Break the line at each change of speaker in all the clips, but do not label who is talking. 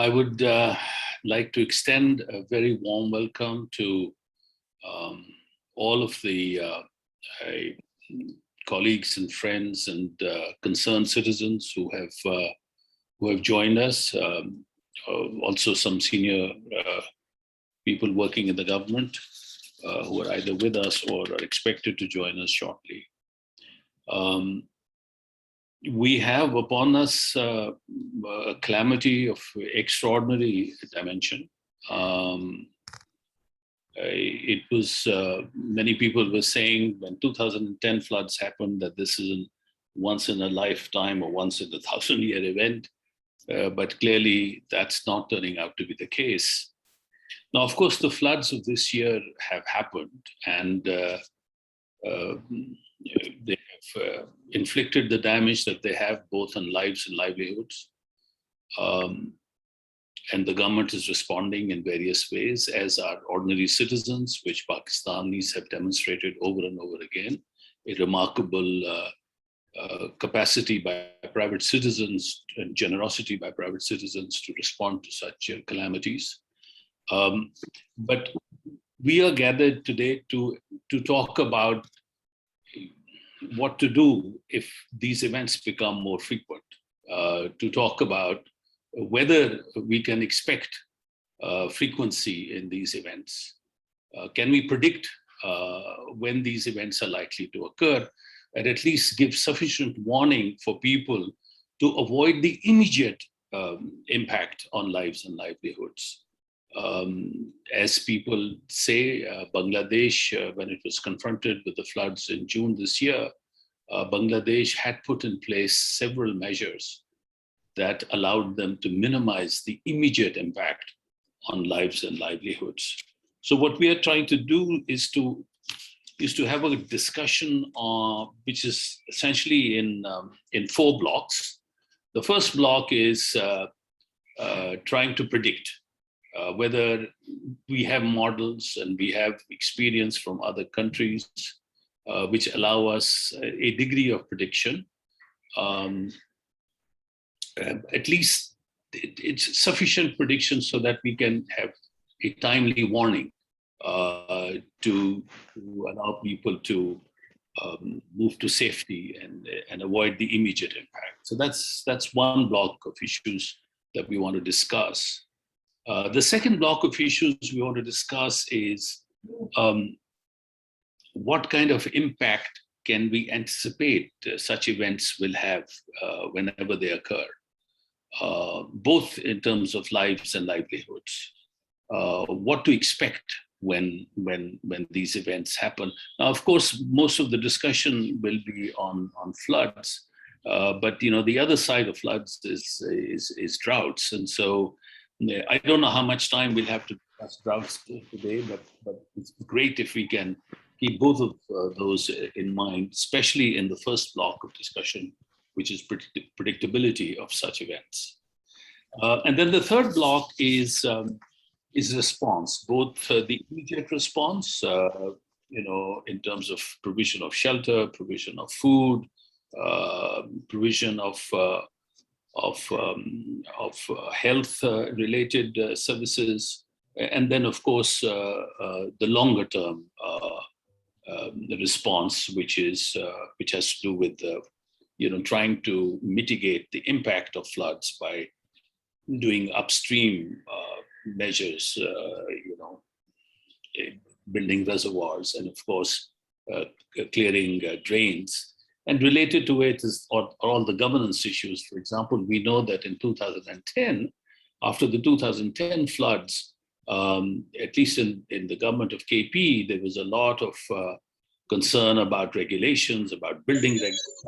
I would like to extend a very warm welcome to all of the colleagues and friends and concerned citizens who have joined us. Also, some senior people working in the government who are either with us or are expected to join us shortly. We have upon us a calamity of extraordinary dimension. It was, many people were saying when 2010 floods happened that this is a once in a lifetime or once in a 1,000-year event, but clearly that's not turning out to be the case. Now, of course, the floods of this year have happened, and they have inflicted the damage that they have both on lives and livelihoods. And the government is responding in various ways, as are ordinary citizens, which Pakistanis have demonstrated over and over again, a remarkable capacity by private citizens and generosity by private citizens to respond to such calamities. But we are gathered today to talk about what to do if these events become more frequent, to talk about whether we can expect frequency in these events. Can we predict when these events are likely to occur, and at least give sufficient warning for people to avoid the immediate impact on lives and livelihoods? As people say, Bangladesh, when it was confronted with the floods in June this year, Bangladesh had put in place several measures that allowed them to minimize the immediate impact on lives and livelihoods. So what we are trying to do is to have a discussion which is essentially in 4 blocks. The first block is trying to predict whether we have models and we have experience from other countries which allow us a degree of prediction. At least it's sufficient prediction so that we can have a timely warning to allow people to move to safety and avoid the immediate impact. So that's one block of issues that we want to discuss. The second block of issues we want to discuss is what kind of impact can we anticipate such events will have whenever they occur, both in terms of lives and livelihoods. What to expect when these events happen. Now, of course, most of the discussion will be on floods, but the other side of floods is droughts, and so I don't know how much time we'll have to discuss droughts today, but it's great if we can keep both of those in mind, especially in the first block of discussion, which is predictability of such events. And then the third block is response, both the immediate response, in terms of provision of shelter, provision of food, provision of health-related services, and then, of course, the longer-term response, which has to do with trying to mitigate the impact of floods by doing upstream measures, building reservoirs, and of course clearing drains. And related to it is all the governance issues. For example, we know that in 2010, after the 2010 floods, at least in the government of KP, there was a lot of concern about regulations, about building regulations,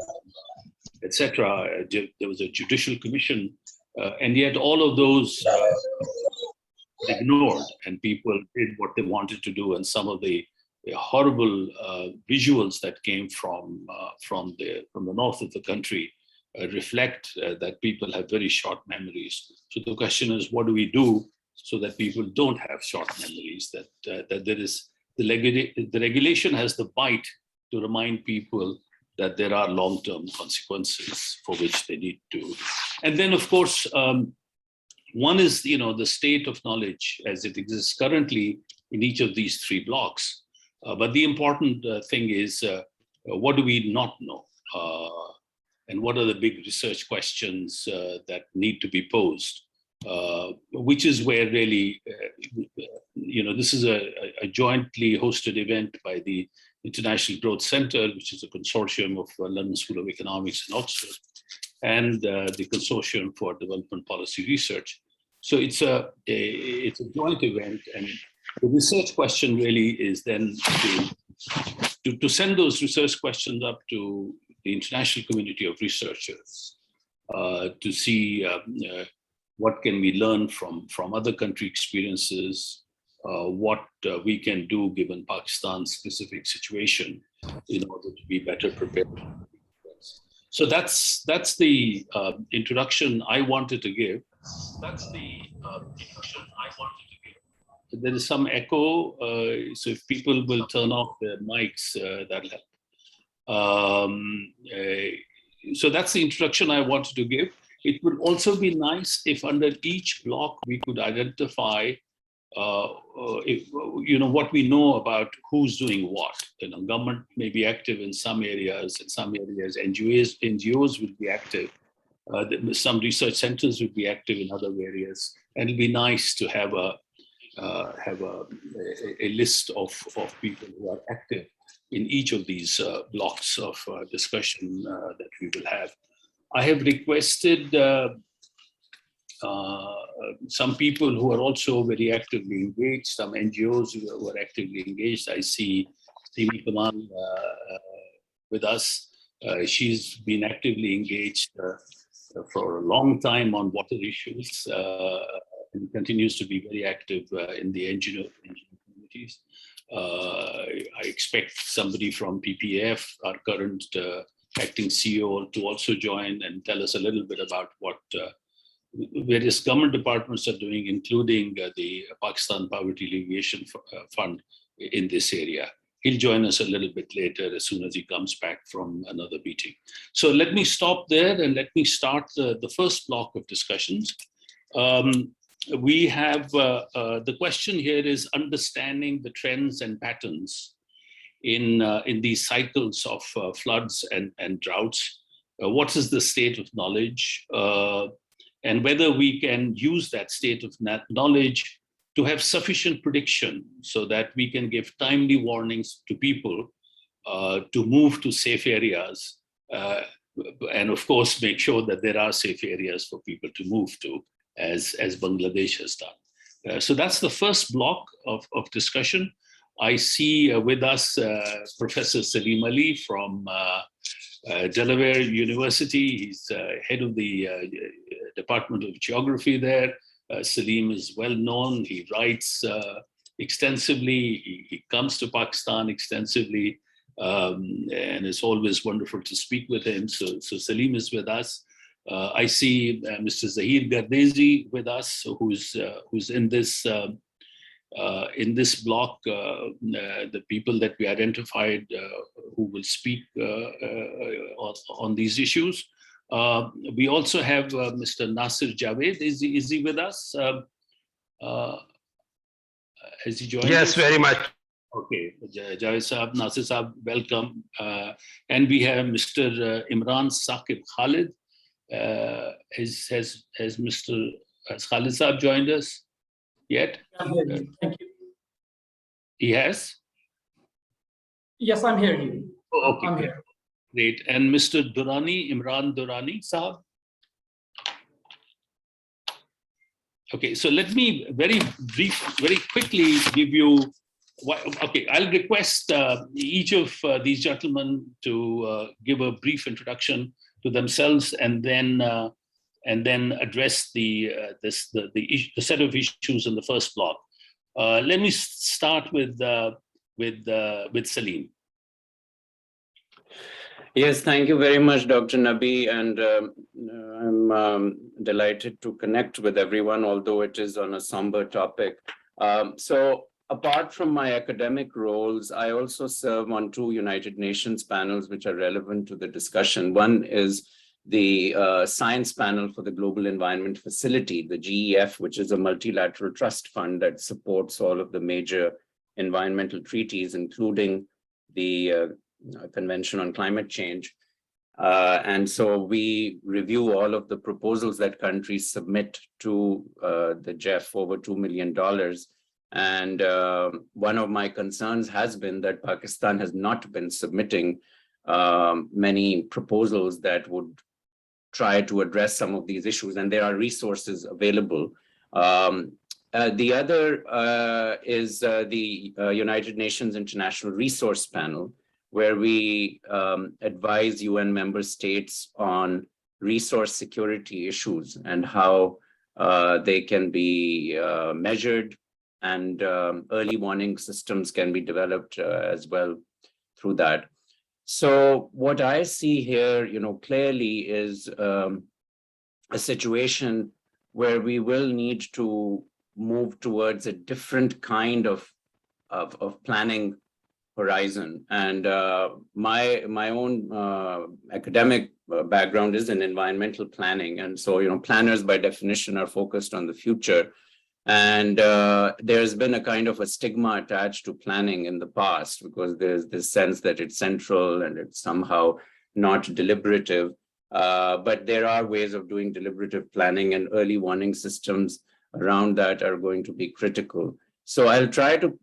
etc. There was a judicial commission, and yet all of those ignored, and people did what they wanted to do, and some of the horrible visuals that came from the north of the country reflect that people have very short memories. So the question is, what do we do so that people don't have short memories? That there is the regulation has the bite to remind people that there are long-term consequences for which they need to. And then, of course, One is, the state of knowledge as it exists currently in each of these three blocks. But the important thing is, what do we not know? And what are the big research questions that need to be posed? Which is where really, this is a jointly hosted event by the International Growth Center, which is a consortium of London School of Economics and Oxford, and the Consortium for Development Policy Research. So it's a joint event, and the research question really is then to send those research questions up to the international community of researchers to see what can we learn from other country experiences, what we can do given Pakistan's specific situation in order to be better prepared. So that's the introduction I wanted to give. There is some echo, so if people will turn off their mics, that'll help. So that's the introduction I wanted to give. It would also be nice if under each block we could identify what we know about who's doing what. Government may be active in some areas. In some areas, NGOs will be active. Some research centers will be active in other areas. And it'd be nice to have a list of people who are active in each of these blocks of discussion that we will have. I have requested some people who are also very actively engaged, some NGOs who are actively engaged. I see Simi Kamal with us. She's been actively engaged for a long time on water issues and continues to be very active in the NGO communities. I expect somebody from PPF, our current acting CEO, to also join and tell us a little bit about what various government departments are doing, including the Pakistan Poverty Alleviation Fund in this area. He'll join us a little bit later as soon as he comes back from another meeting. So let me stop there and let me start the first block of discussions. We have, the question here is understanding the trends and patterns in these cycles of floods and droughts. What is the state of knowledge? And whether we can use that state of knowledge to have sufficient prediction so that we can give timely warnings to people to move to safe areas, and of course make sure that there are safe areas for people to move to, as Bangladesh has done. So that's the first block of discussion. I see with us Professor Salim Ali from Delaware University. He's head of the Department of Geography there. Salim is well known. He writes extensively. He comes to Pakistan extensively, and it's always wonderful to speak with him. So Salim is with us. I see Mr. Zahir Gardezi with us, who's in this block. The people that we identified who will speak on these issues. We also have Mr. Nasir Javed. Is he with us? Has he joined?
Yes,
us?
Very much.
Okay, Javed Saab, Nasir Saab, welcome. And we have Mr. Imran Saqib Khalid. Has Khalid Saab joined us yet?
I'm hearing you. Thank you.
He has?
Yes, I'm hearing you.
Oh, okay.
I'm here.
Great. And Mr. Durrani, Imran Durrani Saab. Okay, so let me very quickly give you. Okay, I'll request each of these gentlemen to give a brief introduction to themselves, and then address the set of issues in the first block. Let me start with Salim.
Yes, thank you very much, Dr. Nabi, and I'm delighted to connect with everyone, although it is on a somber topic. So apart from my academic roles, I also serve on 2 United Nations panels which are relevant to the discussion. One is the science panel for the Global Environment Facility, the GEF, which is a multilateral trust fund that supports all of the major environmental treaties, including the Convention on Climate Change. And so we review all of the proposals that countries submit to the GEF, over $2 million. And one of my concerns has been that Pakistan has not been submitting many proposals that would try to address some of these issues, and there are resources available. The other is the United Nations International Resource Panel, where we advise UN member states on resource security issues and how they can be measured, and early warning systems can be developed as well through that. So what I see here, clearly is a situation where we will need to move towards a different kind of planning horizon. And my own academic background is in environmental planning. And so, planners by definition are focused on the future. And there's been a kind of a stigma attached to planning in the past, because there's this sense that it's central and it's somehow not deliberative. But there are ways of doing deliberative planning, and early warning systems around that are going to be critical. So I'll try to,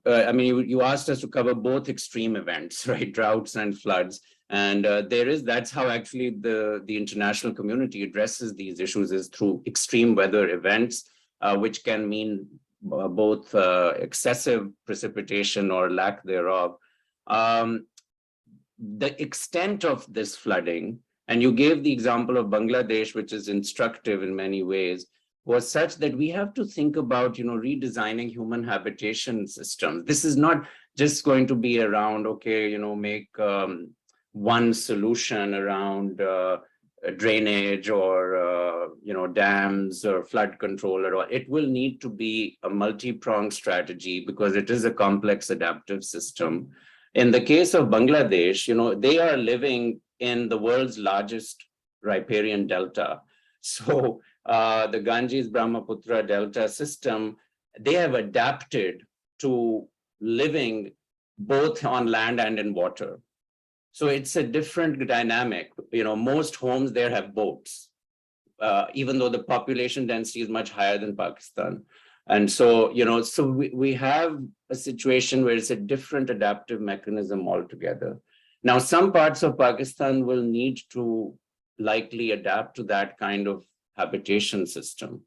you asked us to cover both extreme events, right? Droughts and floods. And that's how actually the international community addresses these issues, is through extreme weather events, which can mean both excessive precipitation or lack thereof. The extent of this flooding, and you gave the example of Bangladesh, which is instructive in many ways, was such that we have to think about, redesigning human habitation systems. This is not just going to be around, make one solution around drainage or dams or flood control, or it will need to be a multi-pronged strategy, because it is a complex adaptive system. In the case of Bangladesh, they are living in the world's largest riparian delta. So the Ganges-Brahmaputra delta system, they have adapted to living both on land and in water. So it's a different dynamic. Most homes there have boats, even though the population density is much higher than Pakistan. And so, we have a situation where it's a different adaptive mechanism altogether. Now, some parts of Pakistan will need to likely adapt to that kind of habitation system.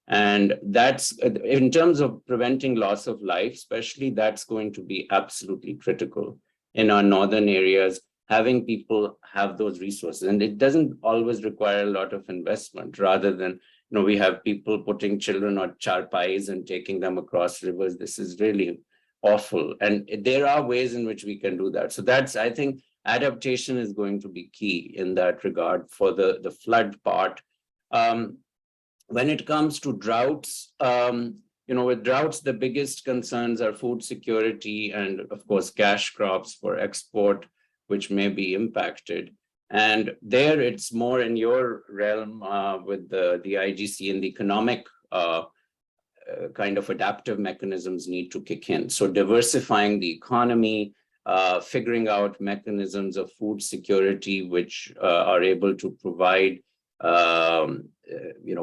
And that's, in terms of preventing loss of life, especially, that's going to be absolutely critical in our northern areas, having people have those resources. And it doesn't always require a lot of investment, rather than, we have people putting children on charpais and taking them across rivers. This is really awful. And there are ways in which we can do that. So I think adaptation is going to be key in that regard for the flood part. When it comes to droughts, with droughts, the biggest concerns are food security and, of course, cash crops for export, which may be impacted. And there it's more in your realm with the IGC, and the economic kind of adaptive mechanisms need to kick in. So diversifying the economy, figuring out mechanisms of food security, which are able to provide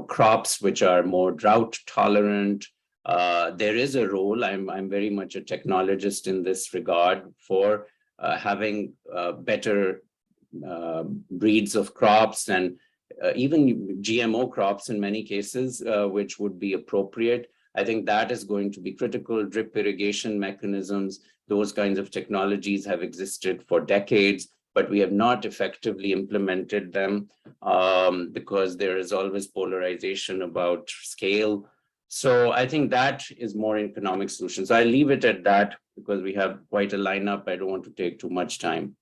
crops which are more drought tolerant. There is a role, I'm very much a technologist in this regard, for having better breeds of crops, and even GMO crops in many cases, which would be appropriate. I think that is going to be critical. Drip irrigation mechanisms, those kinds of technologies have existed for decades, but we have not effectively implemented them because there is always polarization about scale. So I think that is more economic solutions. I'll leave it at that because we have quite a lineup. I don't want to take too much time.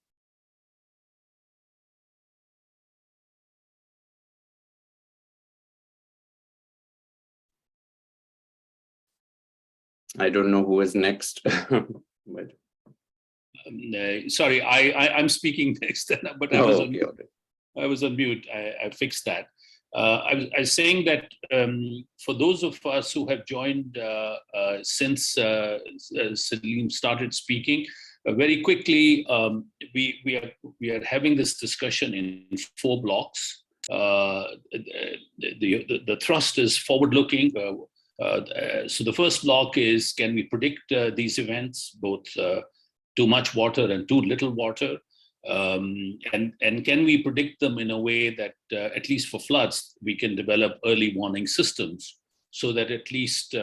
I don't know who is next. But...
sorry, I'm speaking next, but I was
okay.
I was on mute. I fixed that. I was saying that for those of us who have joined since Salim started speaking, very quickly, we are having this discussion in 4 blocks. The thrust is forward-looking. So the first block is, can we predict these events, both too much water and too little water? And can we predict them in a way that, at least for floods, we can develop early warning systems so that at least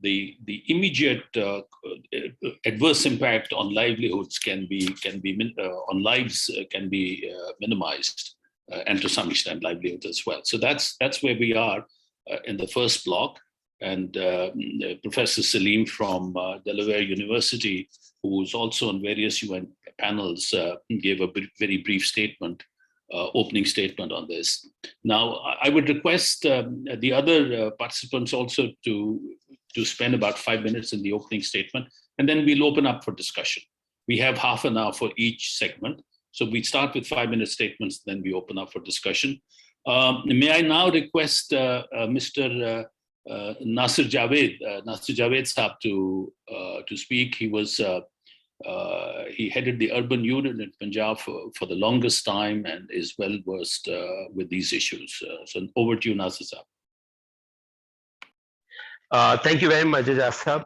the immediate adverse impact on livelihoods can be on lives can be minimized, and to some extent livelihoods as well. So that's where we are in the first block. And Professor Salim from Delaware University, who is also on various UN panels, gave a very brief statement, opening statement on this. Now, I would request the other participants also to spend about 5 minutes in the opening statement, and then we'll open up for discussion. We have half an hour for each segment. So we start with 5-minute statements, then we open up for discussion. May I now request Mr. Nasir Javed Saab to speak. He was he headed the urban unit in Punjab for the longest time and is well versed with these issues. So over to you, Nasir Saab.
Thank you very much, Ijaz Saab.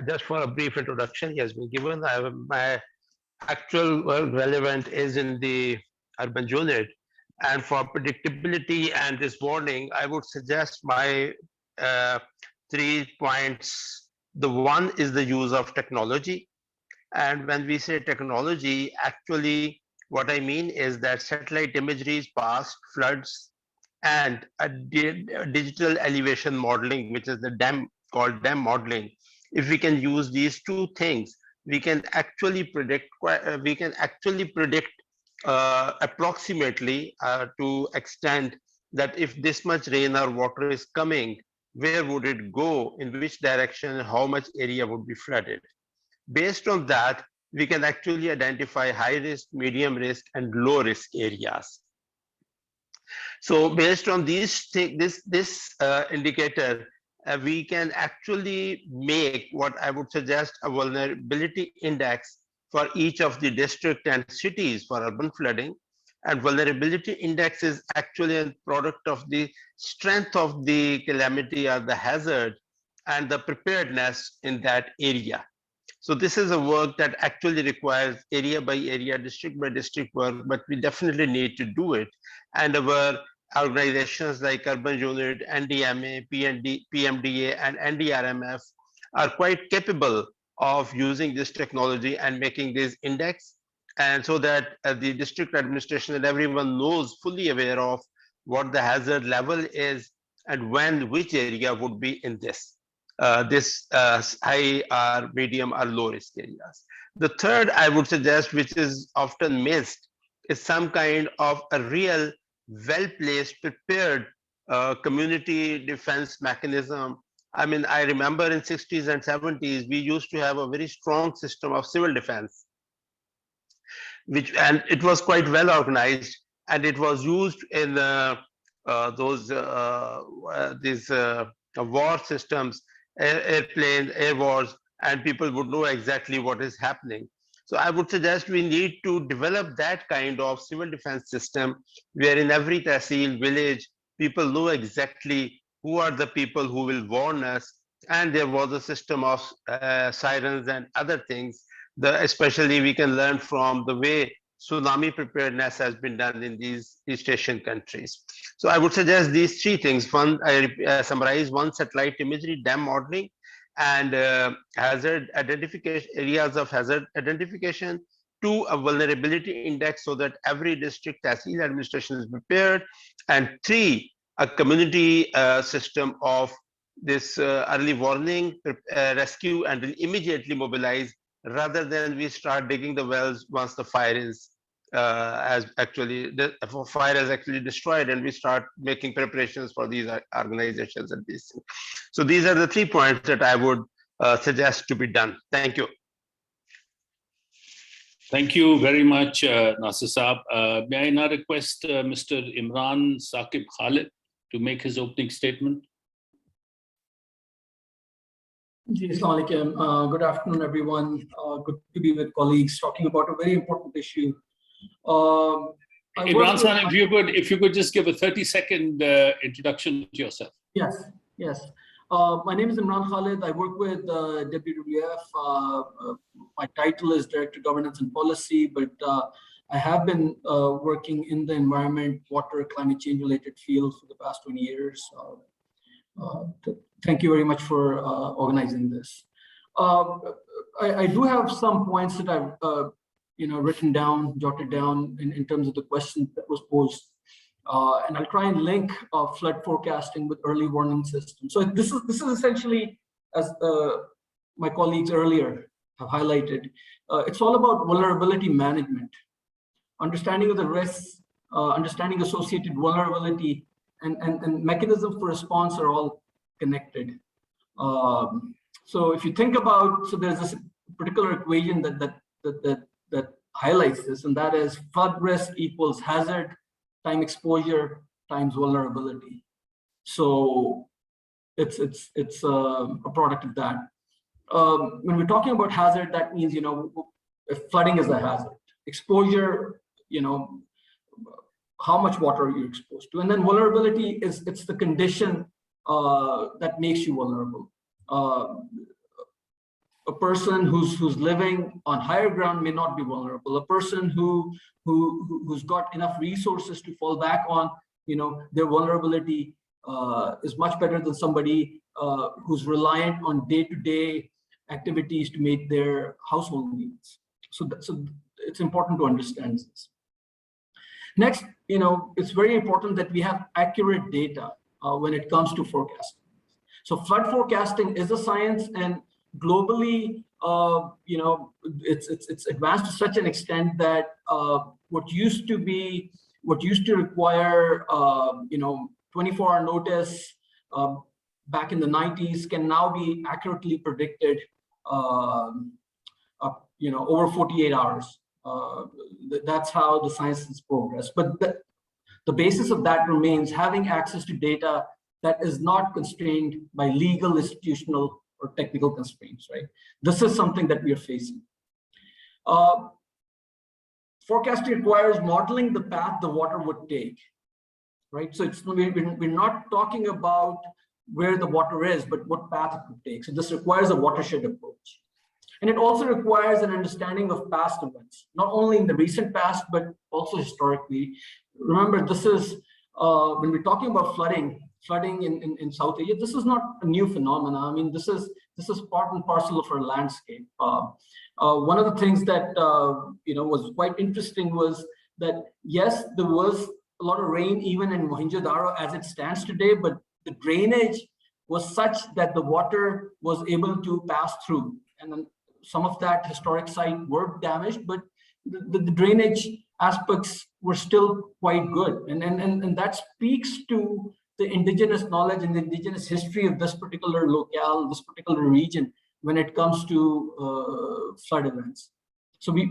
Just for a brief introduction, he has been given. My actual work relevant is in the urban unit. And for predictability and this warning, I would suggest my 3 points. The one is the use of technology. And when we say technology, actually, what I mean is that satellite imageries, past floods, and a digital elevation modeling, which is the called dam modeling. If we can use these 2 things, we can actually predict. Approximately to extent that if this much rain or water is coming, where would it go, in which direction, how much area would be flooded. Based on that, we can actually identify high risk, medium risk, and low risk areas. So based on this indicator, we can actually make what I would suggest a vulnerability index for each of the district and cities for urban flooding. And vulnerability index is actually a product of the strength of the calamity or the hazard and the preparedness in that area. So this is a work that actually requires area by area, district by district work, but we definitely need to do it. And our organizations like Urban Unit, NDMA, PMDA, and NDRMF are quite capable of using this technology and making this index, and so that the district administration and everyone knows, fully aware of what the hazard level is and when which area would be in this high or medium or low risk areas. The third I would suggest, which is often missed, is some kind of a real well-placed, prepared community defense mechanism. I mean, I remember in 60s and 70s, we used to have a very strong system of civil defense, and it was quite well organized, and it was used in these war systems, airplanes, air wars, and people would know exactly what is happening. So I would suggest we need to develop that kind of civil defense system where in every tehsil village, people know exactly who are the people who will warn us. And there was a system of sirens and other things. Especially we can learn from the way tsunami preparedness has been done in these East Asian countries. So I would suggest these 3 things. One, I summarize: 1, satellite imagery, dam modeling, and hazard identification, areas of hazard identification. 2, a vulnerability index so that every district tehsil administration is prepared. And 3, a community system of this early warning, rescue, and will immediately mobilize, rather than we start digging the wells once the fire is fire has actually destroyed, and we start making preparations for these organizations and these things. So these are the 3 points that I would suggest to be done. Thank you.
Thank you very much, Nasir Saab. May I now request Mr. Imran Saqib Khalid to make his opening statement?
Assalamu alaikum. Good afternoon, everyone. Good to be with colleagues talking about a very important issue.
Imran San, if you could just give a 30-second introduction to yourself.
Yes. My name is Imran Khalid. I work with WWF. My title is Director of Governance and Policy, but I have been working in the environment, water, climate change related fields for the past 20 years. Thank you very much for organizing this. I do have some points that I've written down, jotted down in terms of the question that was posed. And I'll try and link flood forecasting with early warning systems. So this is essentially, as my colleagues earlier have highlighted, it's all about vulnerability management, understanding of the risks, understanding associated vulnerability, and mechanisms for response are all connected. So if you think about, so there's this particular equation that highlights this, and that is flood risk equals hazard time exposure times vulnerability. So it's a product of that. When we're talking about hazard, that means, if flooding is a hazard, exposure, how much water are you exposed to? And then vulnerability it's the condition that makes you vulnerable. A person who's living on higher ground may not be vulnerable. A person who's got enough resources to fall back on, their vulnerability is much better than somebody who's reliant on day-to-day activities to meet their household needs. So it's important to understand this. Next, it's very important that we have accurate data when it comes to forecasting. So flood forecasting is a science, and globally, it's advanced to such an extent that what used to require 24-hour notice back in the 90s can now be accurately predicted over 48 hours. That's how the science has progressed. But the basis of that remains having access to data that is not constrained by legal, institutional, or technical constraints, right? This is something that we are facing. Forecasting requires modeling the path the water would take, right? So we're not talking about where the water is, but what path it would take. So this requires a watershed approach. And it also requires an understanding of past events, not only in the recent past, but also historically. Remember, this is, when we're talking about flooding in South Asia, this is not a new phenomenon. I mean, this is part and parcel of our landscape. One of the things that was quite interesting was that, yes, there was a lot of rain even in Mohenjo-daro as it stands today, but the drainage was such that the water was able to pass through. And then some of that historic site were damaged, but the drainage aspects were still quite good. And that speaks to the indigenous knowledge and the indigenous history of this particular locale, this particular region, when it comes to flood events. So we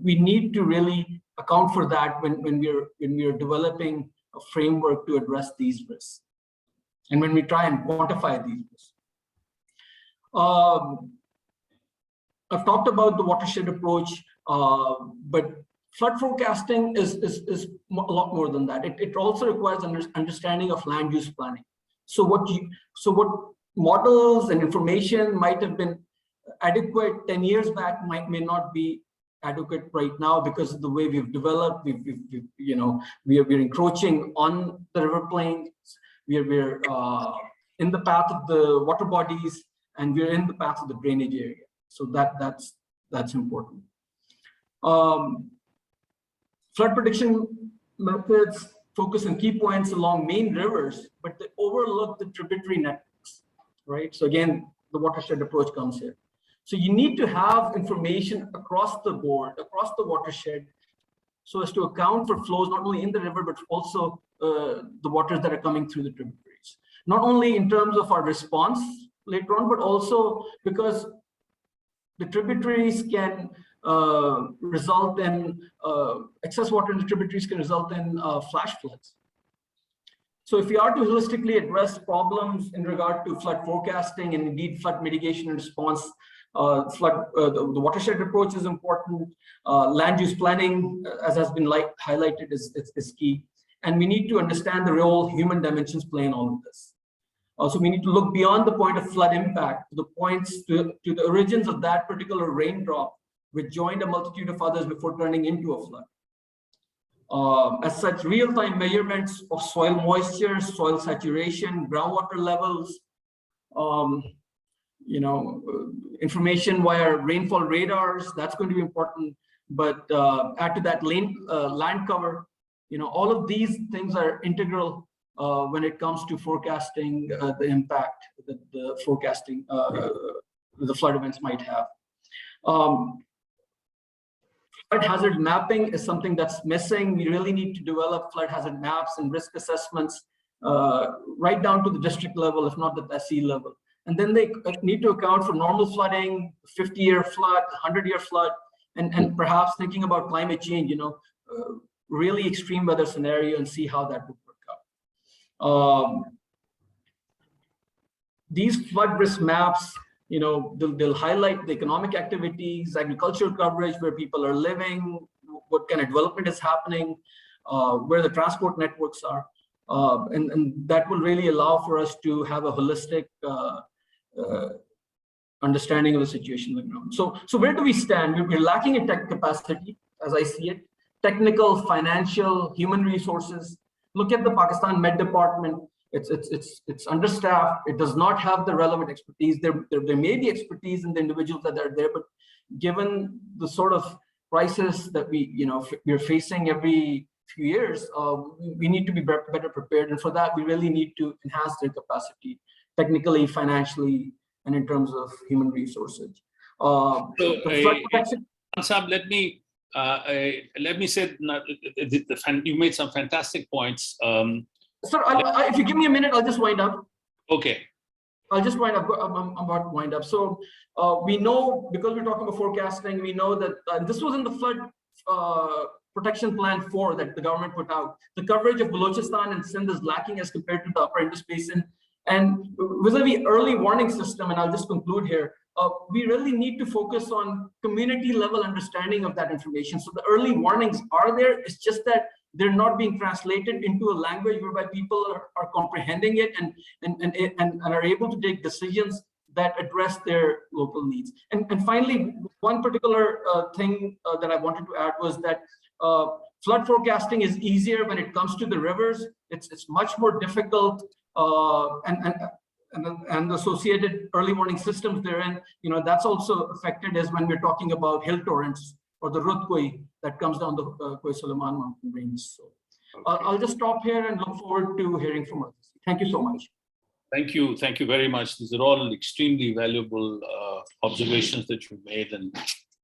need to really account for that when we are developing a framework to address these risks, and when we try and quantify these risks. I've talked about the watershed approach, but flood forecasting is a lot more than that. It also requires an understanding of land use planning. So what models and information might have been adequate 10 years back may not be adequate right now because of the way we've developed. We're encroaching on the river plains. We're in the path of the water bodies, and we're in the path of the drainage area. So that's important. Flood prediction methods focus on key points along main rivers, but they overlook the tributary networks, right? So again, the watershed approach comes here. So you need to have information across the board, across the watershed, so as to account for flows not only in the river, but also the waters that are coming through the tributaries. Not only in terms of our response later on, but also because the tributaries can result in excess water in the tributaries can result in flash floods. So if we are to holistically address problems in regard to flood forecasting and indeed flood mitigation and response, the watershed approach is important. Land use planning, as has been highlighted, is key. And we need to understand the role human dimensions play in all of this. So we need to look beyond the point of flood impact to the points to the origins of that particular raindrop, which joined a multitude of others before turning into a flood. As such, real-time measurements of soil moisture, soil saturation, groundwater levels, information via rainfall radars, that's going to be important. But add to that land cover, all of these things are integral when it comes to forecasting the impact that the forecasting the flood events might have. Flood hazard mapping is something that's missing. We really need to develop flood hazard maps and risk assessments right down to the district level, if not the SE level. And then they need to account for normal flooding, 50-year flood, 100-year flood, and perhaps thinking about climate change, really extreme weather scenario, and see how that would work out. These flood risk maps, they'll highlight the economic activities, agricultural coverage, where people are living, what kind of development is happening, where the transport networks are. And that will really allow for us to have a holistic understanding of the situation on the ground. So where do we stand? We're lacking in tech capacity, as I see it, technical, financial, human resources. Look at the Pakistan Met Department. It's understaffed. It does not have the relevant expertise. There may be expertise in the individuals that are there, but given the sort of crisis that we're facing every few years, we need to be better prepared. And for that, we really need to enhance their capacity, technically, financially, and in terms of human resources.
Ansab, let me say, you made some fantastic points.
Sir, if you give me a minute, I'll just wind up.
Okay.
I'll just wind up. I'm about to wind up. So we know, because we're talking about forecasting, we know that this was in the flood protection plan 4 that the government put out. The coverage of Balochistan and Sindh is lacking as compared to the upper Indus Basin. And vis-a-vis early warning system, and I'll just conclude here, we really need to focus on community level understanding of that information. So the early warnings are there. It's just that they're not being translated into a language whereby people are comprehending it and are able to take decisions that address their local needs. And finally, one particular thing that I wanted to add was that flood forecasting is easier when it comes to the rivers. It's much more difficult, and associated early warning systems therein, that's also affected as when we're talking about hill torrents or the Rudkoi that comes down the Koi Suleiman mountain range. So I'll just stop here and look forward to hearing from others. Thank you so much.
Thank you very much. These are all extremely valuable observations that you've made and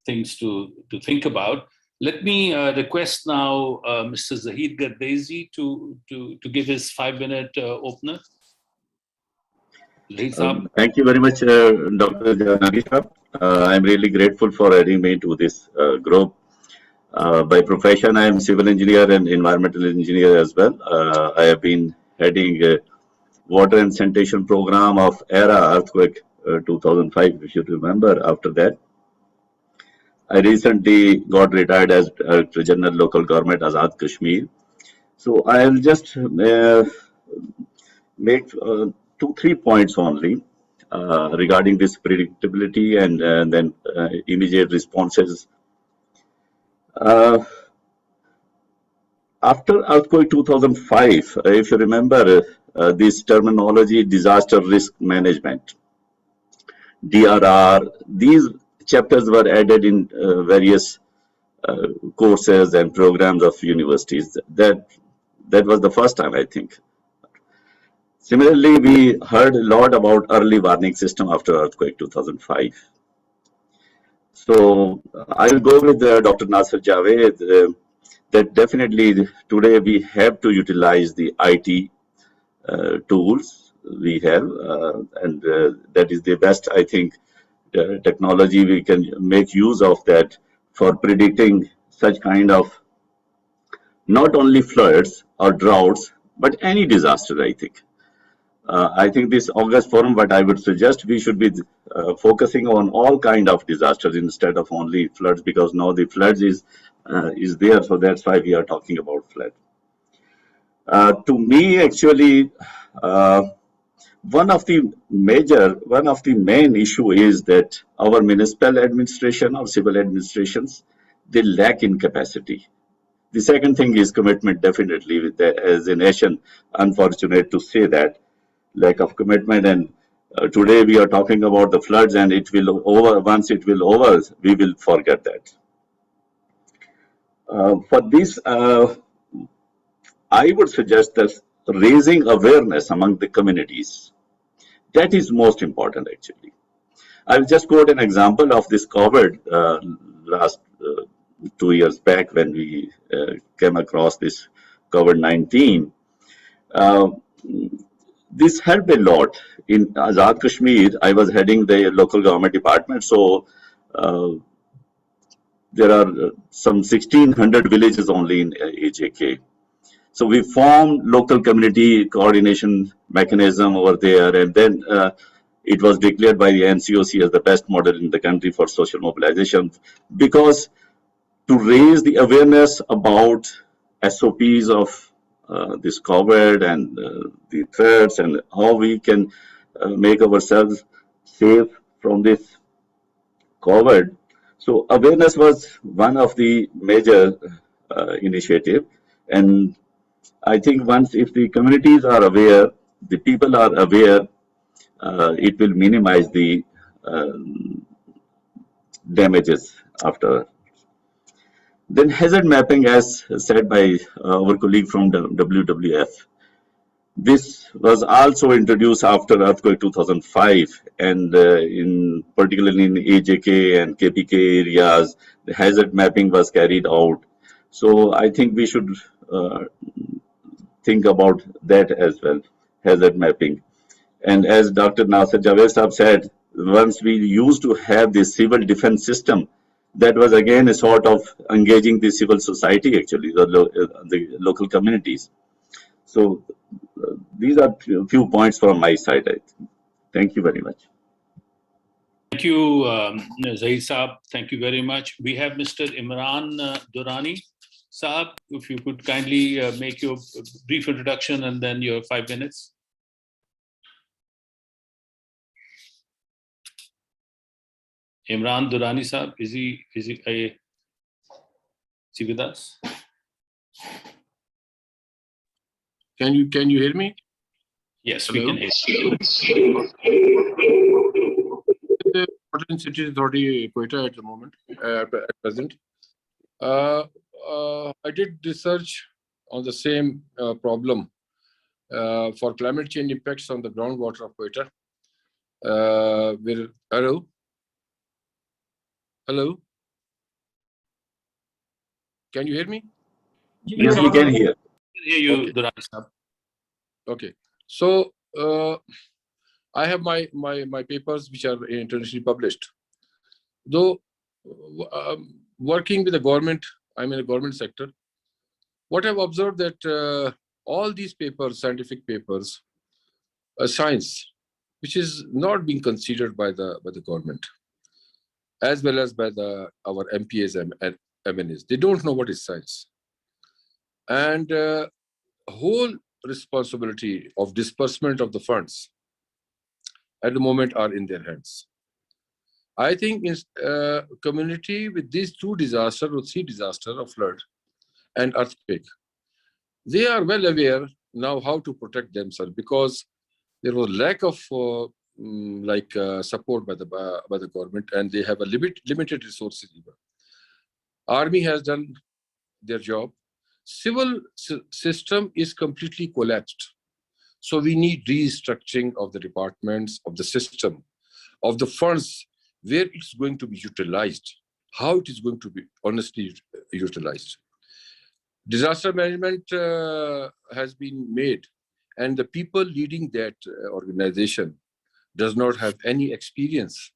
things to think about. Let me request now Mr. Zahid Gardezi to give his 5-minute opener.
Thank you very much, Dr. Janagi. I'm really grateful for adding me to this group. By profession, I am civil engineer and environmental engineer as well. I have been heading a water and sanitation program of ERA earthquake 2005, if you remember. After that, I recently got retired as Director General Local Government Azad Kashmir. So I will just make 2-3 points only regarding this predictability and then immediate responses. After earthquake 2005, if you remember, this terminology, disaster risk management, DRR, these chapters were added in various courses and programs of universities. That was the first time, I think. Similarly, we heard a lot about early warning system after earthquake 2005. So I will go with Dr. Nasir Javed, that definitely today we have to utilize the IT tools we have, and that is the best, I think, technology we can make use of that for predicting such kind of not only floods or droughts, but any disaster, I think. I think this August forum, what I would suggest, we should be focusing on all kind of disasters instead of only floods, because now the floods is there, so that's why we are talking about flood. To me, actually, one of the main issue is that our municipal administration or civil administrations, they lack in capacity. The second thing is commitment, definitely. With the, as a nation, unfortunate to say that lack of commitment. And today we are talking about the floods, and it will over. Once it will over, we will forget that. For this, I would suggest that raising awareness among the communities. That is most important, actually. I'll just quote an example of this COVID last 2 years back when we came across this COVID-19. This helped a lot. In Azad Kashmir, I was heading the local government department, so there are some 1,600 villages only in AJK. So we formed local community coordination mechanism over there, and then it was declared by the NCOC as the best model in the country for social mobilization, because to raise the awareness about SOPs of this COVID and the threats and how we can make ourselves safe from this COVID. So awareness was one of the major initiative, and I think once if the communities are aware, the people are aware, it will minimize the damages after. Then hazard mapping, as said by our colleague from the WWF. This was also introduced after earthquake 2005, and particularly in AJK and KPK areas, the hazard mapping was carried out. So I think we should think about that as well, hazard mapping. And as Dr. Nasir Javed Saab said, once we used to have the civil defense system, that was again a sort of engaging the civil society, actually, the local communities. So these are a few points from my side, I think. Thank you very much.
Thank you, Zahid Saab. Thank you very much. We have Mr. Imran Durrani. Saab, if you could kindly make your brief introduction and then your 5 minutes. Imran Durrani Saab, is he with us?
Can you hear me?
Yes,
Hello?
we can hear you.
The Portland City Authority, Quetta at the moment, at present. I did research on the same problem for climate change impacts on the groundwater of Quetta. Hello? Can you hear me?
Yes, we can hear.
Hear you,
Okay.
Durrani Saab.
Okay. So I have my papers which are internationally published. Though working with the government, I'm in the government sector. What I've observed that all these papers, scientific papers, science, which is not being considered by the government, as well as by our MPAs and MNAs. They don't know what is science. And whole responsibility of disbursement of the funds at the moment are in their hands. I think in community with these two disasters or three disasters of flood and earthquake, they are well aware now how to protect themselves, because there was lack of support by the government, and they have a limited resources. Army has done their job. Civil system is completely collapsed. So we need restructuring of the departments, of the system, of the funds, where it's going to be utilized, how it is going to be honestly utilized. Disaster management has been made, and the people leading that organization does not have any experience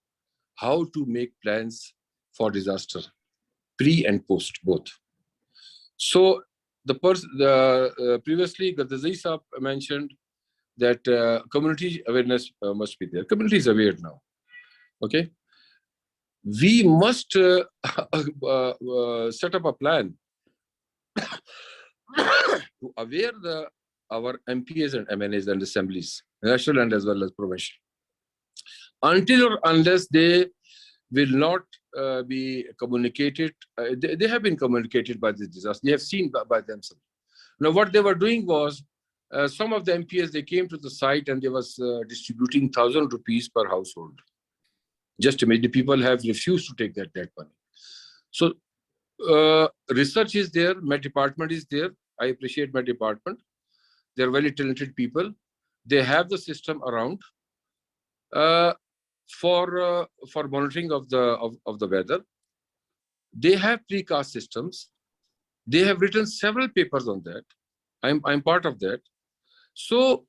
how to make plans for disaster. pre and post both. So previously Gaddazi Saab mentioned that community awareness must be there. Community is aware now. Okay, we must set up a plan to aware our MPs and MNAs and assemblies, national and as well as provincial. Until or unless they will not be communicated, they have been communicated by this disaster. They have seen by themselves. Now, what they were doing was, some of the MPs, they came to the site and they was distributing 1,000 rupees per household. Just imagine, people have refused to take that money. So research is there, my department is there. I appreciate my department. They're very talented people. They have the system around for monitoring of the weather. They have precast systems. They have written several papers on that. I'm part of that. So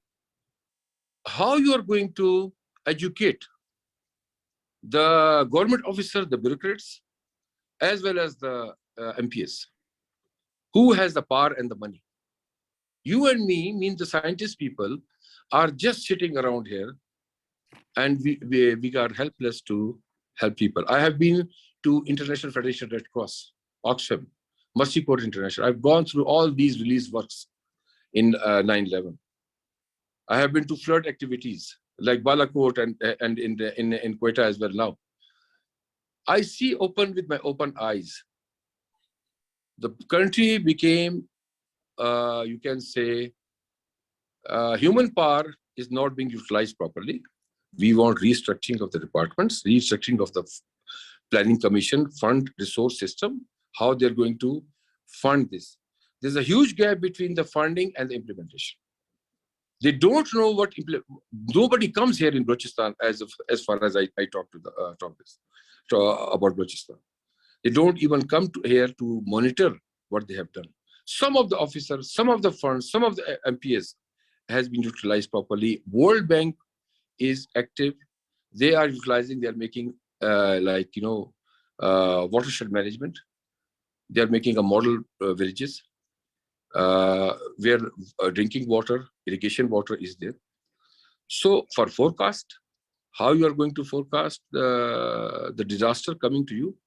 how you are going to educate the government officers, the bureaucrats, as well as the MPs? Who has the power and the money? You and me, means the scientist people, are just sitting around here, and we are helpless to help people. I have been to International Federation Red Cross, Oxfam, Mercy Corps International. I've gone through all these relief works in 9/11. I have been to flood activities like Balakot and in Quetta as well now. I see with my open eyes. The country became, you can say, human power is not being utilized properly. We want restructuring of the departments, restructuring of the planning commission, fund resource system, how they're going to fund this. There's a huge gap between the funding and the implementation. They don't know what, nobody comes here in Balochistan as far as I talk to about Balochistan. They don't even come here to monitor what they have done. Some of the officers, some of the funds, some of the MPS has been utilized properly. World Bank is active. They are utilizing, they are making watershed management. They are making a model villages where drinking water, irrigation water is there. So for forecast, how you are going to forecast the disaster coming to you?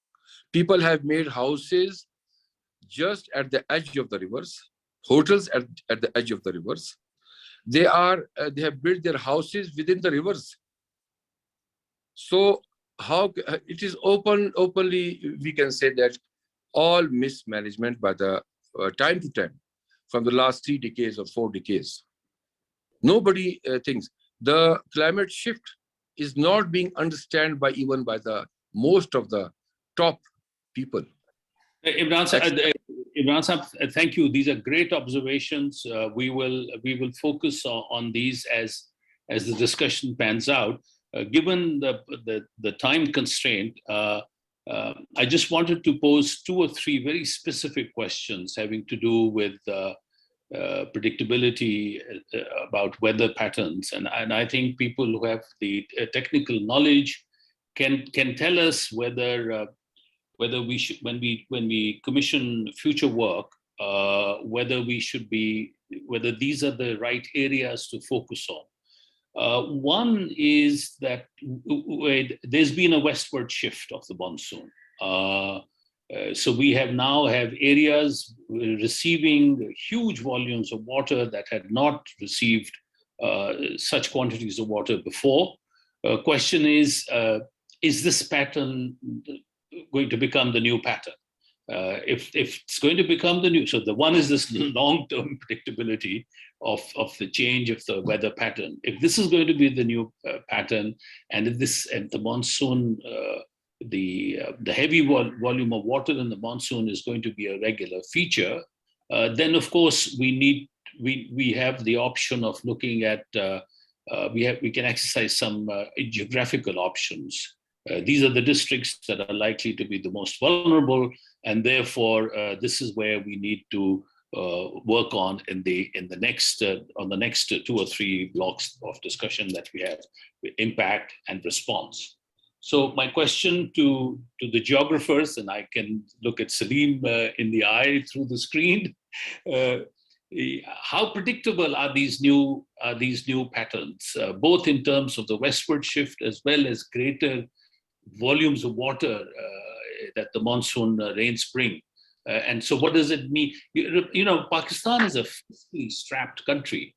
People have made houses just at the edge of the rivers, hotels at the edge of the rivers. They have built their houses within the rivers. So how it is openly, we can say that all mismanagement by the time to time from the last 3 decades or 4 decades. Nobody thinks the climate shift is not being understood by even by the most of the top people.
Imran Sahab, thank you. These are great observations. We will focus on these as the discussion pans out. Given the time constraint, I just wanted to pose 2 or 3 very specific questions having to do with predictability about weather patterns, and I think people who have the technical knowledge can tell us whether we should, when we commission future work, whether these are the right areas to focus on. One is that there's been a westward shift of the monsoon. So we now have areas receiving huge volumes of water that had not received such quantities of water before. Question is this pattern going to become the new pattern? If it's going to become the new, so the one is this long-term predictability of the change of the weather pattern. If this is going to be the new pattern, and if the monsoon, the heavy volume of water in the monsoon is going to be a regular feature, then of course we have the option of looking at we can exercise some geographical options. These are the districts that are likely to be the most vulnerable, and therefore this is where we need to work on on the next 2 or 3 blocks of discussion that we have: impact and response. So my question to the geographers, and I can look at Salim in the eye through the screen, how predictable are these new patterns, both in terms of the westward shift as well as greater volumes of water that the monsoon rains bring? And so what does it mean? You know, Pakistan is a fiscally strapped country.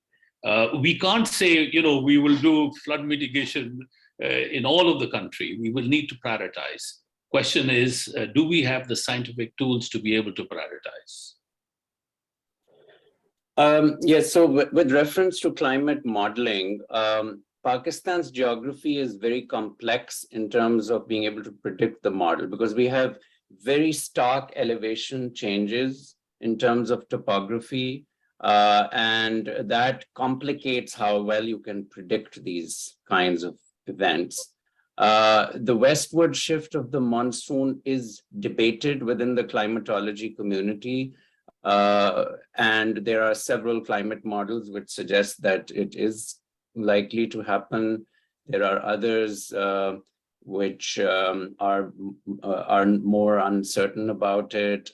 We can't say, you know, we will do flood mitigation in all of the country. We will need to prioritize. Question is, do we have the scientific tools to be able to prioritize?
Yes, so with reference to climate modeling, Pakistan's geography is very complex in terms of being able to predict the model, because we have very stark elevation changes in terms of topography, and that complicates how well you can predict these kinds of events. The westward shift of the monsoon is debated within the climatology community, and there are several climate models which suggest that it is likely to happen. There are others which are more uncertain about it.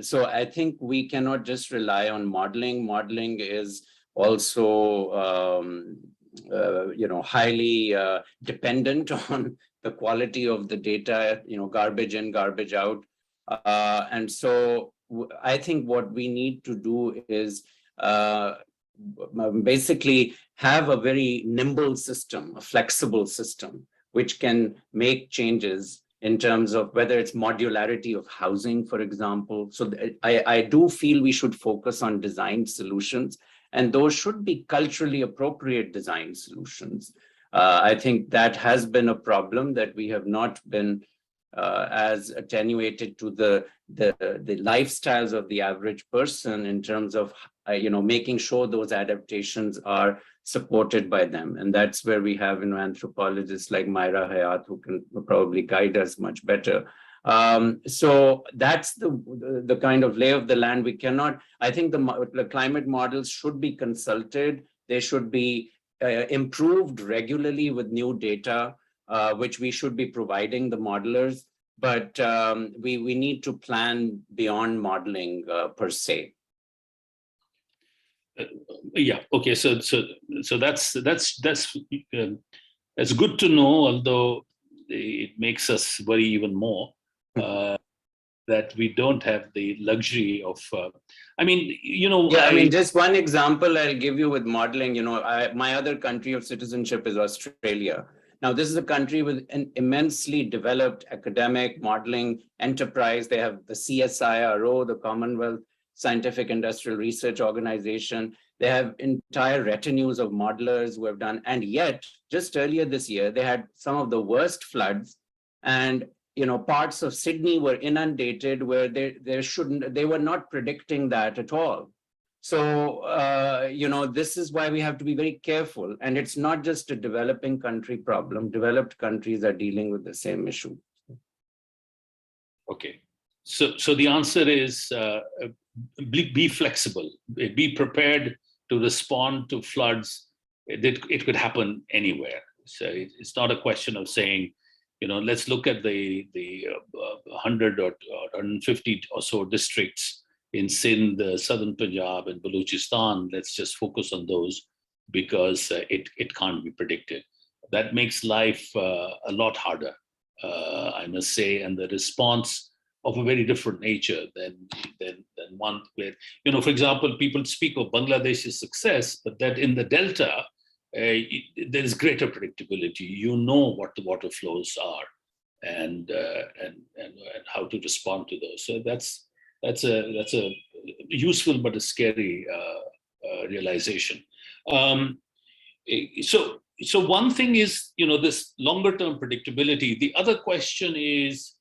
So I think we cannot just rely on modeling. Modeling is also you know, highly dependent on the quality of the data, you know, garbage in, garbage out. And so I think what we need to do is basically have a very nimble system, a flexible system, which can make changes in terms of whether it's modularity of housing, for example. So I do feel we should focus on design solutions, and those should be culturally appropriate design solutions. I think that has been a problem, that we have not been as attenuated to the lifestyles of the average person in terms of you know, making sure those adaptations are supported by them. And that's where we have, you know, anthropologists like Myra Hayat who can probably guide us much better. So that's the kind of lay of the land. We cannot, I think the climate models should be consulted. They should be improved regularly with new data, which we should be providing the modelers. But we need to plan beyond modeling per se.
Yeah. Okay. So that's good to know. Although it makes us worry even more that we don't have the luxury of. I mean, you know.
Yeah. I mean, just one example I'll give you with modeling. You know, my other country of citizenship is Australia. Now, this is a country with an immensely developed academic modeling enterprise. They have the CSIRO, the Commonwealth Scientific Industrial Research Organization. They have entire retinues of modelers who have done, and yet just earlier this year, they had some of the worst floods, and you know, parts of Sydney were inundated where they were not predicting that at all. So, you know, this is why we have to be very careful. And it's not just a developing country problem. Developed countries are dealing with the same issue.
Okay. So the answer is be flexible, be prepared to respond to floods. It could happen anywhere. So it's not a question of saying, you know, let's look at the 100 or 150 or so districts in Sindh, southern Punjab, and Balochistan. Let's just focus on those because it can't be predicted. That makes life a lot harder, I must say, and the response of a very different nature than one where, you know, for example, people speak of Bangladesh's success, but that in the Delta, there is greater predictability. You know what the water flows are and how to respond to those. So that's a useful but a scary realization. So one thing is, you know, this longer term predictability. The other question is,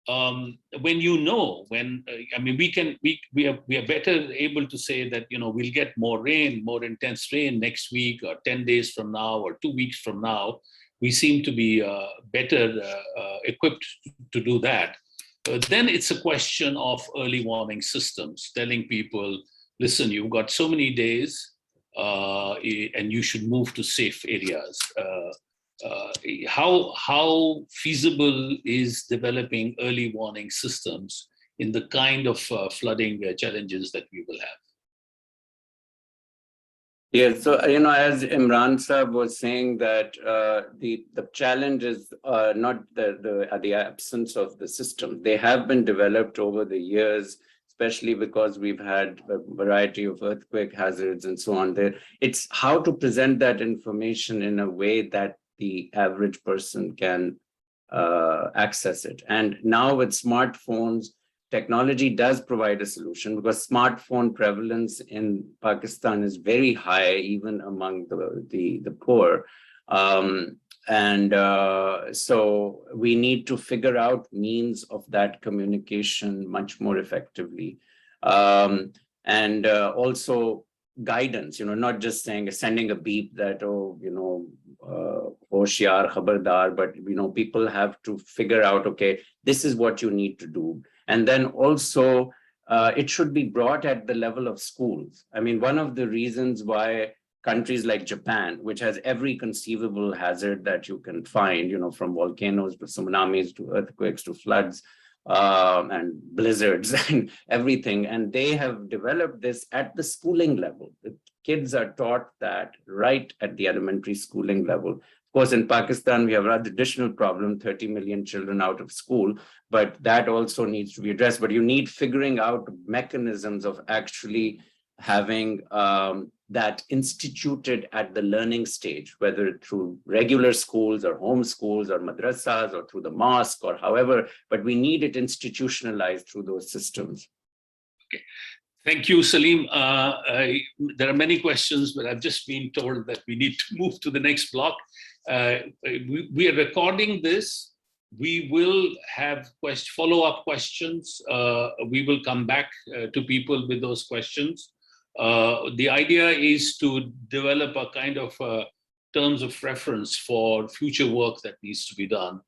when you know, I mean, we are better able to say that, you know, we'll get more rain, more intense rain next week or 10 days from now or 2 weeks from now. We seem to be better equipped to do that. Then it's a question of early warning systems, telling people, listen, you've got so many days and you should move to safe areas. how feasible is developing early warning systems in the kind of flooding challenges that we will have?
Yeah, so as Imran Sahab was saying that the challenge is not the absence of the system. They have been developed over the years, especially because we've had a variety of earthquake hazards and so on. It's how to present that information in a way that the average person can access it. And now with smartphones, technology does provide a solution, because smartphone prevalence in Pakistan is very high, even among the poor. So we need to figure out means of that communication much more effectively. Also guidance, not just sending a beep that, Hoshyar, Khabardar, but people have to figure out, okay, this is what you need to do. And then also it should be brought at the level of schools. I mean, one of the reasons why countries like Japan, which has every conceivable hazard that you can find, from volcanoes to tsunamis to earthquakes to floods and blizzards and everything, and they have developed this at the schooling level. The kids are taught that right at the elementary schooling level. Of course, in Pakistan, we have an additional problem, 30 million children out of school, but that also needs to be addressed. But you need figuring out mechanisms of actually having that instituted at the learning stage, whether through regular schools or home schools or madrasas or through the mosque or however, but we need it institutionalized through those systems.
Okay. Thank you, Salim. There are many questions, but I've just been told that we need to move to the next block. We are recording this. We will have follow-up questions. We will come back to people with those questions. The idea is to develop a kind of terms of reference for future work that needs to be done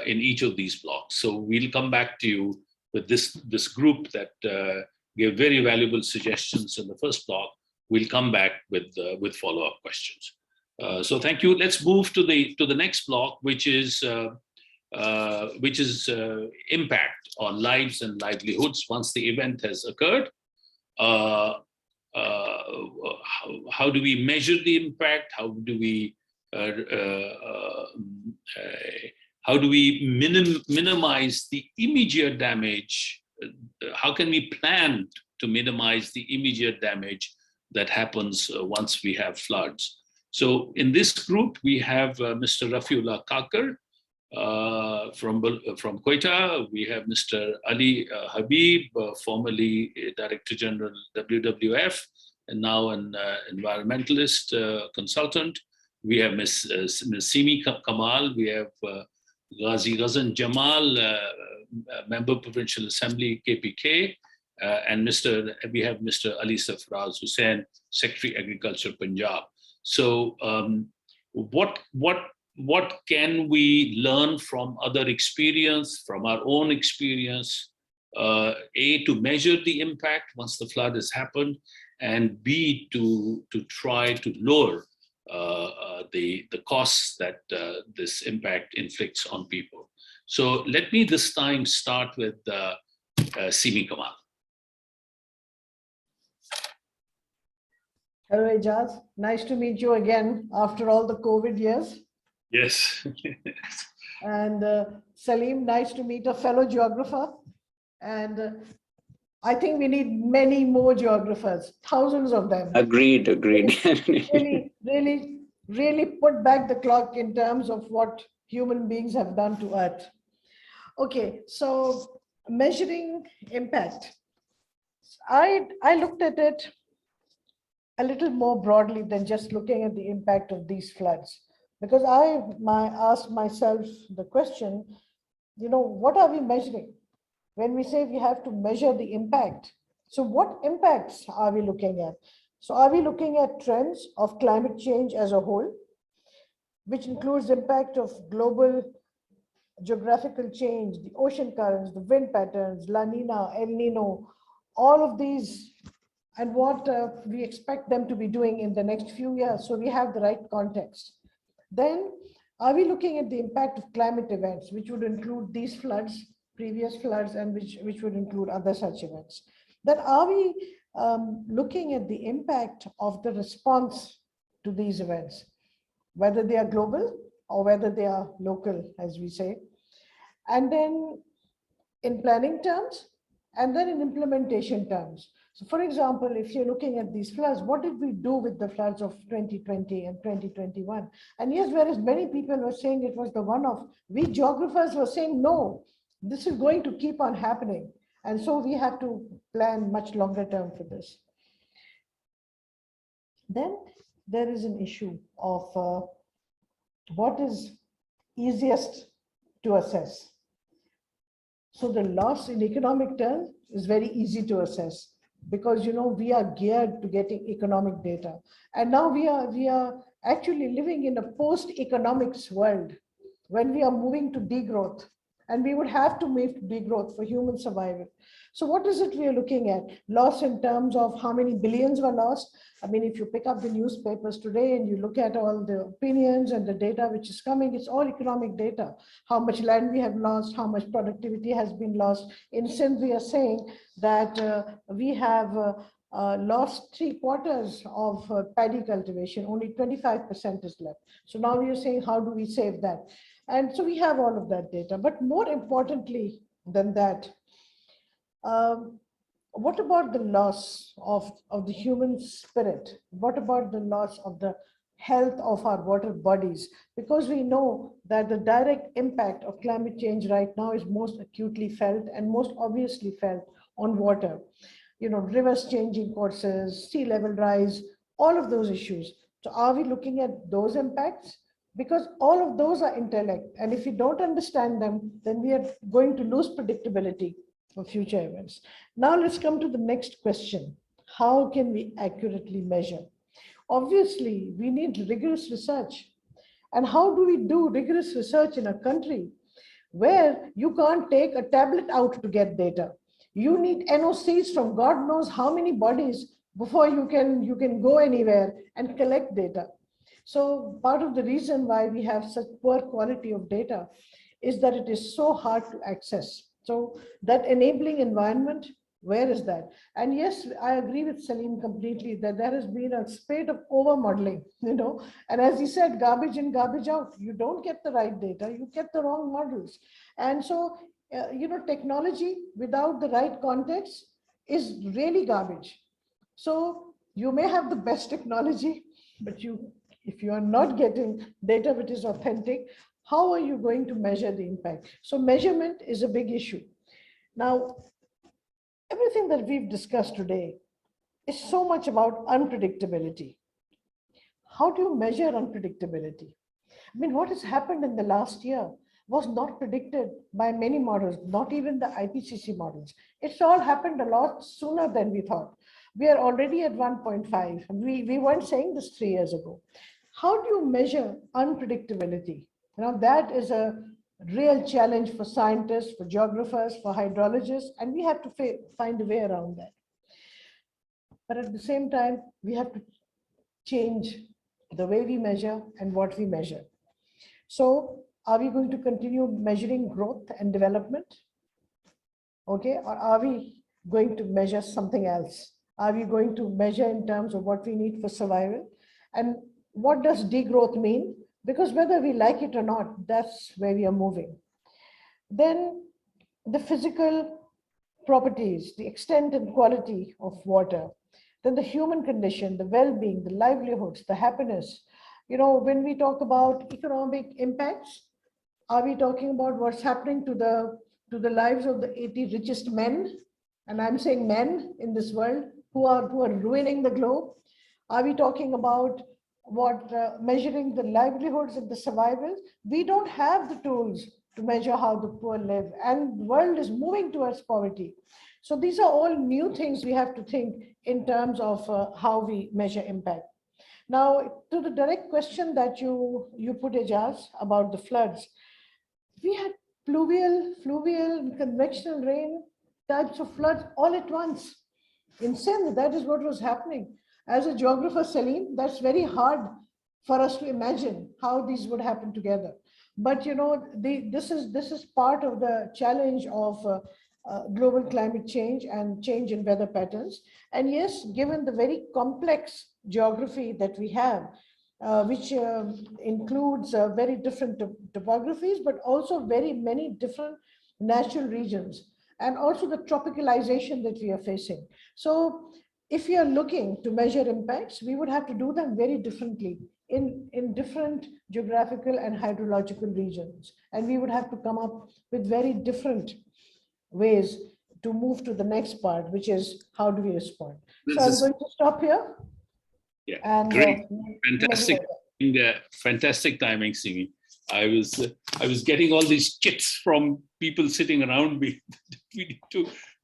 in each of these blocks. So we'll come back to you with this group that gave very valuable suggestions in the first block. We'll come back with follow-up questions. So thank you. Let's move to the next block, which is impact on lives and livelihoods once the event has occurred. How do we measure the impact? How do we minimize the immediate damage? How can we plan to minimize the immediate damage that happens once we have floods? So in this group, we have Mr. Rafiullah Kakar from Quetta. We have Mr. Ali Habib, formerly Director General WWF, and now an environmentalist consultant. We have Ms. Simi Kamal. We have Ghazi Ghazan Jamal, Member Provincial Assembly, KPK, and we have Mr. Ali Safraz Hussain, Secretary Agriculture, Punjab. So what can we learn from other experience, from our own experience, A, to measure the impact once the flood has happened, and B, to try to lower the costs that this impact inflicts on people. So let me this time start with Simi Kamal.
Hello, Ijaz. Nice to meet you again after all the COVID years.
Yes.
And Salim, nice to meet a fellow geographer. And I think we need many more geographers, thousands of them.
Agreed.
really put back the clock in terms of what human beings have done to Earth. Okay, so measuring impact. I looked at it a little more broadly than just looking at the impact of these floods, because I asked myself the question, what are we measuring? When we say we have to measure the impact, so what impacts are we looking at? So are we looking at trends of climate change as a whole, which includes impact of global geographical change, the ocean currents, the wind patterns, La Nina, El Nino, all of these, and what we expect them to be doing in the next few years, so we have the right context. Then Are we looking at the impact of climate events, which would include these floods, previous floods, and which would include other such events? Then are we looking at the impact of the response to these events, whether they are global or whether they are local, as we say? And then in planning terms, and then in implementation terms. So for example, if you're looking at these floods, what did we do with the floods of 2020 and 2021? And yes, whereas many people were saying it was the one-off, we geographers were saying, no, this is going to keep on happening. And so we have to plan much longer term for this. Then there is an issue of what is easiest to assess. So the loss in economic terms is very easy to assess because, you know, we are geared to getting economic data. And now we are actually living in a post-economics world when we are moving to degrowth, and we would have to move to degrowth for human survival. So what is it we are looking at? Loss in terms of how many billions were lost. I mean, if you pick up the newspapers today and you look at all the opinions and the data which is coming, it's all economic data. How much land we have lost, how much productivity has been lost. In Sindh, we are saying that we have lost 3/4 of paddy cultivation, only 25% is left. So now we are saying, how do we save that? And so we have all of that data. But more importantly than that, what about the loss of the human spirit? What about the loss of the health of our water bodies? Because we know that the direct impact of climate change right now is most acutely felt and most obviously felt on water. You know, rivers changing courses, sea level rise, all of those issues. So are we looking at those impacts? Because all of those are interlinked. And if we don't understand them, then we are going to lose predictability for future events. Now let's come to the next question. How can we accurately measure? Obviously, we need rigorous research. And how do we do rigorous research in a country where you can't take a tablet out to get data? You need NOCs from God knows how many bodies before you can go anywhere and collect data. So part of the reason why we have such poor quality of data is that it is so hard to access. So that enabling environment, where is that? And yes, I agree with Salim completely that there has been a spate of over modeling, you know, and as he said, garbage in, garbage out. You don't get the right data, you get the wrong models. And so, you know, technology without the right context is really garbage. So you may have the best technology, but if you are not getting data which is authentic, how are you going to measure the impact? So measurement is a big issue. Now, everything that we've discussed today is so much about unpredictability. How do you measure unpredictability? I mean, what has happened in the last year was not predicted by many models, not even the IPCC models. It's all happened a lot sooner than we thought. We are already at 1.5. We weren't saying this 3 years ago. How do you measure unpredictability? Now, that is a real challenge for scientists, for geographers, for hydrologists, and we have to find a way around that. But at the same time, we have to change the way we measure and what we measure. So are we going to continue measuring growth and development? Okay, or are we going to measure something else? Are we going to measure in terms of what we need for survival? And what does degrowth mean? Because whether we like it or not, that's where we are moving. Then the physical properties, the extent and quality of water, then the human condition, the well-being, the livelihoods, the happiness. You know, when we talk about economic impacts, are we talking about what's happening to the lives of the 80 richest men? And I'm saying men in this world who are ruining the globe. Are we talking about measuring the livelihoods and the survival? We don't have the tools to measure how the poor live, and the world is moving towards poverty. So these are all new things we have to think in terms of how we measure impact. Now, to the direct question that you put, Ejaz, about the floods, we had fluvial, and convectional rain types of floods all at once. In Sindh, that is what was happening. As a geographer, Salim, that's very hard for us to imagine how these would happen together. But this is part of the challenge of global climate change and change in weather patterns. And yes, given the very complex geography that we have, which includes very different topographies, but also very many different natural regions, and also the tropicalization that we are facing. So if you are looking to measure impacts, we would have to do them very differently in different geographical and hydrological regions. And we would have to come up with very different ways to move to the next part, which is how do we respond? So I'm going to stop here.
Yeah,
and,
great, fantastic timing, Simi. I was getting all these chits from people sitting around me.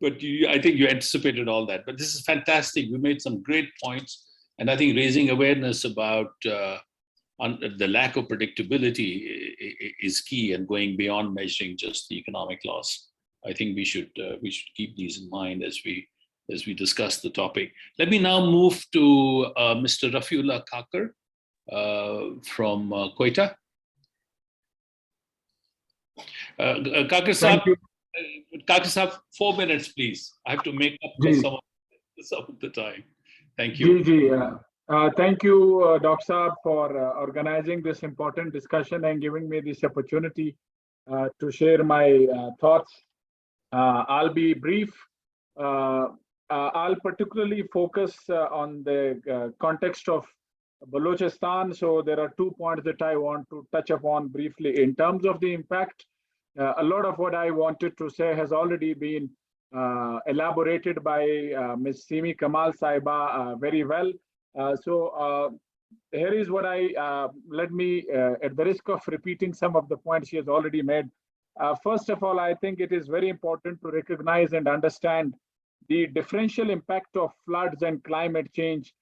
But I think you anticipated all that. But this is fantastic. We made some great points, and I think raising awareness about the lack of predictability is key, and going beyond measuring just the economic loss. I think we should keep these in mind as we discuss the topic. Let me now move to Mr. Rafiullah Kakar from Quetta. Kakar Sahab, 4 minutes, please. I have to make up for some of the time. Thank you.
Thank you, Dr. Saab, for organizing this important discussion and giving me this opportunity to share my thoughts. I'll be brief. I'll particularly focus on the context of Balochistan. So there are 2 points that I want to touch upon briefly. In terms of the impact, a lot of what I wanted to say has already been elaborated by Ms. Simi Kamal Saiba very well. So here is what let me, at the risk of repeating some of the points she has already made. First of all, I think it is very important to recognize and understand the differential impact of floods and climate change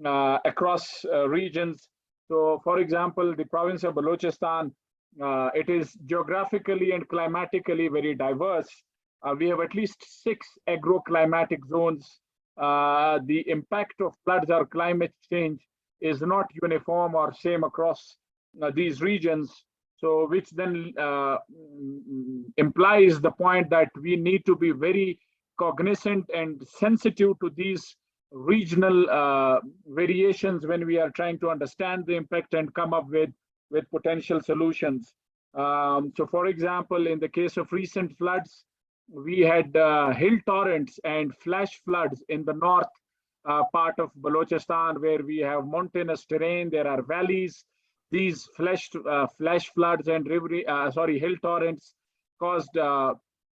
across regions. So, for example, the province of Balochistan, it is geographically and climatically very diverse. We have at least 6 agroclimatic zones. The impact of floods or climate change is not uniform or same across these regions. So, which then implies the point that we need to be very cognizant and sensitive to these regional variations when we are trying to understand the impact and come up with potential solutions. So, for example, in the case of recent floods, we had hill torrents and flash floods in the north part of Balochistan, where we have mountainous terrain. There are valleys. These flash floods and hill torrents caused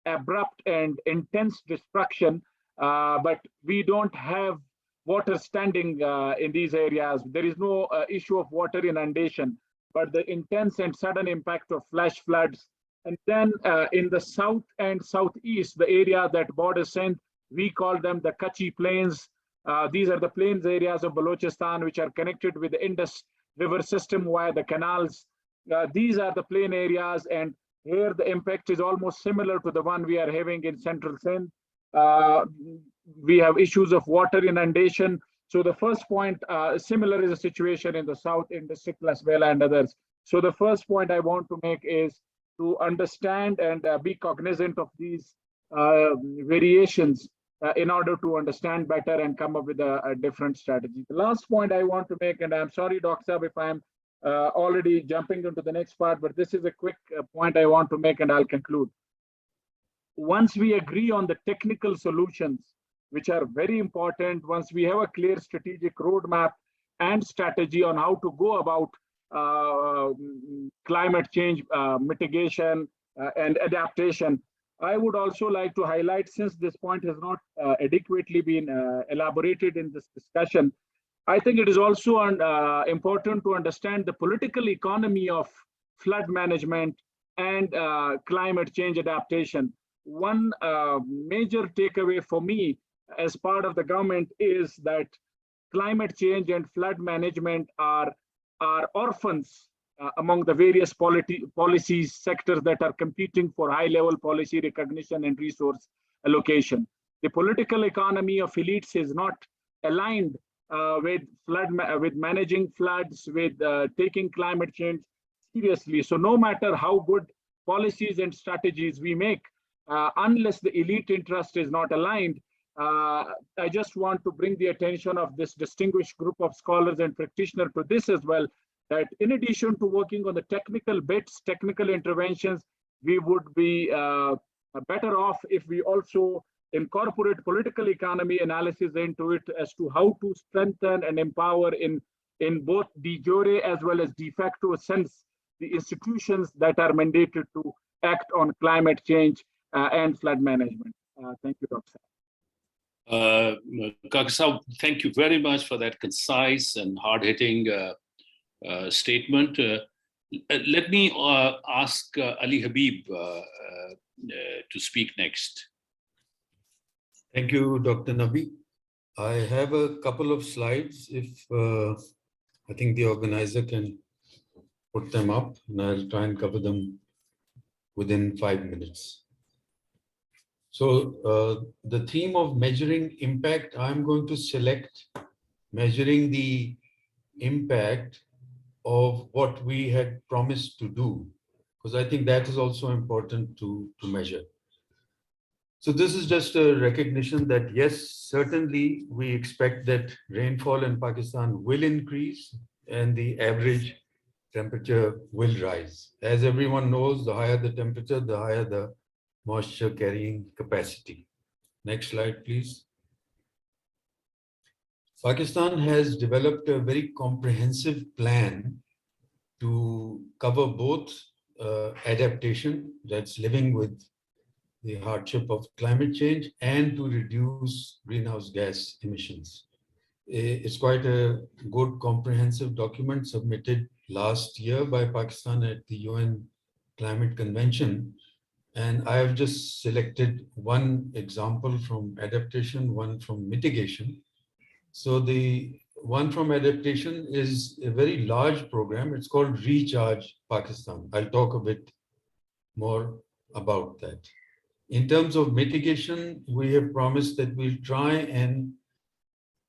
abrupt and intense destruction, but we don't have water standing in these areas. There is no issue of water inundation, but the intense and sudden impact of flash floods. And then in the south and southeast, the area that borders Sindh, we call them the Kachi Plains. These are the plains areas of Balochistan, which are connected with the Indus River system via the canals. These are the plain areas, and here the impact is almost similar to the one we are having in central Sindh. We have issues of water inundation. So the first point, similar is a situation in the south, in the Siklas Vela and others. So the first point I want to make is to understand and be cognizant of these variations in order to understand better and come up with a different strategy. The last point I want to make, and I'm sorry, Dr. Saab, if I'm already jumping into the next part, but this is a quick point I want to make and I'll conclude. Once we agree on the technical solutions, which are very important, once we have a clear strategic roadmap and strategy on how to go about climate change mitigation and adaptation, I would also like to highlight, since this point has not adequately been elaborated in this discussion, I think it is also important to understand the political economy of flood management and climate change adaptation. One major takeaway for me as part of the government is that climate change and flood management are orphans among the various policy sectors that are competing for high-level policy recognition and resource allocation. The political economy of elites is not aligned with with managing floods, with taking climate change seriously. So no matter how good policies and strategies we make, unless the elite interest is not aligned, I just want to bring the attention of this distinguished group of scholars and practitioners to this as well, that in addition to working on the technical bits, technical interventions, we would be better off if we also incorporate political economy analysis into it as to how to strengthen and empower in both de jure as well as de facto sense the institutions that are mandated to act on climate change and flood management. Thank you, Dr.
Kaksa, thank you very much for that concise and hard-hitting statement. Let me ask Ali Habib to speak next.
Thank you, Dr. Nabi. I have a couple of slides if I think the organizer can put them up, and I'll try and cover them within 5 minutes. So the theme of measuring impact, I'm going to select measuring the impact of what we had promised to do, because I think that is also important to measure. So this is just a recognition that yes, certainly we expect that rainfall in Pakistan will increase and the average temperature will rise. As everyone knows, the higher the temperature, the higher the moisture carrying capacity. Next slide, please. Pakistan has developed a very comprehensive plan to cover both adaptation, that's living with the hardship of climate change, and to reduce greenhouse gas emissions. It's quite a good comprehensive document submitted last year by Pakistan at the UN Climate Convention. And I have just selected one example from adaptation, one from mitigation. So the one from adaptation is a very large program. It's called Recharge Pakistan. I'll talk a bit more about that. In terms of mitigation, we have promised that we'll try and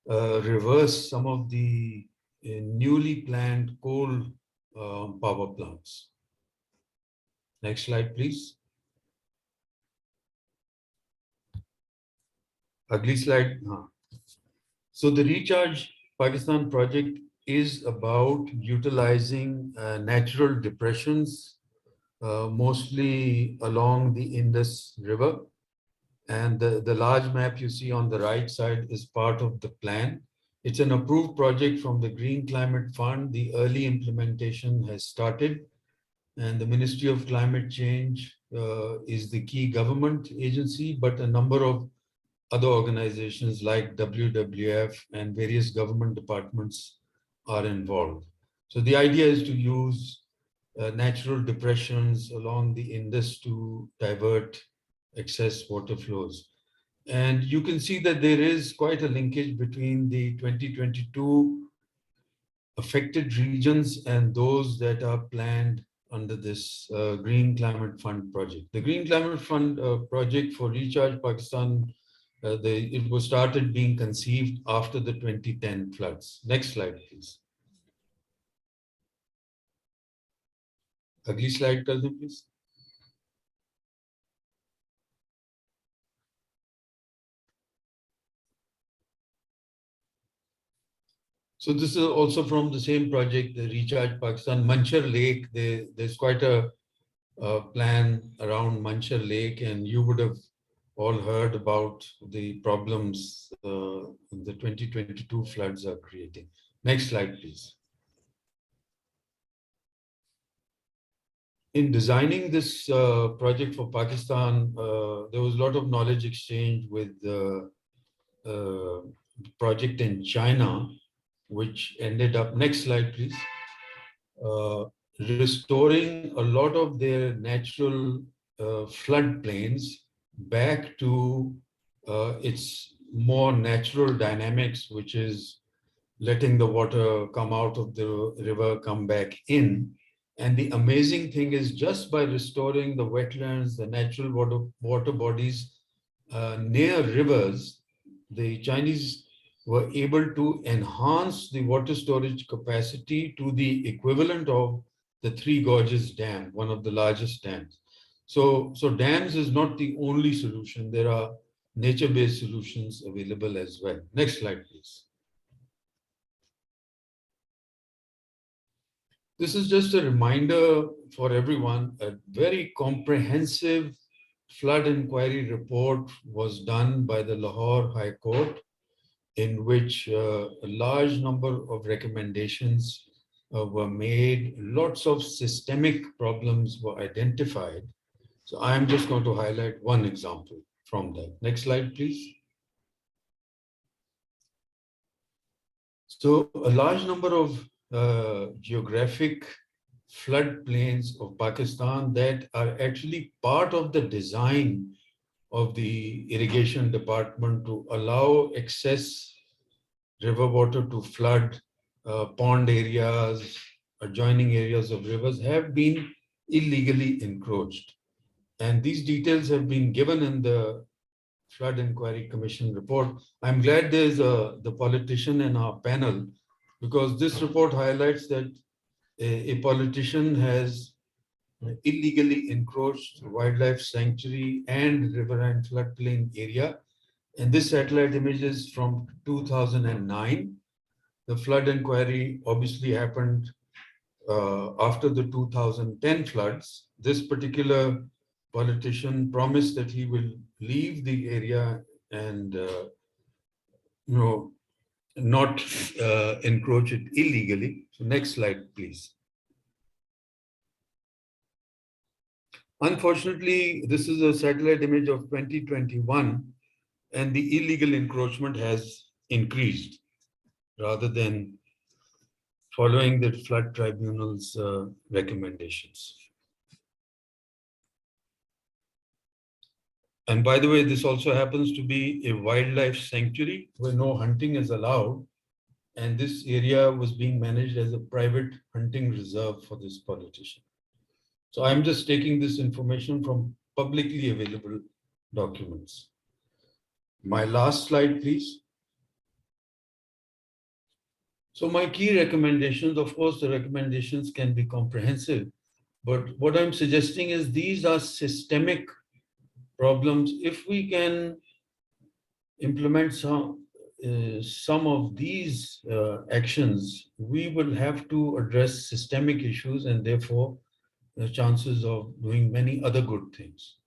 reverse some of the newly planned coal power plants. Next slide, please. Ugly slide. So the Recharge Pakistan project is about utilizing natural depressions, mostly along the Indus River. And the large map you see on the right side is part of the plan. It's an approved project from the Green Climate Fund. The early implementation has started. And the Ministry of Climate Change is the key government agency, but a number of other organizations like WWF and various government departments are involved. So the idea is to use natural depressions along the Indus to divert excess water flows. And you can see that there is quite a linkage between the 2022 affected regions and those that are planned under this Green Climate Fund project. The Green Climate Fund project for Recharge Pakistan, it was started being conceived after the 2010 floods. Next slide, please. Ugly slide, please. So this is also from the same project, the Recharge Pakistan, Manchar Lake. There's quite a plan around Manchar Lake, and you would have all heard about the problems the 2022 floods are creating. Next slide, please. In designing this project for Pakistan, there was a lot of knowledge exchange with the project in China, which ended up, next slide, please, restoring a lot of their natural floodplains back to its more natural dynamics, which is letting the water come out of the river, come back in. And the amazing thing is, just by restoring the wetlands, the natural water bodies near rivers, the Chinese were able to enhance the water storage capacity to the equivalent of the Three Gorges Dam, one of the largest dams. So dams is not the only solution. There are nature-based solutions available as well. Next slide, please. This is just a reminder for everyone. A very comprehensive flood inquiry report was done by the Lahore High Court, in which a large number of recommendations were made. Lots of systemic problems were identified. So I'm just going to highlight one example from that. Next slide, please. So a large number of geographic floodplains of Pakistan that are actually part of the design of the irrigation department to allow excess river water to flood pond areas, adjoining areas of rivers have been illegally encroached. And these details have been given in the Flood Inquiry Commission report. I'm glad there's the politician in our panel, because this report highlights that a politician has illegally encroached wildlife sanctuary and riverine floodplain area. And this satellite image is from 2009. The flood inquiry obviously happened after the 2010 floods. This particular politician promised that he will leave the area and not encroach it illegally. So next slide, please. Unfortunately, this is a satellite image of 2021, and the illegal encroachment has increased rather than following the flood tribunal's recommendations. And by the way, this also happens to be a wildlife sanctuary where no hunting is allowed. And this area was being managed as a private hunting reserve for this politician. So I'm just taking this information from publicly available documents. My last slide, please. So my key recommendations, of course, the recommendations can be comprehensive, but what I'm suggesting is these are systemic problems. If we can implement some of these actions, we will have to address systemic issues and therefore the chances of doing many other good things.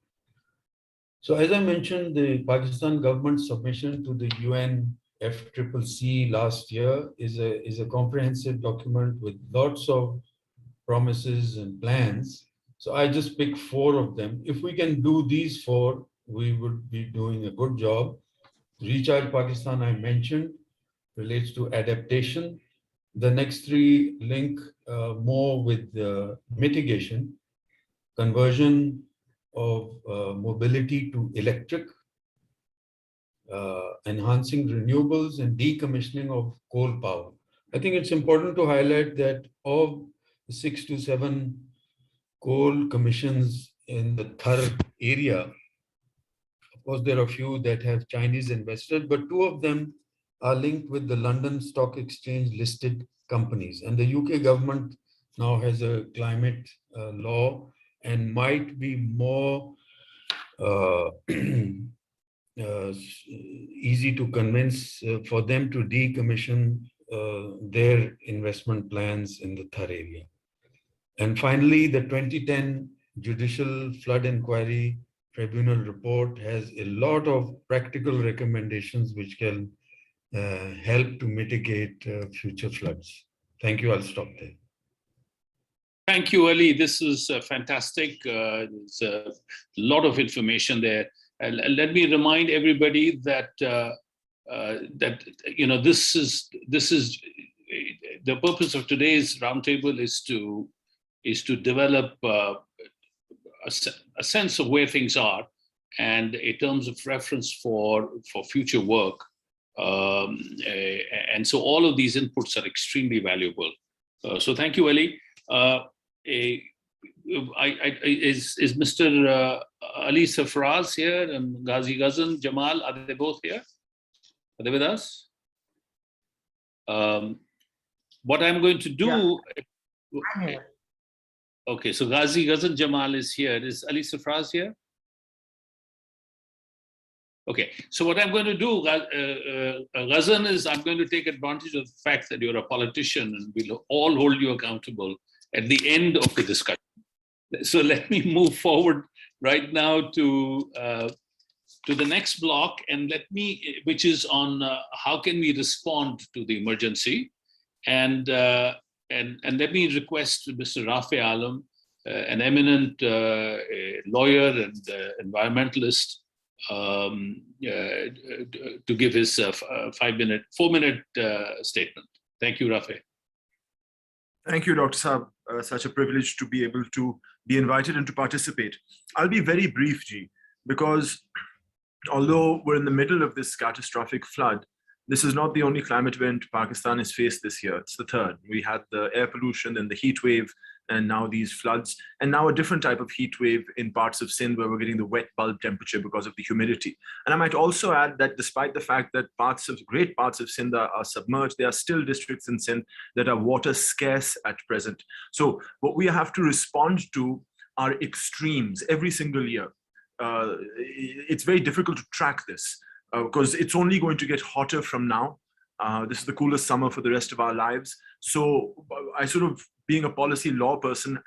So as I mentioned, the Pakistan government submission to the UN FCCC last year is a comprehensive document with lots of promises and plans. So I just picked 4 of them. If we can do these 4, we would be doing a good job. Recharge Pakistan, I mentioned, relates to adaptation. The next 3 link more with mitigation, conversion of mobility to electric, enhancing renewables, and decommissioning of coal power. I think it's important to highlight that of 6 to 7 coal commissions in the Thar area, of course, there are a few that have Chinese investors, but 2 of them are linked with the London Stock Exchange listed companies. And the UK government now has a climate law and might be more easy to convince for them to decommission their investment plans in the Thar area. And finally, the 2010 Judicial Flood Inquiry Tribunal report has a lot of practical recommendations which can help to mitigate future floods. Thank you. I'll stop there.
Thank you, Ali. This is fantastic. There's a lot of information there. Let me remind everybody that this is the purpose of today's roundtable is to develop a sense of where things are and in terms of reference for future work. And so all of these inputs are extremely valuable. So thank you, Ali. Is Mr. Ali Safraz here and Ghazi Ghazan, Jamal, are they both here? Are they with us? What I'm going to do.
I'm here.
Okay, so Ghazi Ghazan Jamal is here. Is Ali Safraz here? Okay, so what I'm going to do, Ghazan, is I'm going to take advantage of the fact that you're a politician and we'll all hold you accountable at the end of the discussion. So let me move forward right now to the next block, and which is on how can we respond to the emergency, and let me request Mr. Rafi Alam, an eminent lawyer and environmentalist, to give his 4-minute statement. Thank you, Rafi.
Thank you, Dr. Saab. Such a privilege to be able to be invited and to participate. I'll be very brief, Ji, because although we're in the middle of this catastrophic flood, this is not the only climate event Pakistan has faced this year. It's the third. We had the air pollution and the heat wave, and now these floods, and now a different type of heat wave in parts of Sindh where we're getting the wet bulb temperature because of the humidity. And I might also add that despite the fact that great parts of Sindh are submerged, there are still districts in Sindh that are water scarce at present. So what we have to respond to are extremes every single year. It's very difficult to track this because it's only going to get hotter from now. This is the coolest summer for the rest of our lives. So I sort of, being a policy law person,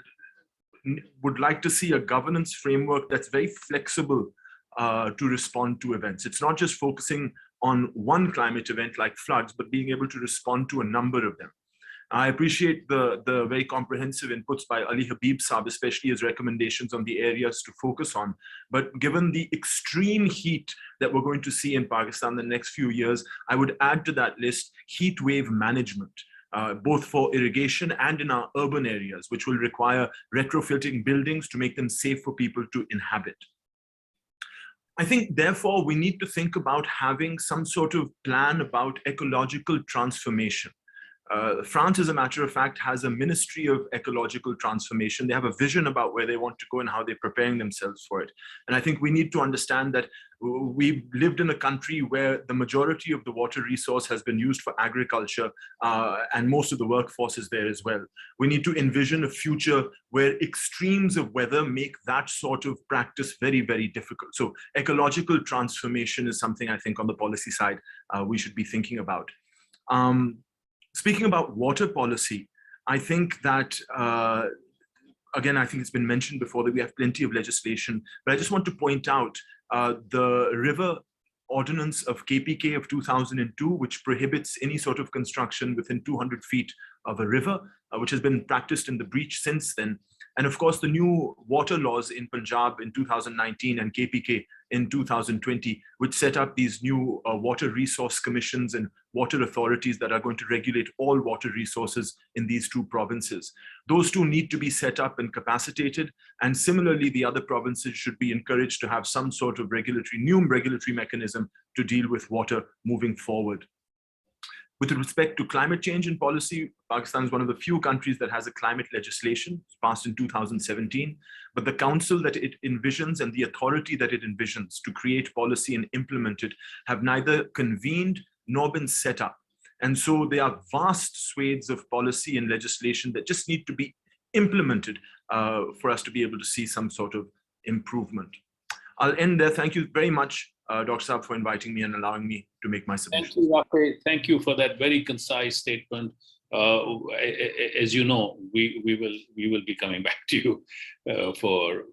would like to see a governance framework that's very flexible to respond to events. It's not just focusing on one climate event like floods, but being able to respond to a number of them. I appreciate the very comprehensive inputs by Ali Habib Saab, especially his recommendations on the areas to focus on. But given the extreme heat that we're going to see in Pakistan the next few years, I would add to that list heat wave management, both for irrigation and in our urban areas, which will require retrofitting buildings to make them safe for people to inhabit. I think, therefore, we need to think about having some sort of plan about ecological transformation. France, as a matter of fact, has a ministry of ecological transformation. They have a vision about where they want to go and how they're preparing themselves for it. And I think we need to understand that we lived in a country where the majority of the water resource has been used for agriculture, and most of the workforce is there as well. We need to envision a future where extremes of weather make that sort of practice very, very difficult. So ecological transformation is something I think on the policy side we should be thinking about. Speaking about water policy, I think that, again, I think it's been mentioned before that we have plenty of legislation, but I just want to point out the river ordinance of KPK of 2002, which prohibits any sort of construction within 200 feet of a river, which has been practiced in the breach since then. And of course, the new water laws in Punjab in 2019 and KPK in 2020, which set up these new water resource commissions and water authorities that are going to regulate all water resources in these two provinces. Those two need to be set up and capacitated. And similarly, the other provinces should be encouraged to have some sort of new regulatory mechanism to deal with water moving forward. With respect to climate change and policy, Pakistan is one of the few countries that has a climate legislation passed in 2017, but the council that it envisions and the authority that it envisions to create policy and implement it have neither convened nor been set up. And so there are vast swathes of policy and legislation that just need to be implemented for us to be able to see some sort of improvement. I'll end there. Thank you very much, Dr. Saab, for inviting me and allowing me to make my submission.
Thank you, Rafi. Thank you for that very concise statement. As you know, we will be coming back to you for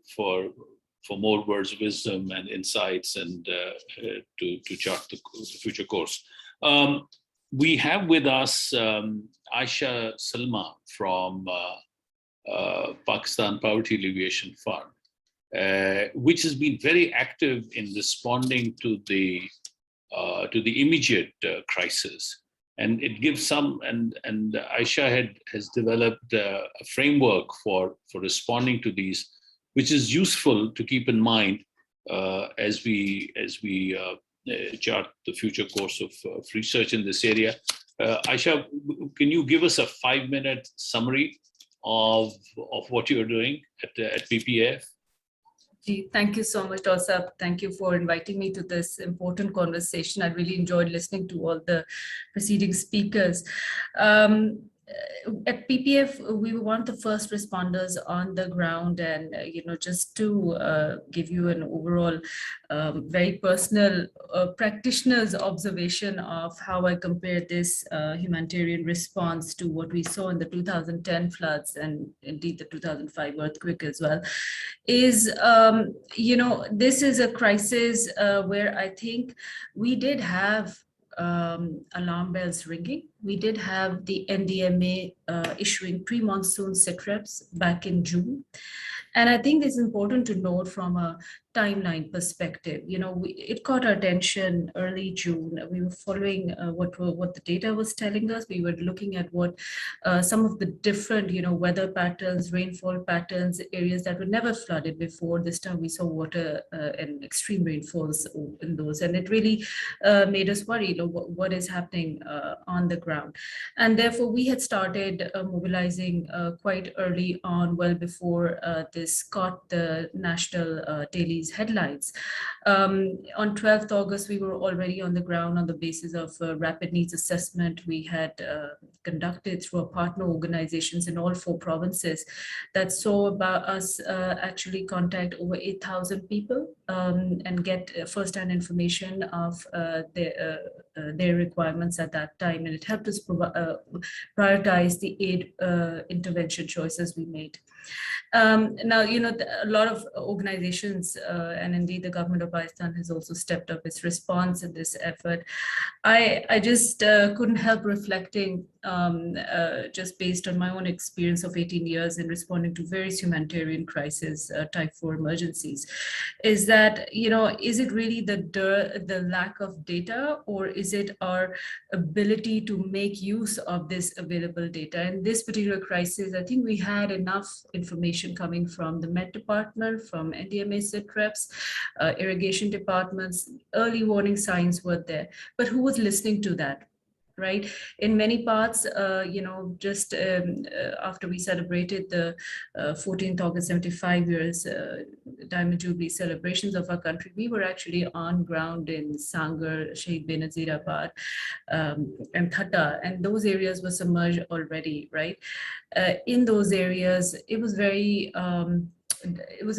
more words of wisdom and insights and to chart the future course. We have with us Aisha Salma from Pakistan Poverty Alleviation Fund, which has been very active in responding to the immediate crisis, and it gives some. And Aisha has developed a framework for responding to these, which is useful to keep in mind as we chart the future course of research in this area. Aisha, can you give us a 5-minute summary of what you're doing at PPAF?
Thank you so much, Osap. Thank you for inviting me to this important conversation. I really enjoyed listening to all the preceding speakers. At PPF, we were one of the first responders on the ground, and just to give you an overall very personal practitioner's observation of how I compare this humanitarian response to what we saw in the 2010 floods and indeed the 2005 earthquake as well, is this is a crisis where I think we did have alarm bells ringing. We did have the NDMA issuing pre-monsoon SITREPs back in June. And I think it's important to note from a timeline perspective, it caught our attention early June. We were following what the data was telling us. We were looking at what some of the different, weather patterns, rainfall patterns, areas that were never flooded before. This time we saw water and extreme rainfalls in those. And it really made us worry, what is happening on the ground. And therefore we had started mobilizing quite early on, well before this caught the national dailies headlines. On 12th August, we were already on the ground on the basis of rapid needs assessment we had conducted through our partner organizations in all 4 provinces that saw about us actually contact over 8,000 people and get first-hand information of their requirements at that time. And it helped us prioritize the aid intervention choices we made. Now, a lot of organizations and indeed the government of Pakistan has also stepped up its response in this effort. I just couldn't help reflecting just based on my own experience of 18 years in responding to various humanitarian crises, type 4 emergencies, is that, is it really the lack of data, or is it our ability to make use of this available data? In this particular crisis, I think we had enough information coming from the Met Department, from NDMA SITREPs, irrigation departments. Early warning signs were there, but who was listening to that? Right? In many parts, just after we celebrated the 14th August 75 years Diamond Jubilee celebrations of our country, we were actually on ground in Sangar, Shahid Benazirabad, and Thatta, and those areas were submerged already, right? In those areas, it was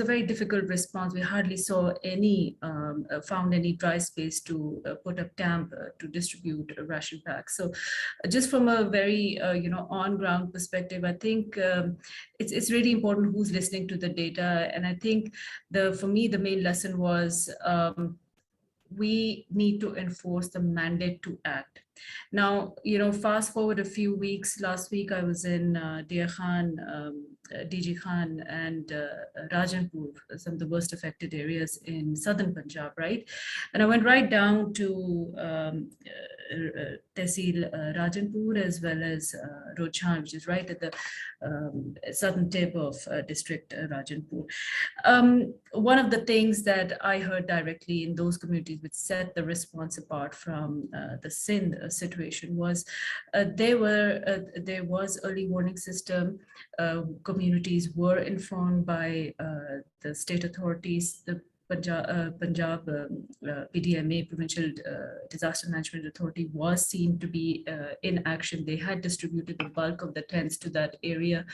a very difficult response. We hardly saw found any dry space to put up camp to distribute ration packs. So just from a very, on-ground perspective, I think it's really important who's listening to the data. And I think for me, the main lesson was we need to enforce the mandate to act. Now, fast forward a few weeks. Last week, I was in Deir Khan, DG Khan, and Rajanpur, some of the worst affected areas in southern Punjab, right? And I went right down to Tehsil Rajanpur as well as Rojhan, which is right at the southern tip of district Rajanpur. One of the things that I heard directly in those communities which set the response apart from the Sindh situation was there was early warning system. Communities were informed by the state authorities. The Punjab PDMA, Provincial Disaster Management Authority, was seen to be in action. They had distributed the bulk of the tents to that area.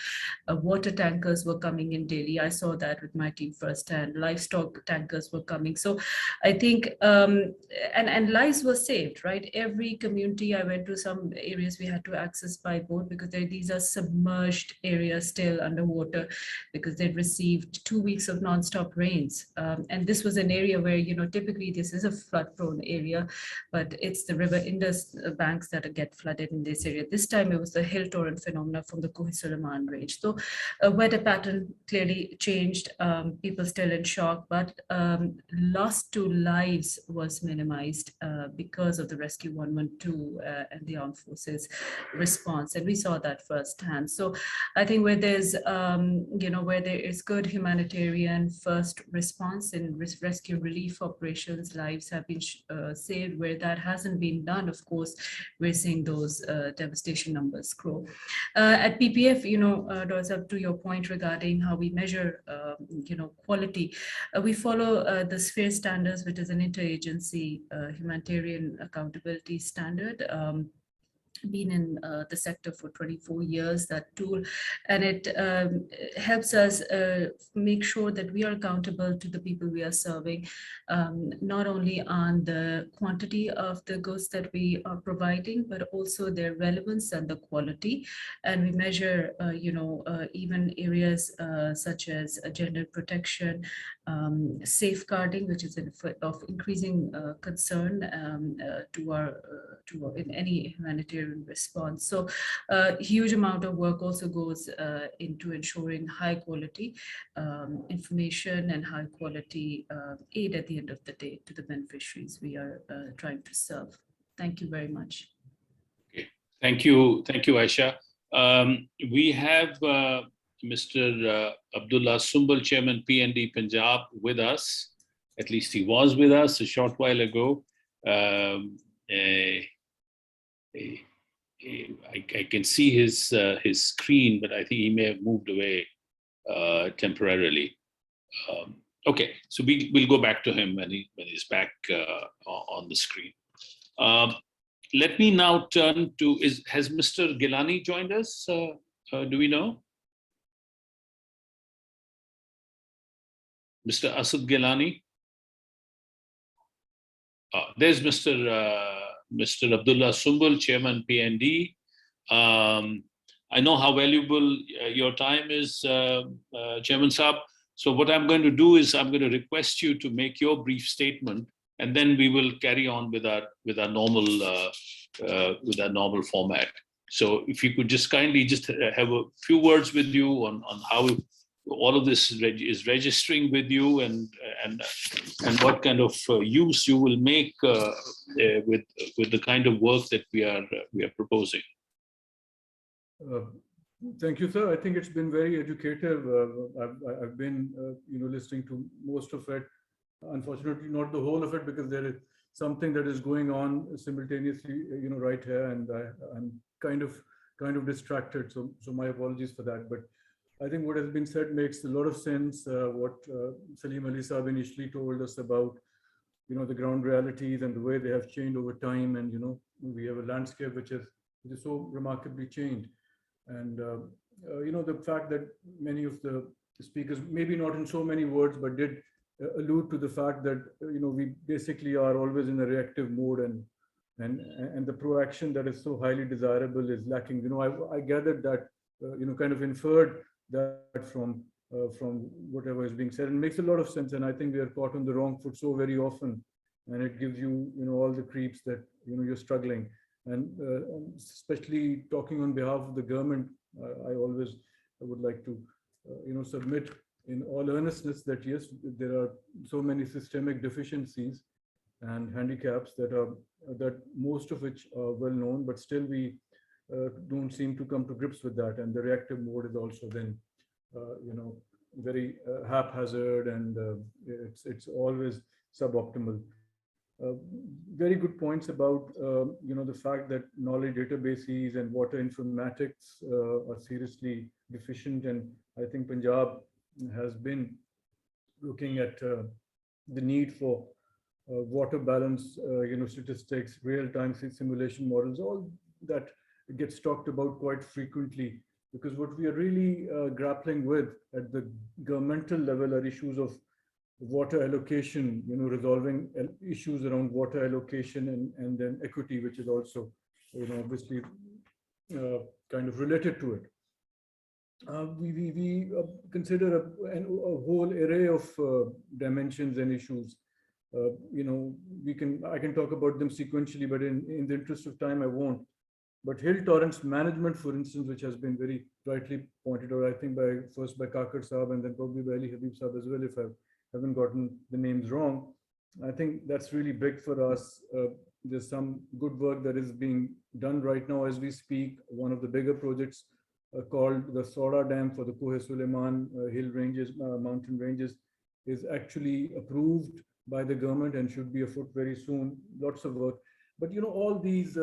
Water tankers were coming in daily. I saw that with my team firsthand. Livestock tankers were coming. So I think, and lives were saved, right? Every community I went to, some areas we had to access by boat because these are submerged areas still underwater because they'd received 2 weeks of nonstop rains. And this was an area where, typically this is a flood-prone area, but it's the river Indus banks that get flooded in this area. This time it was the hill torrent phenomena from the Kohi-Suleiman range. So a weather pattern clearly changed, people still in shock, but loss to lives was minimized because of the Rescue 112 and the armed forces response. And we saw that firsthand. So I think where there's, where there is good humanitarian first response in and rescue relief operations, lives have been saved. Where that hasn't been done, of course, we're seeing those devastation numbers grow. At PPF, Dr. to your point regarding how we measure, quality, we follow the SPHERE standards, which is an interagency humanitarian accountability standard. Been in the sector for 24 years, that tool, and it helps us make sure that we are accountable to the people we are serving, not only on the quantity of the goods that we are providing, but also their relevance and the quality. And we measure, even areas such as gender protection, safeguarding, which is of increasing concern in any humanitarian response. So a huge amount of work also goes into ensuring high quality information and high quality aid at the end of the day to the beneficiaries we are trying to serve. Thank you very much.
Okay. Thank you, Aisha. We have Mr. Abdullah Sumbul, Chairman PND Punjab, with us. At least he was with us a short while ago. I can see his screen, but I think he may have moved away temporarily. Okay, so we'll go back to him when he's back on the screen. Let me now turn to, has Mr. Gilani joined us? Do we know? Mr. Asad Gilani? There's Mr. Abdullah Sumbul, Chairman PND. I know how valuable your time is, Chairman Saab. So what I'm going to do is I'm going to request you to make your brief statement, and then we will carry on with our normal format. So if you could just kindly just have a few words with you on how all of this is registering with you, and what kind of use you will make with the kind of work that we are proposing.
Thank you, sir. I think it's been very educative. I've been listening to most of it. Unfortunately, not the whole of it, because there is something that is going on simultaneously, right here, and I'm kind of distracted. So my apologies for that. But I think what has been said makes a lot of sense. What Salim Ali Saab initially told us about, the ground realities and the way they have changed over time, and we have a landscape which is so remarkably changed, and the fact that many of the speakers, maybe not in so many words, but did allude to the fact that we basically are always in a reactive mode, and the proaction that is so highly desirable is lacking. I gathered that, kind of inferred that from whatever is being said, and makes a lot of sense. And I think we are caught on the wrong foot so very often, and it gives you all the creeps that you're struggling. And especially talking on behalf of the government, I would like to submit in all earnestness that yes, there are so many systemic deficiencies and handicaps that most of which are well known, but still we don't seem to come to grips with that. And the reactive mode is also then very haphazard, and it's always suboptimal. Very good points about the fact that knowledge databases and water informatics are seriously deficient, and I think Punjab has been looking at the need for water balance, statistics, real-time simulation models. All that gets talked about quite frequently, because what we are really grappling with at the governmental level are issues of water allocation, resolving issues around water allocation, and then equity, which is also, obviously kind of related to it. We consider a whole array of dimensions and issues. I can talk about them sequentially, but in the interest of time, I won't. But hill torrents management, for instance, which has been very rightly pointed out, I think first by Kakar Saab and then probably by Ali Habib Saab as well, if I haven't gotten the names wrong. I think that's really big for us. There's some good work that is being done right now as we speak. One of the bigger projects called the Soda Dam for the Koh Suleiman hill ranges, mountain ranges, is actually approved by the government and should be afoot very soon. Lots of work. But all these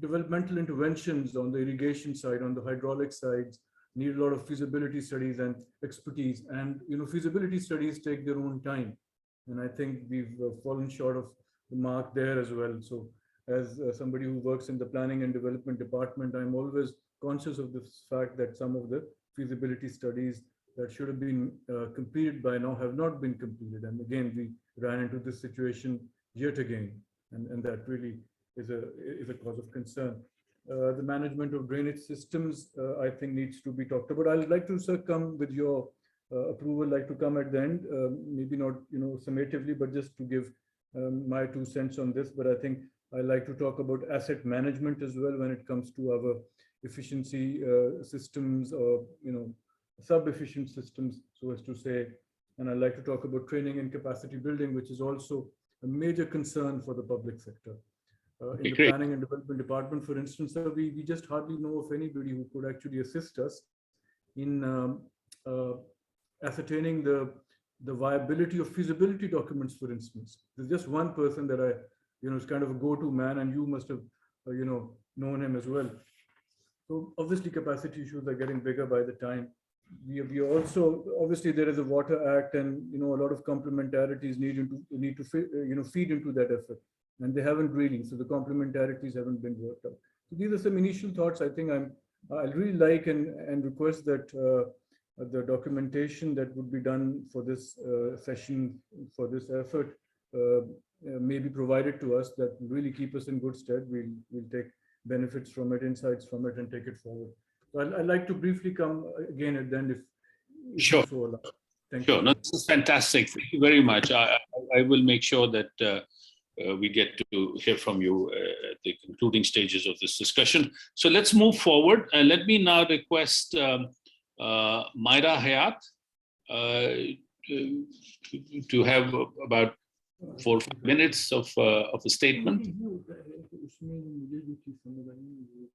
developmental interventions on the irrigation side, on the hydraulic sides, need a lot of feasibility studies and expertise. And feasibility studies take their own time. And I think we've fallen short of the mark there as well. So as somebody who works in the planning and development department, I'm always conscious of this fact that some of the feasibility studies that should have been completed by now have not been completed. And again, we ran into this situation yet again. And that really is a cause of concern. The management of drainage systems, I think, needs to be talked about. I'd like to, sir, come with your approval, like to come at the end, maybe not, summatively, but just to give my 2 cents on this. But I think I like to talk about asset management as well when it comes to our efficiency systems or, sub-efficient systems, so as to say. And I like to talk about training and capacity building, which is also a major concern for the public sector. In the planning and development department, for instance, we just hardly know of anybody who could actually assist us in ascertaining the viability of feasibility documents, for instance. There's just one person that is kind of a go-to man, and you must have, known him as well. So obviously capacity issues are getting bigger by the time. We also, obviously there is a Water Act, and, a lot of complementarities need to feed into that effort. And they haven't really, so the complementarities haven't been worked out. So these are some initial thoughts. I think I'll really like and request that the documentation that would be done for this session, for this effort, may be provided to us, that will really keep us in good stead. We'll take benefits from it, insights from it, and take it forward. So I'd like to briefly come again at the end, if
sure.
So allowed. Thank
you.
No,
this is fantastic. Thank you very much. I will make sure that we get to hear from you at the concluding stages of this discussion. So let's move forward. Let me now request Myra Hayat to have about 4 or 5 minutes of a statement.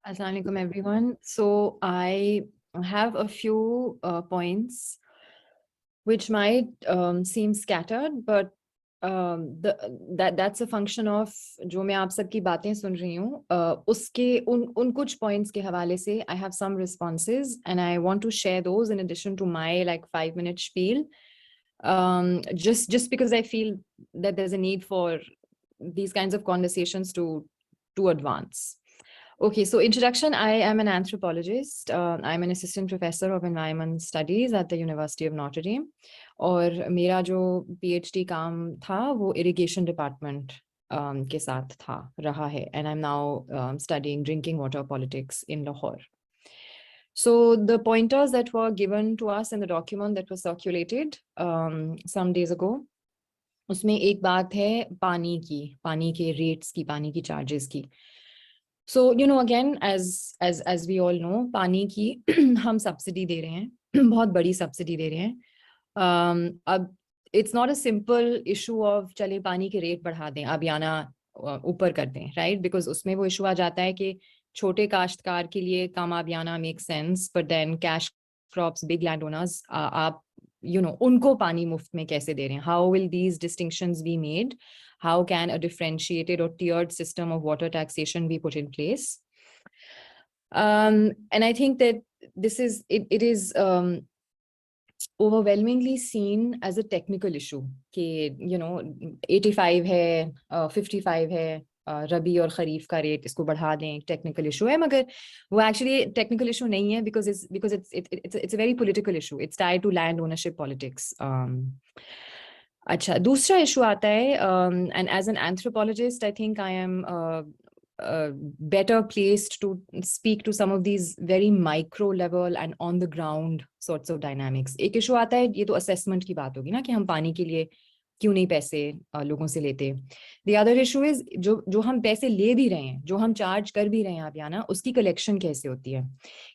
Assalamu alaikum, everyone. So I have a few points which might seem scattered, but that's a function of जो मैं आप सबकी बातें सुन रही हूँ, उसके उन कुछ points के हवाले से I have some responses, and I want to share those in addition to my 5-minute spiel, just because I feel that there's a need for these kinds of conversations to advance. Okay, so introduction. I am an anthropologist. I'm an assistant professor of environment studies at the University of Notre Dame. और मेरा जो PhD काम था वो irrigation department के साथ रहा है, and I'm now studying drinking water politics in Lahore. So the pointers that were given to us in the document that was circulated some days ago, उसमें एक बात है पानी के rates की, पानी की charges की. So, again, as we all know, पानी की हम subsidy दे रहे हैं, बहुत बड़ी subsidy दे रहे हैं. अब it's not a simple issue of चले पानी के rate बढ़ा दें, आबियाना ऊपर कर दें, right? Because उसमें वो issue आ जाता है कि छोटे काश्तकार के लिए कम आबियाना makes sense, but then cash crops, big landowners, आप उनको पानी मुफ्त में कैसे दे रहे हैं? How will these distinctions be made? How can a differentiated or tiered system of water taxation be put in place? And I think that it is overwhelmingly seen as a technical issue. कि 85 है, 55 है, रबी और खरीफ का rate इसको बढ़ा दें, technical issue है, मगर वो actually technical issue नहीं है, because it's a very political issue. It's tied to land ownership politics. अच्छा, दूसरा issue आता है, and as an anthropologist, I think I am better placed to speak to some of these very micro level and on the ground sorts of dynamics. एक issue आता है, ये तो assessment की बात होगी ना, कि हम पानी के लिए क्यों नहीं पैसे लोगों से लेते. The other issue is जो हम पैसे ले भी रहे हैं, जो हम चार्ज कर भी रहे हैं आबियाना, उसकी कलेक्शन कैसे होती है.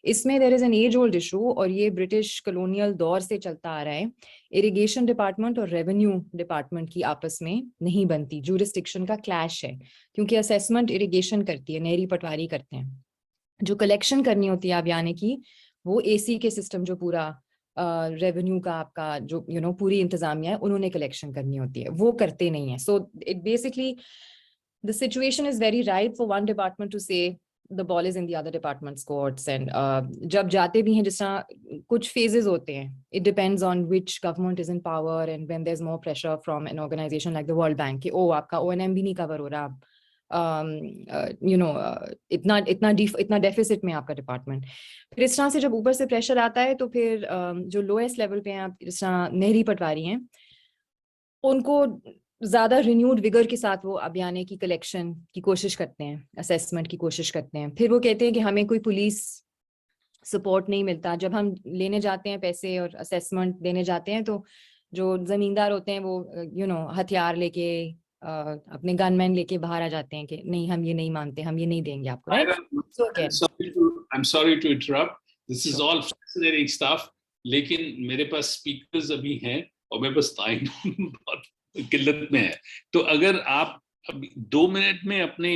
इसमें there is an age old issue, और ये ब्रिटिश कॉलोनियल दौर से चलता आ रहा है. इरिगेशन डिपार्टमेंट और रेवेन्यू डिपार्टमेंट की आपस में नहीं बनती, जुरिस्डिक्शन का क्लैश है, क्योंकि असेसमेंट इरिगेशन करती है, नहरी पटवारी करते हैं. जो कलेक्शन करनी होती है आबियाने की, वो AC के सिस्टम जो पूरा रेवेन्यू का आपका जो पूरी इंतजामिया है उन्होंने कलेक्शन करनी होती है, वो करते नहीं है. So it basically the situation is very ripe for one department to say the ball is in the other department's courts. And जब जाते भी हैं, जिस तरह कुछ phases होते हैं, it depends on which government is in power and when there's more pressure from an organization like the World Bank कि आपका O&M भी नहीं cover हो रहा, इतना deficit में आपका department. फिर इस तरह से जब ऊपर से pressure आता है तो फिर जो lowest level पे हैं, आप जिस तरह नहरी पटवारी हैं, उनको ज्यादा रिन्यूड विगर के साथ वो अभियाने की कलेक्शन की कोशिश करते हैं, असेसमेंट की कोशिश करते हैं. फिर वो कहते हैं कि हमें कोई पुलिस सपोर्ट नहीं मिलता. जब हम लेने जाते हैं पैसे और असेसमेंट देने जाते हैं तो जो जमींदार होते हैं वो हथियार लेके अपने गनमैन लेके बाहर आ जाते हैं कि नहीं, हम ये नहीं मानते, हम ये नहीं देंगे आपको.
I'm sorry to interrupt. This is all fascinating stuff. लेकिन मेरे पास स्पीकर्स अभी हैं और मेरे पास टाइम बहुत किल्लत में है. तो अगर आप अभी 2 मिनट में अपने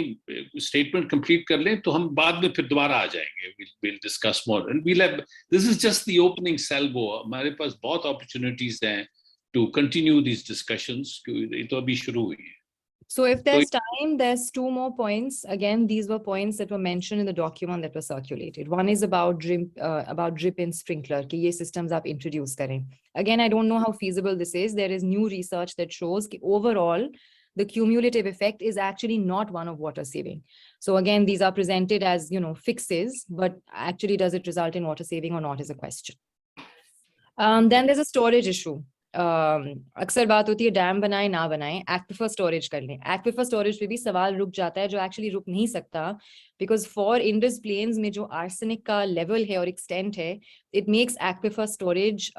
स्टेटमेंट कंप्लीट कर लें तो हम बाद में फिर दोबारा आ जाएंगे. we'll discuss more and we'll have, this is just the opening salvo. हमारे पास बहुत opportunities हैं to continue these discussions. ये तो अभी शुरू हुई है.
So if there's time, there's 2 more points. Again, these were points that were mentioned in the document that was circulated. One is about drip in sprinkler, कि ये systems आप introduce करें. Again, I don't know how feasible this is. There is new research that shows कि overall, the cumulative effect is actually not one of water saving. So again, these are presented as, fixes, but actually does it result in water saving or not is a question. Then there's a storage issue. अक्सर बात होती है dam बनाए ना बनाए, aquifer storage कर लें. Aquifer storage पे भी सवाल रुक जाता है, जो एक्चुअली रुक नहीं सकता, बिकॉज फॉर इंडस प्लेन्स में जो आर्सेनिक का लेवल है और एक्सटेंट है, it makes aquifer storage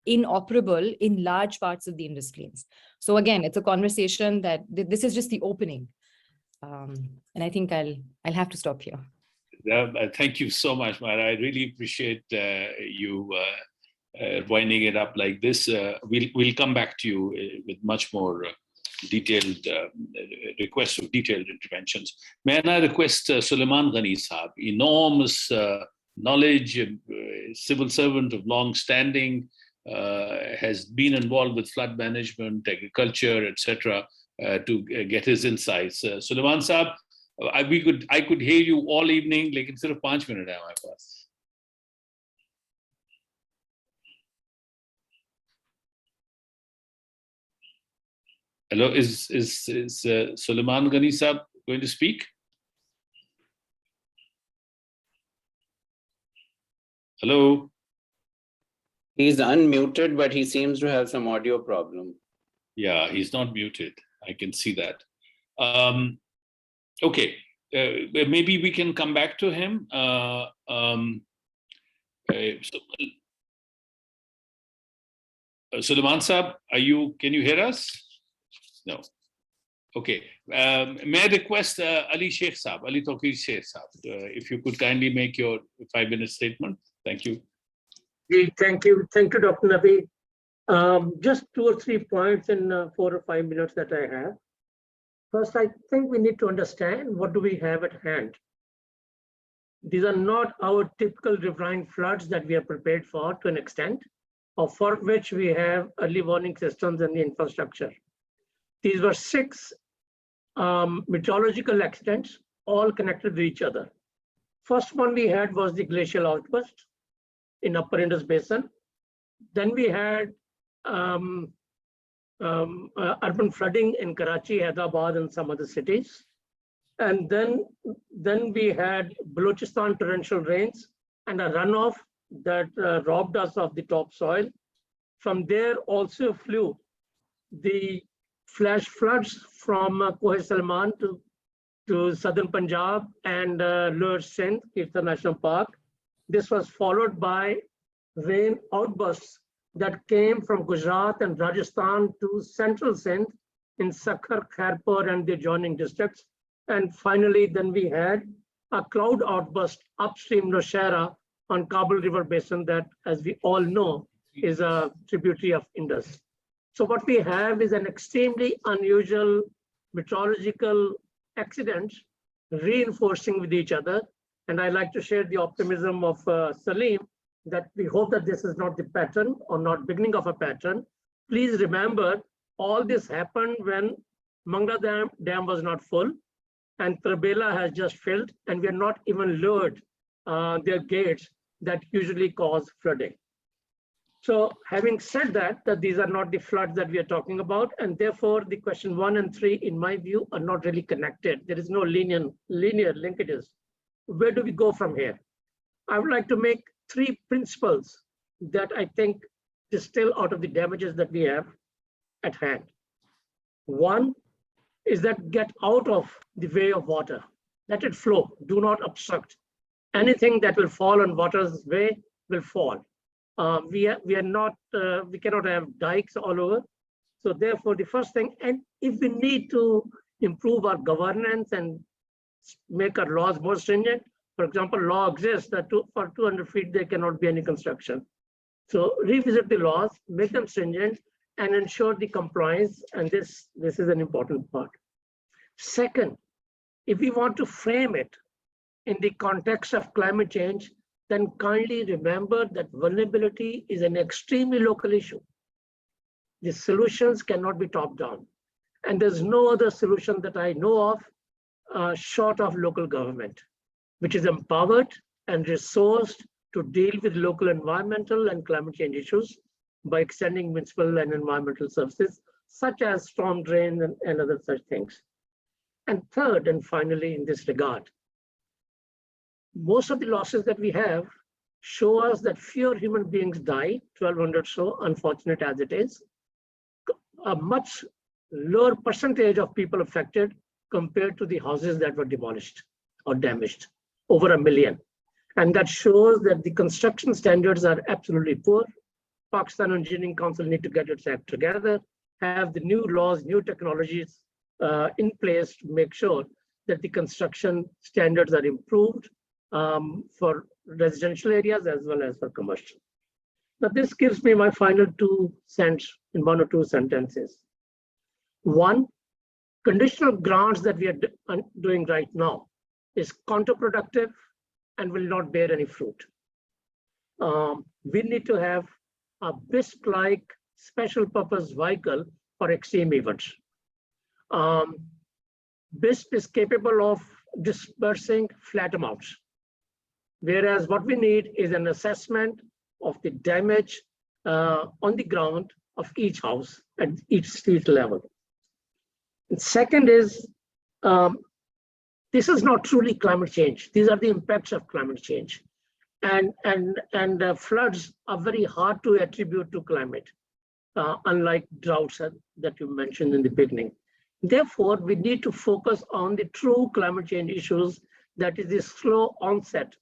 inoperable in large parts of the Indus Plains. So again, it's a conversation that this is just the opening, and I think I'll have to stop here.
Thank you so much, Mara. I really appreciate you winding it up like this. We'll come back to you with much more detailed requests of detailed interventions. May I request Suleiman Ghani Saab, enormous knowledge, civil servant of long standing, has been involved with flood management, agriculture, etc., to get his insights. Suleiman Saab, I could hear you all evening, लेकिन सिर्फ 5 minute है हमारे पास. Hello, is Suleiman Ghani Saab going to speak? Hello.
He's unmuted, but he seems to have some audio problem.
Yeah, he's not muted. I can see that. Okay, maybe we can come back to him. Suleiman Saab, can you hear us? No. Okay. May I request Ali Sheikh Saab, Ali Tawqir Sheikh Saab, if you could kindly make your 5-minute statement. Thank you.
Thank you, Dr. Nabi. Just 2 or 3 points in 4 or 5 minutes that I have. First, I think we need to understand what do we have at hand. These are not our typical riverine floods that we are prepared for to an extent, or for which we have early warning systems and the infrastructure. These were 6 meteorological accidents, all connected with each other. First one we had was the glacial outburst in Upper Indus Basin. Then we had urban flooding in Karachi, Hyderabad, and some other cities. And then we had Balochistan torrential rains and a runoff that robbed us of the topsoil. From there also flew the flash floods from Koh Salman to southern Punjab and lower Sindh, Kirtan National Park. This was followed by rain outbursts that came from Gujarat and Rajasthan to central Sindh in Sakhar, Khairpur, and the adjoining districts. And finally, then we had a cloud outburst upstream Nowshera on Kabul River Basin that, as we all know, is a tributary of Indus. So what we have is an extremely unusual meteorological accident reinforcing with each other. And I like to share the optimism of Salim that we hope that this is not the pattern or not beginning of a pattern. Please remember, all this happened when Mangla Dam was not full and Trabela has just filled, and we are not even lowered their gates that usually cause flooding. So having said that these are not the floods that we are talking about, and therefore the question 1 and 3, in my view, are not really connected. There is no linear linkages. Where do we go from here? I would like to make 3 principles that I think distill out of the damages that we have at hand. 1 is that get out of the way of water. Let it flow. Do not obstruct. Anything that will fall on water's way will fall. We cannot have dikes all over. So therefore, the first thing, and if we need to improve our governance and make our laws more stringent, for example, law exists that for 200 feet, there cannot be any construction. So revisit the laws, make them stringent, and ensure the compliance. And this is an important part. Second, if we want to frame it in the context of climate change, then kindly remember that vulnerability is an extremely local issue. The solutions cannot be top-down. And there's no other solution that I know of short of local government, which is empowered and resourced to deal with local environmental and climate change issues by extending municipal and environmental services, such as storm drain and other such things. And third, and finally, in this regard, most of the losses that we have show us that fewer human beings die, 1,200 so, unfortunate as it is, a much lower percentage of people affected compared to the houses that were demolished or damaged, over 1 million. And that shows that the construction standards are absolutely poor. Pakistan Engineering Council need to get its act together, have the new laws, new technologies in place to make sure that the construction standards are improved for residential areas as well as for commercial. Now, this gives me my final 2 cents in 1 or 2 sentences. 1, conditional grants that we are doing right now is counterproductive and will not bear any fruit. We need to have a BISP-like special purpose vehicle for extreme events. BISP is capable of disbursing flat amounts, whereas what we need is an assessment of the damage on the ground of each house at each street level. And second is, this is not truly climate change. These are the impacts of climate change. And floods are very hard to attribute to climate, unlike droughts that you mentioned in the beginning. Therefore, we need to focus on the true climate change issues, that is the slow onset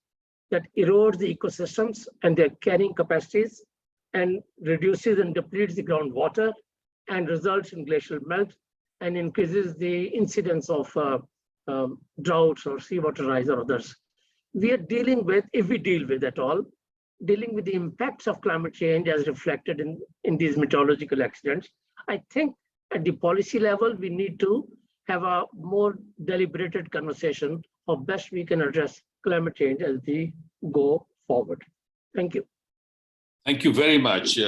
that erodes the ecosystems and their carrying capacities and reduces and depletes the groundwater and results in glacial melt and increases the incidence of droughts or seawater rise or others. We are dealing with, if we deal with at all, dealing with the impacts of climate change as reflected in these meteorological accidents. I think at the policy level, we need to have a more deliberated conversation of best we can address climate change as we go forward. Thank you.
Thank you very much.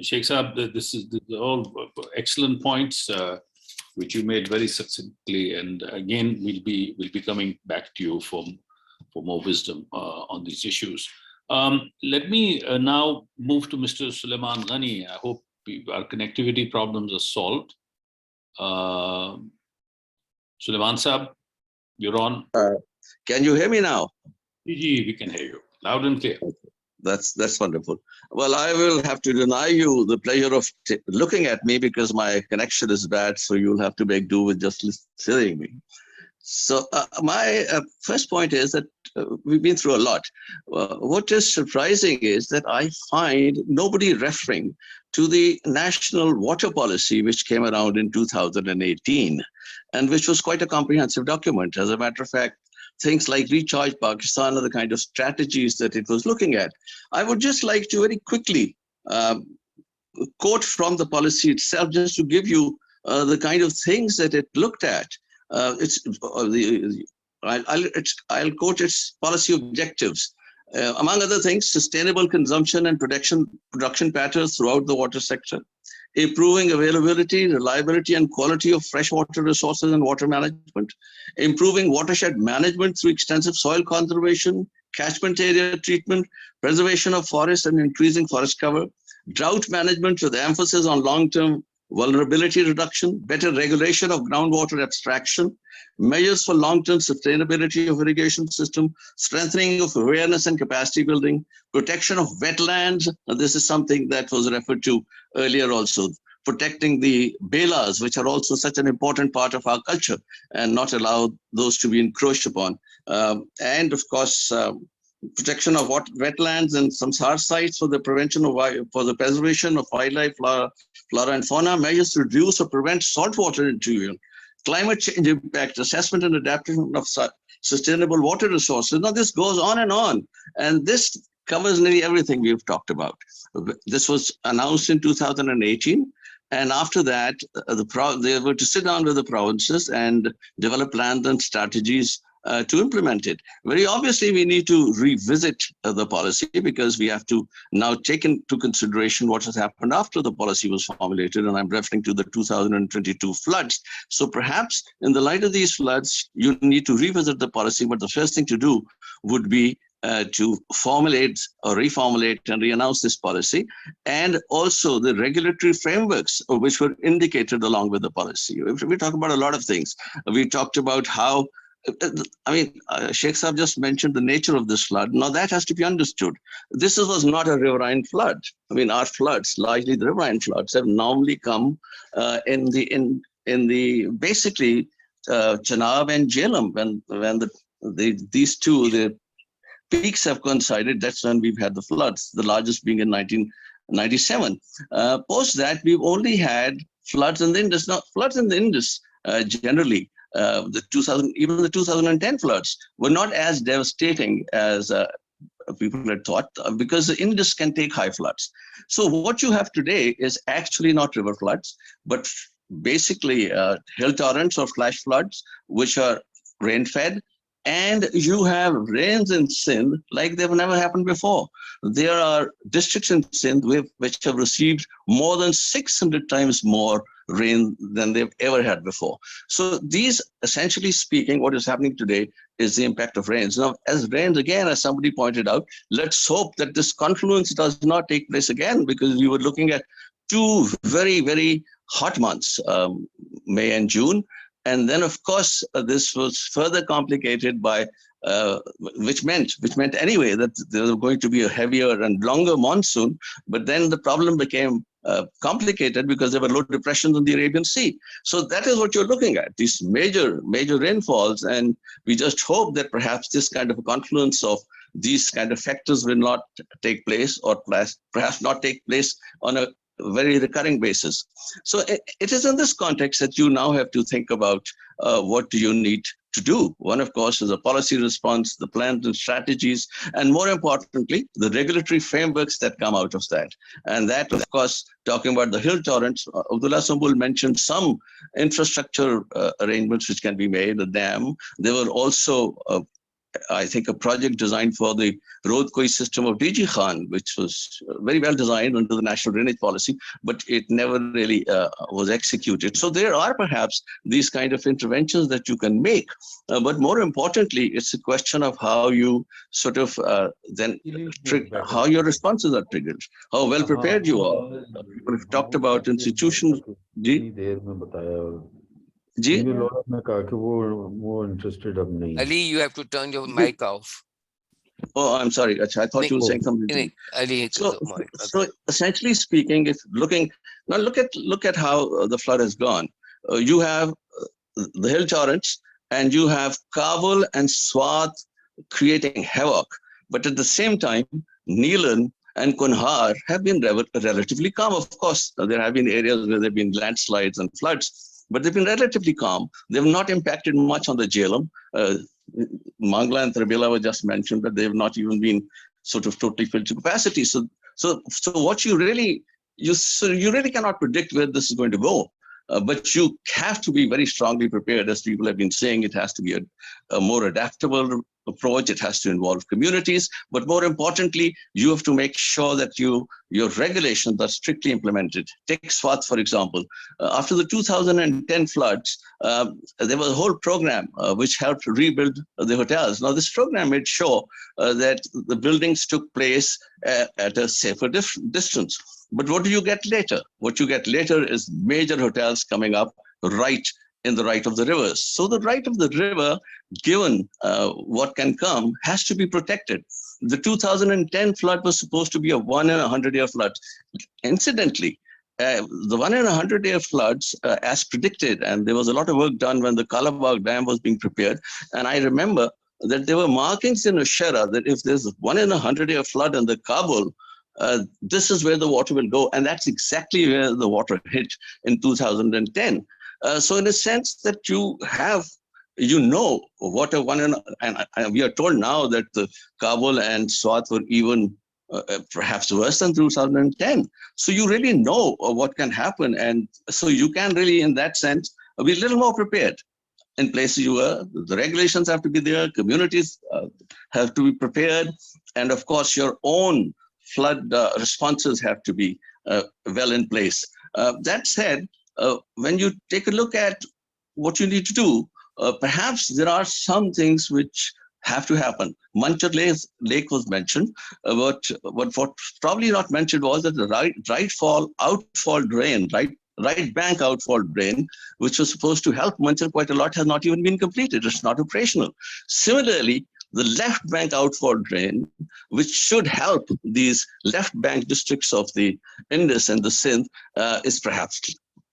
Sheikh Saab, this is all excellent points which you made very succinctly. And again, we'll be coming back to you for more wisdom on these issues. Let me now move to Mr. Suleiman Ghani. I hope our connectivity problems are solved. Suleiman Saab, you're on.
Can you hear me now?
We can hear you loud and clear.
That's wonderful. Well, I will have to deny you the pleasure of looking at me because my connection is bad. So you'll have to make do with just seeing me. So my first point is that we've been through a lot. What is surprising is that I find nobody referring to the national water policy, which came around in 2018, and which was quite a comprehensive document. As a matter of fact, things like Recharge Pakistan are the kind of strategies that it was looking at. I would just like to very quickly quote from the policy itself, just to give you the kind of things that it looked at. I'll quote its policy objectives. Among other things, sustainable consumption and production patterns throughout the water sector, improving availability, reliability, and quality of freshwater resources and water management, improving watershed management through extensive soil conservation, catchment area treatment, preservation of forests and increasing forest cover, drought management with emphasis on long-term vulnerability reduction, better regulation of groundwater abstraction, measures for long-term sustainability of irrigation system, strengthening of awareness and capacity building, protection of wetlands. And this is something that was referred to earlier also, protecting the belas, which are also such an important part of our culture, and not allow those to be encroached upon. And of course, protection of wetlands and Samsar sites for the prevention of, for the preservation of wildlife, flora and fauna, measures to reduce or prevent saltwater intrusion, climate change impact, assessment and adaptation of sustainable water resources. Now this goes on, and this covers nearly everything we've talked about. This was announced in 2018. And after that, they were to sit down with the provinces and develop plans and strategies to implement it. Very obviously, we need to revisit the policy because we have to now take into consideration what has happened after the policy was formulated, and I'm referring to the 2022 floods. So perhaps in the light of these floods, you need to revisit the policy, but the first thing to do would be to formulate or reformulate and re-announce this policy, and also the regulatory frameworks which were indicated along with the policy. We talk about a lot of things. We talked about how, Sheikh Saab just mentioned the nature of this flood. Now that has to be understood. This was not a riverine flood. Our floods, largely the riverine floods, have normally come in the basically Chenab and Jhelum, when these two, the peaks have coincided. That's when we've had the floods, the largest being in 1997. Post that, we've only had floods in the Indus. Now, floods in the Indus generally, even the 2010 floods were not as devastating as people had thought, because the Indus can take high floods. So what you have today is actually not river floods, but basically hill torrents or flash floods, which are rain-fed. And you have rains in Sindh like they've never happened before. There are districts in Sindh which have received more than 600 times more rain than they've ever had before. So these, essentially speaking, what is happening today is the impact of rains. Now, as rains, again, as somebody pointed out, let's hope that this confluence does not take place again, because we were looking at two very, very hot months, May and June. And then, of course, this was further complicated by, which meant anyway that there was going to be a heavier and longer monsoon. But then the problem became complicated because there were low depressions in the Arabian Sea. So that is what you're looking at, these major rainfalls. And we just hope that perhaps this kind of a confluence of these kind of factors will not take place, or perhaps not take place on a very recurring basis. So it is in this context that you now have to think about what do you need to do. One, of course, is a policy response, the plans and strategies, and more importantly, the regulatory frameworks that come out of that. And that, of course, talking about the hill torrents, Abdullah Sambul mentioned some infrastructure arrangements which can be made, a dam. There were also I think a project designed for the road koi system of DG Khan, which was very well designed under the national drainage policy, but it never really was executed. So there are perhaps these kind of interventions that you can make, but more importantly, it's a question of how you sort of how your responses are triggered, how well prepared you are. We've talked about institutions.
Ali,
you have to turn your mic off.
Oh, I'm sorry. I thought you were saying something. So essentially speaking, if look at how the flood has gone. You have the hill torrents, and you have Kabul and Swat creating havoc. But at the same time, Neelan and Kunhar have been relatively calm. Of course, there have been areas where there have been landslides and floods, but they've been relatively calm. They've not impacted much on the Jhelum. Mangla and Trebela were just mentioned, but they've not even been sort of totally filled to capacity. So what you really cannot predict where this is going to go. But you have to be very strongly prepared, as people have been saying. It has to be a more adaptable approach. It has to involve communities, but more importantly, you have to make sure that your regulations are strictly implemented. Take Swat, for example. After the 2010 floods, there was a whole program which helped rebuild the hotels. Now, this program made sure that the buildings took place at a safer distance. But what do you get later? What you get later is major hotels coming up right in the right of the rivers. So the right of the river, given what can come, has to be protected. The 2010 flood was supposed to be a 1 in a 100-year flood. Incidentally, the 1 in a 100-year floods, as predicted, and there was a lot of work done when the Kalabagh Dam was being prepared. And I remember that there were markings in Oshera that if there's 1 in a 100-year flood in the Kabul, this is where the water will go. And that's exactly where the water hit in 2010. So in a sense that you have, what a 1 in, and we are told now that the Kabul and Swat were even perhaps worse than 2010. So you really know what can happen. And so you can really, in that sense, be a little more prepared. In places the regulations have to be there, communities have to be prepared, and of course your own flood responses have to be well in place. That said, when you take a look at what you need to do, perhaps there are some things which have to happen. Manchar Lake was mentioned, but what probably not mentioned was that the outfall drain, right bank outfall drain, which was supposed to help Manchar quite a lot, has not even been completed. It's not operational. Similarly, the left bank outfall drain, which should help these left bank districts of the Indus and the Sindh, is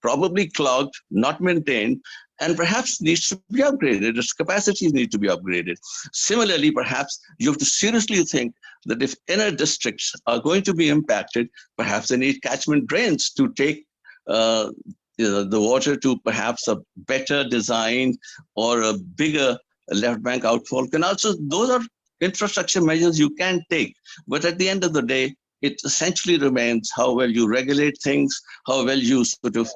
probably clogged, not maintained, and perhaps needs to be upgraded. Its capacities need to be upgraded. Similarly, perhaps you have to seriously think that if inner districts are going to be impacted, perhaps they need catchment drains to take the water to perhaps a better designed or a bigger left bank outfall canal. So those are infrastructure measures you can take. But at the end of the day, it essentially remains how well you regulate things, how well you sort of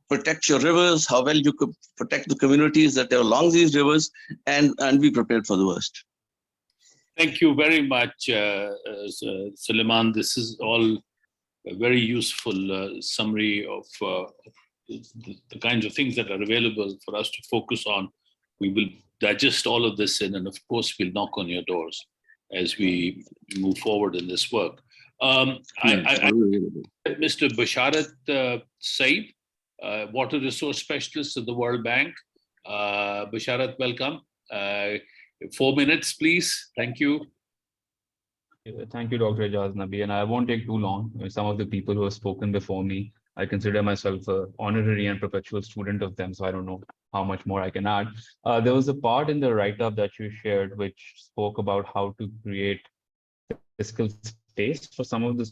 protect your rivers, how well you could protect the communities that are along these rivers, and be prepared for the worst.
Thank you very much, Suleiman. This is all a very useful summary of the kinds of things that are available for us to focus on. We will digest all of this and of course, we'll knock on your doors as we move forward in this work. Mr. Basharat Saib, Water Resource Specialist at the World Bank. Basharat, welcome. 4 minutes, please. Thank you.
Thank you, Dr. Ijaz Nabi, and I won't take too long. Some of the people who have spoken before me, I consider myself an honorary and perpetual student of them, so I don't know how much more I can add. There was a part in the write-up that you shared which spoke about how to create fiscal space for some of the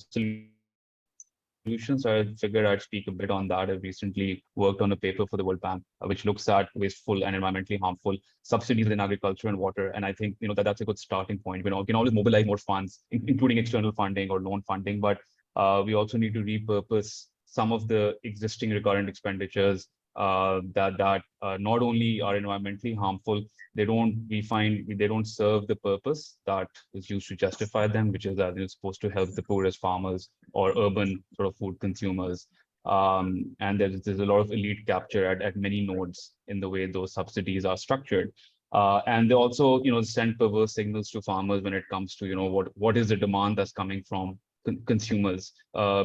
solutions. So I figured I'd speak a bit on that. I've recently worked on a paper for the World Bank, which looks at wasteful and environmentally harmful subsidies in agriculture and water. And I think that's a good starting point. We can always mobilize more funds, including external funding or loan funding, but we also need to repurpose some of the existing recurrent expenditures that not only are environmentally harmful, they don't serve the purpose that is used to justify them, which is that it's supposed to help the poorest farmers or urban sort of food consumers. And there's a lot of elite capture at many nodes in the way those subsidies are structured. And they also send perverse signals to farmers when it comes to what is the demand that's coming from consumers,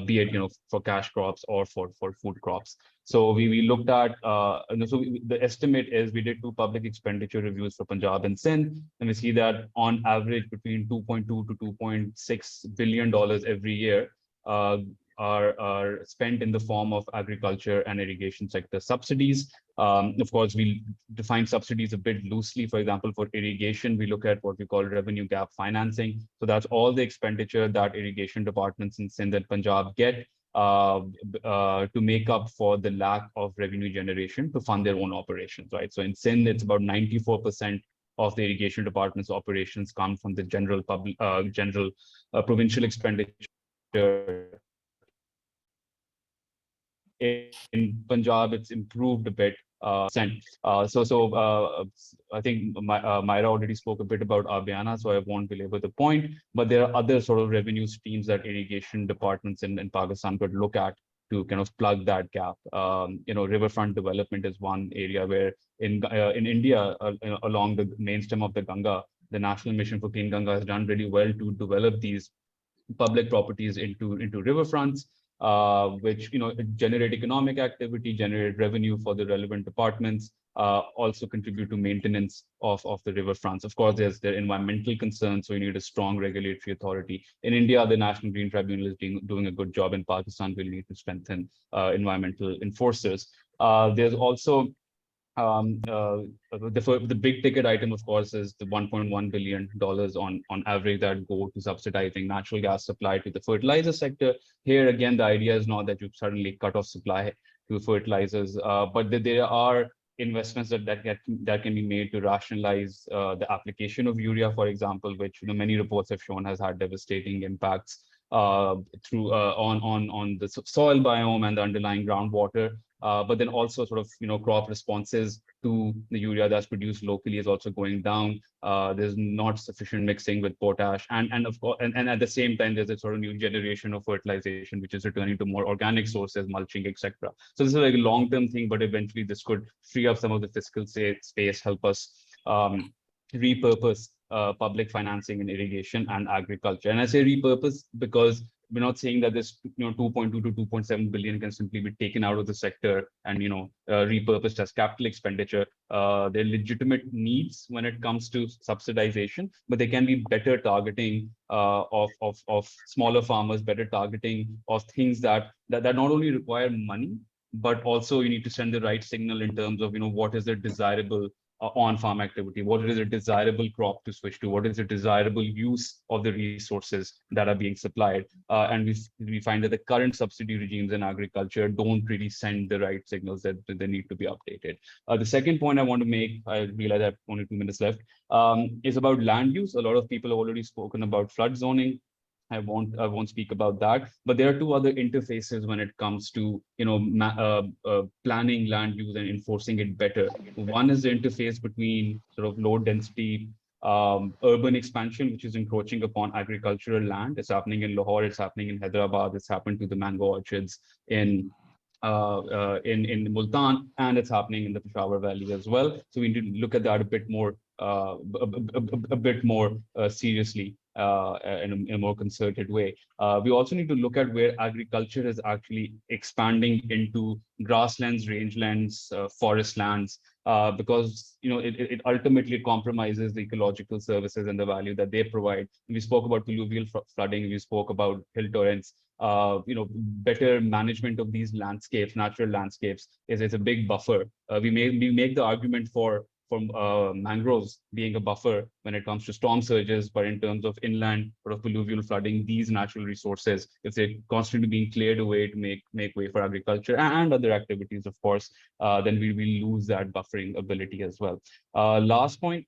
be it for cash crops or for food crops. So we looked at the estimate is we did 2 public expenditure reviews for Punjab and Sindh, and we see that on average between $2.2 to $2.6 billion every year are spent in the form of agriculture and irrigation sector subsidies. Of course, we define subsidies a bit loosely. For example, for irrigation, we look at what we call revenue gap financing. So that's all the expenditure that irrigation departments in Sindh and Punjab get to make up for the lack of revenue generation to fund their own operations, right? So in Sindh, it's about 94% of the irrigation department's operations come from the general provincial expenditure. In Punjab, it's improved a bit. I think Myra already spoke a bit about Abhyana, so I won't belabor the point. But there are other sort of revenue streams that irrigation departments in Pakistan could look at to kind of plug that gap. Riverfront development is one area where in India, along the main stem of the Ganga, the National Mission for Clean Ganga has done really well to develop these public properties into riverfronts, which generate economic activity, generate revenue for the relevant departments, also contribute to maintenance of the riverfronts. Of course, there are environmental concerns, so you need a strong regulatory authority. In India, the National Green Tribunal is doing a good job. In Pakistan, we'll need to strengthen environmental enforcers. There's also the big ticket item, of course, is the $1.1 billion on average that go to subsidizing natural gas supply to the fertilizer sector. Here again, the idea is not that you suddenly cut off supply to fertilizers, but that there are investments that can be made to rationalize the application of urea, for example, which many reports have shown has had devastating impacts on the soil biome and the underlying groundwater. But then also sort of crop responses to the urea that's produced locally is also going down. There's not sufficient mixing with potash, and of course, and at the same time, there's a sort of new generation of fertilization which is returning to more organic sources, mulching, etc. So this is like a long-term thing, but eventually this could free up some of the fiscal space, help us repurpose public financing in irrigation and agriculture. And I say repurpose because we're not saying that this 2.2 to 2.7 billion can simply be taken out of the sector and repurposed as capital expenditure. There are legitimate needs when it comes to subsidization, but they can be better targeting of smaller farmers, better targeting of things that not only require money, but also you need to send the right signal in terms of what is the desirable on-farm activity, what is a desirable crop to switch to, what is a desirable use of the resources that are being supplied. And we find that the current subsidy regimes in agriculture don't really send the right signals that they need to be updated. The second point I want to make, I realize I have only 2 minutes left, is about land use. A lot of people have already spoken about flood zoning. I won't speak about that, but there are two other interfaces when it comes to planning land use and enforcing it better. One is the interface between sort of low density urban expansion, which is encroaching upon agricultural land. It's happening in Lahore, it's happening in Hyderabad, it's happened to the mango orchards in Multan, and it's happening in the Peshawar Valley as well. So we need to look at that a bit more seriously in a more concerted way. We also need to look at where agriculture is actually expanding into grasslands, rangelands, forest lands, because it ultimately compromises the ecological services and the value that they provide. We spoke about alluvial flooding, we spoke about hill torrents. Better management of these landscapes, natural landscapes, is a big buffer. We make the argument for mangroves being a buffer when it comes to storm surges, but in terms of inland sort of alluvial flooding, these natural resources, if they're constantly being cleared away to make way for agriculture and other activities, of course, then we will lose that buffering ability as well. Last point,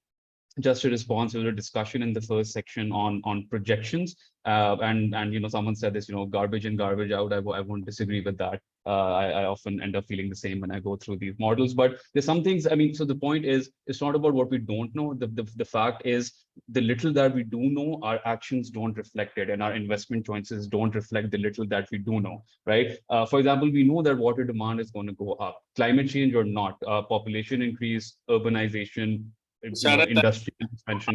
just a response to the discussion in the first section on projections, and someone said this, garbage in, garbage out. I won't disagree with that. I often end up feeling the same when I go through these models, but there's some things, so the point is, it's not about what we don't know. The fact is, the little that we do know, our actions don't reflect it, and our investment choices don't reflect the little that we do know, right? For example, we know that water demand is going to go up, climate change or not, population increase, urbanization, industrial expansion.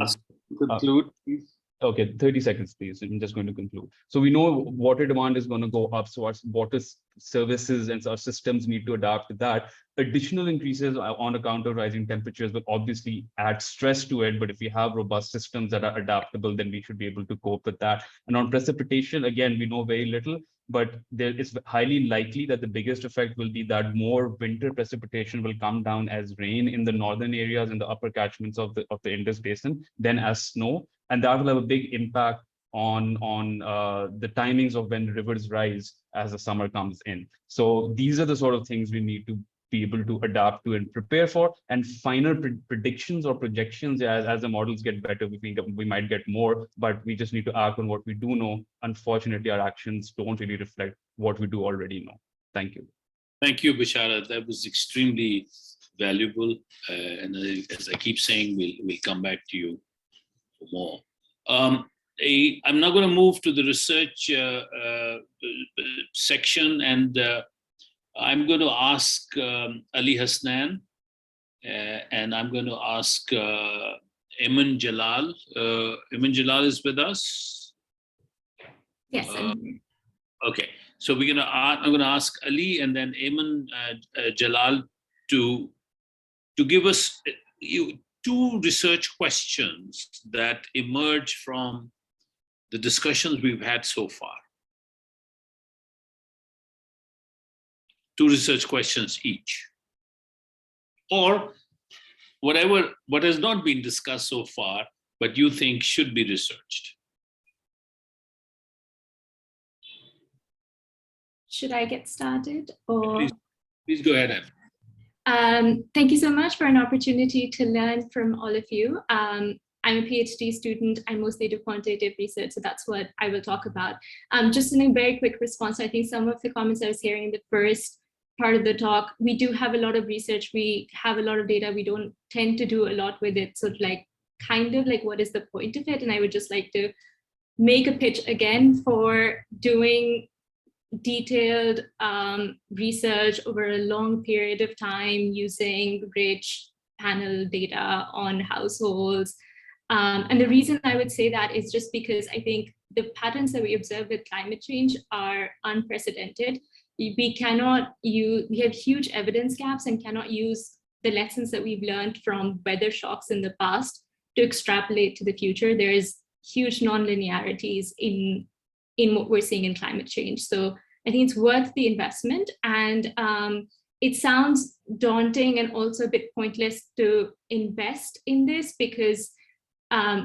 Conclude, please.
Okay, 30 seconds, please. I'm just going to conclude. So we know water demand is going to go up, so our water services and our systems need to adapt to that. Additional increases on account of rising temperatures will obviously add stress to it, but if we have robust systems that are adaptable, then we should be able to cope with that. And on precipitation, again, we know very little, but it's highly likely that the biggest effect will be that more winter precipitation will come down as rain in the northern areas and the upper catchments of the Indus Basin than as snow. And that will have a big impact on the timings of when rivers rise as the summer comes in. So these are the sort of things we need to be able to adapt to and prepare for. And final predictions or projections, as the models get better, we might get more, but we just need to act on what we do know. Unfortunately, our actions don't really reflect what we do already know. Thank you.
Thank you, Bashara. That was extremely valuable. And as I keep saying, we'll come back to you for more. I'm now going to move to the research section, and I'm going to ask Ali Hasnan, and I'm going to ask Eamon Jalal. Eamon Jalal is with us?
Yes.
Okay, so I'm going to ask Ali and then Eamon Jalal to give us two research questions that emerge from the discussions we've had so far. Two research questions each. Or what has not been discussed so far, but you think should be researched.
Should I get started? Or
please go ahead.
Thank you so much for an opportunity to learn from all of you. I'm a PhD student. I mostly do quantitative research, so that's what I will talk about. Just in a very quick response, I think some of the comments I was hearing in the first part of the talk, we do have a lot of research, we have a lot of data, we don't tend to do a lot with it. So kind of like what is the point of it? And I would just like to make a pitch again for doing detailed research over a long period of time using rich panel data on households. And the reason I would say that is just because I think the patterns that we observe with climate change are unprecedented. We have huge evidence gaps and cannot use the lessons that we've learned from weather shocks in the past to extrapolate to the future. There is huge non-linearities in what we're seeing in climate change. So I think it's worth the investment. And it sounds daunting and also a bit pointless to invest in this because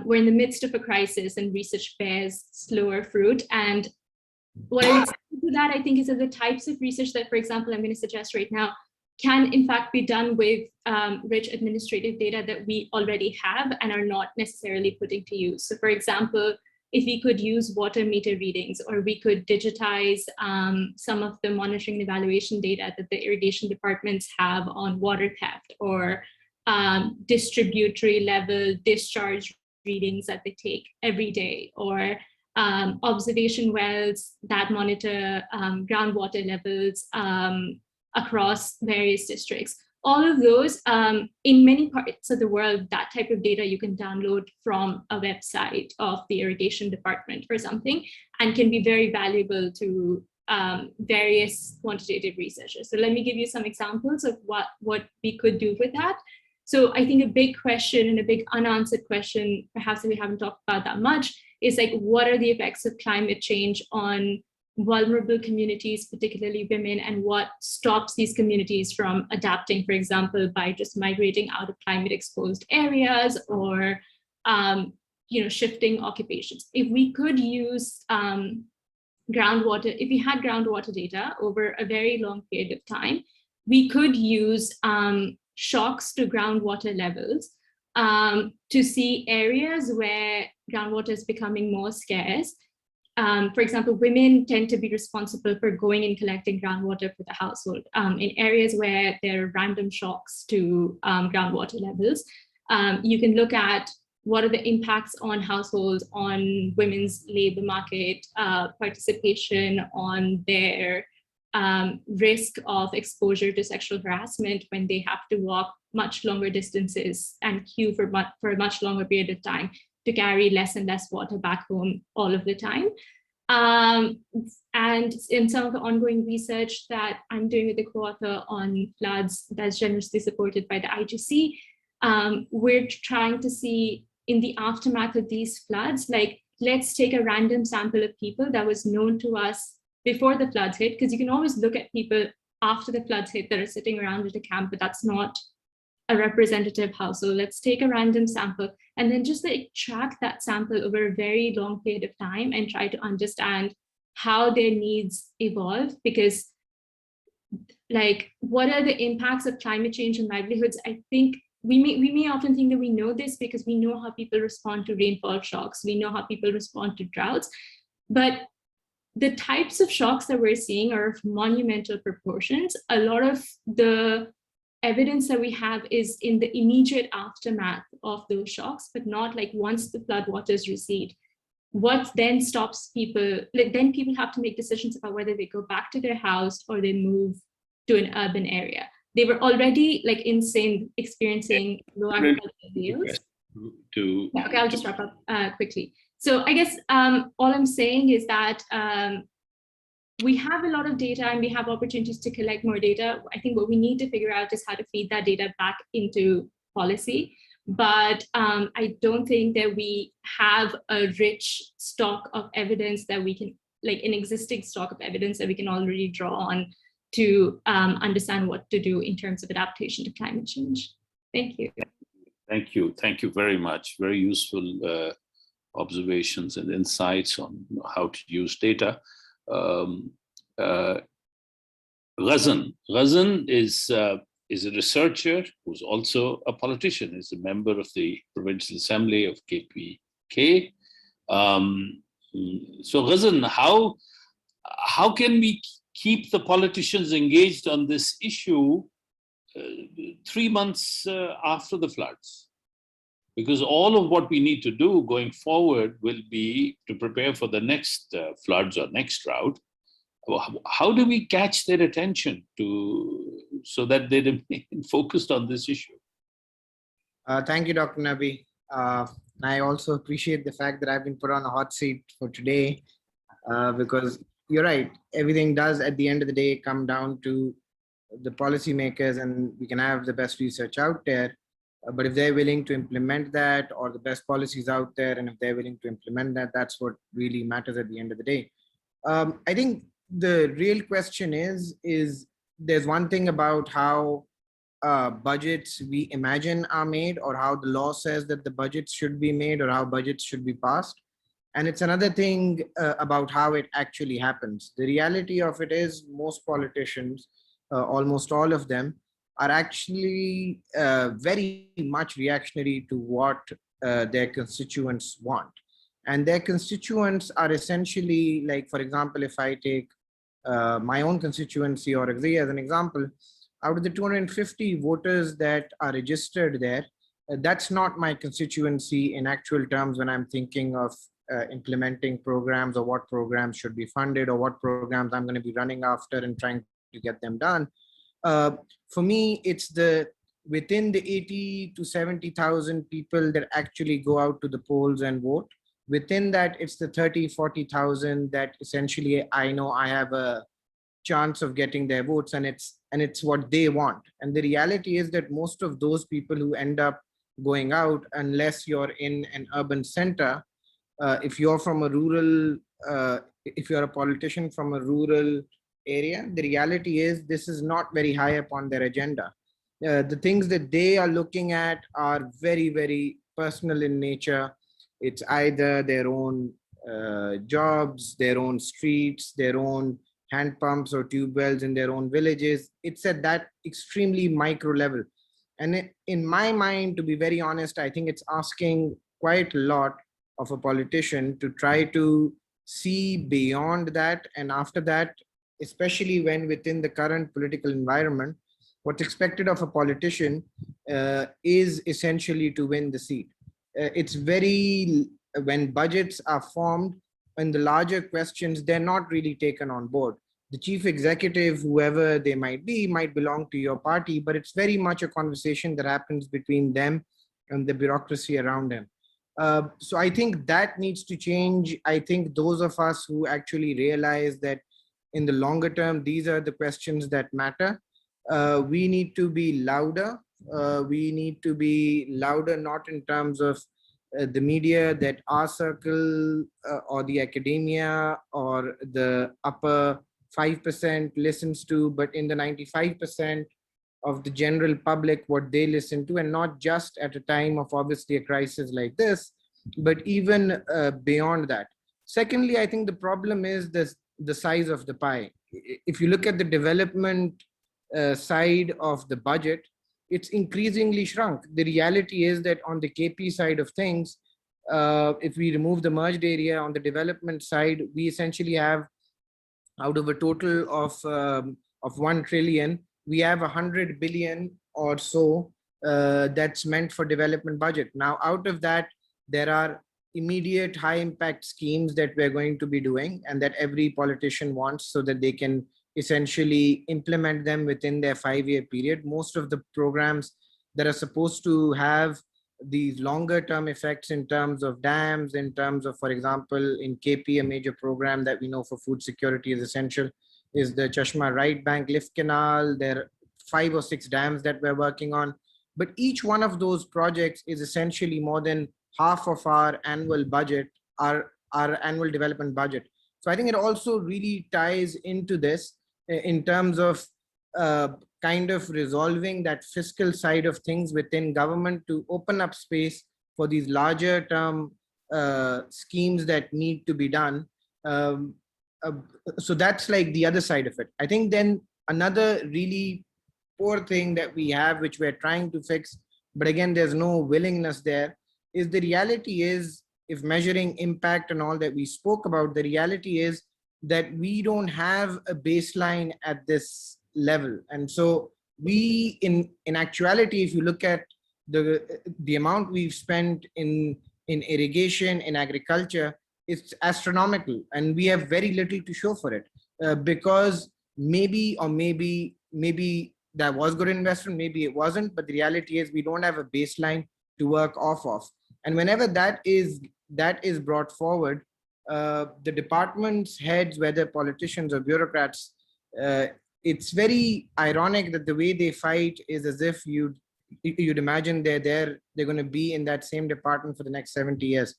we're in the midst of a crisis and research bears slower fruit. And what I would say to that, I think, is that the types of research that, for example, I'm going to suggest right now can in fact be done with rich administrative data that we already have and are not necessarily putting to use. So for example, if we could use water meter readings, or we could digitize some of the monitoring and evaluation data that the irrigation departments have on water theft, or distributary level discharge readings that they take every day, or observation wells that monitor groundwater levels across various districts. All of those, in many parts of the world, that type of data you can download from a website of the irrigation department or something, and can be very valuable to various quantitative researchers. So let me give you some examples of what we could do with that. So I think a big question and a big unanswered question, perhaps that we haven't talked about that much, is like, what are the effects of climate change on vulnerable communities, particularly women, and what stops these communities from adapting, for example, by just migrating out of climate exposed areas, or shifting occupations. If we could use groundwater, if we had groundwater data over a very long period of time, we could use shocks to groundwater levels to see areas where groundwater is becoming more scarce. For example, women tend to be responsible for going and collecting groundwater for the household in areas where there are random shocks to groundwater levels. You can look at what are the impacts on households, on women's labor market participation, on their risk of exposure to sexual harassment when they have to walk much longer distances and queue for a much longer period of time to carry less and less water back home all of the time. And in some of the ongoing research that I'm doing with the co-author on floods that's generously supported by the IGC, we're trying to see in the aftermath of these floods, like, let's take a random sample of people that was known to us before the floods hit, because you can always look at people after the floods hit that are sitting around at a camp, but that's not a representative household. Let's take a random sample and then just like track that sample over a very long period of time and try to understand how their needs evolve. Because like, what are the impacts of climate change on livelihoods? I think we may often think that we know this because we know how people respond to rainfall shocks. We know how people respond to droughts, but the types of shocks that we're seeing are of monumental proportions. A lot of the evidence that we have is in the immediate aftermath of those shocks, but not like once the floodwaters recede. What then stops people, like then people have to make decisions about whether they go back to their house or they move to an urban area. They were already like experiencing low agricultural yields. Yeah, okay, I'll just wrap up quickly. So I guess all I'm saying is that we have a lot of data and we have opportunities to collect more data. I think what we need to figure out is how to feed that data back into policy. But I don't think that we have a rich stock of evidence that we can, like an existing stock of evidence that we can already draw on to understand what to do in terms of adaptation to climate change. Thank you.
Thank you. Thank you very much. Very useful observations and insights on how to use data. Ghazan is a researcher who's also a politician, is a member of the Provincial Assembly of KPK. So Ghazan, how can we keep the politicians engaged on this issue 3 months after the floods? Because all of what we need to do going forward will be to prepare for the next floods or next drought. How do we catch their attention so that they remain focused on this issue?
Thank you, Dr. Nabi. I also appreciate the fact that I've been put on a hot seat for today, because you're right, everything does at the end of the day come down to the policymakers, and we can have the best research out there. But if they're willing to implement that, or the best policies out there, and if they're willing to implement that, that's what really matters at the end of the day. I think the real question is there's one thing about how budgets we imagine are made, or how the law says that the budgets should be made, or how budgets should be passed. And it's another thing about how it actually happens. The reality of it is most politicians, almost all of them, are actually very much reactionary to what their constituents want. And their constituents are essentially, like, for example, if I take my own constituency or Agri as an example, out of the 250 voters that are registered there, that's not my constituency in actual terms when I'm thinking of implementing programs, or what programs should be funded, or what programs I'm going to be running after and trying to get them done. For me, it's within the 80 to 70,000 people that actually go out to the polls and vote. Within that, it's the 30, 40,000 that essentially I know I have a chance of getting their votes, and it's what they want. And the reality is that most of those people who end up going out, unless you're in an urban center, if you're from a rural, if you're a politician from a rural area, the reality is this is not very high up on their agenda. The things that they are looking at are very, very personal in nature. It's either their own jobs, their own streets, their own hand pumps or tube wells in their own villages. It's at that extremely micro level. And in my mind, to be very honest, I think it's asking quite a lot of a politician to try to see beyond that. And after that, especially when within the current political environment, what's expected of a politician is essentially to win the seat. It's very, when budgets are formed and the larger questions, they're not really taken on board. The chief executive, whoever they might be, might belong to your party, but it's very much a conversation that happens between them and the bureaucracy around them. So I think that needs to change. I think those of us who actually realize that in the longer term, these are the questions that matter. We need to be louder. We need to be louder, not in terms of the media that our circle or the academia or the upper 5% listens to, but in the 95% of the general public, what they listen to, and not just at a time of obviously a crisis like this, but even beyond that. Secondly, I think the problem is the size of the pie. If you look at the development side of the budget, it's increasingly shrunk. The reality is that on the KP side of things, if we remove the merged area on the development side, we essentially have out of a total of 1 trillion, we have 100 billion or so that's meant for development budget. Now, out of that, there are immediate high impact schemes that we're going to be doing and that every politician wants so that they can essentially implement them within their 5-year period. Most of the programs that are supposed to have these longer term effects in terms of dams, in terms of, for example, in KP, a major program that we know for food security is essential, is the Chashma Right Bank Lift Canal. There are 5 or 6 dams that we're working on. But each one of those projects is essentially more than half of our annual budget, our annual development budget. So I think it also really ties into this in terms of kind of resolving that fiscal side of things within government to open up space for these larger term schemes that need to be done. So that's like the other side of it. I think then another really poor thing that we have, which we're trying to fix, but again, there's no willingness there, is the reality is, if measuring impact and all that we spoke about, the reality is that we don't have a baseline at this level. And so we, in actuality, if you look at the amount we've spent in irrigation, in agriculture, it's astronomical, and we have very little to show for it, because maybe that was good investment, maybe it wasn't, but the reality is we don't have a baseline to work off of. And whenever that is brought forward, the department's heads, whether politicians or bureaucrats, it's very ironic that the way they fight is as if you'd imagine they're going to be in that same department for the next 70 years.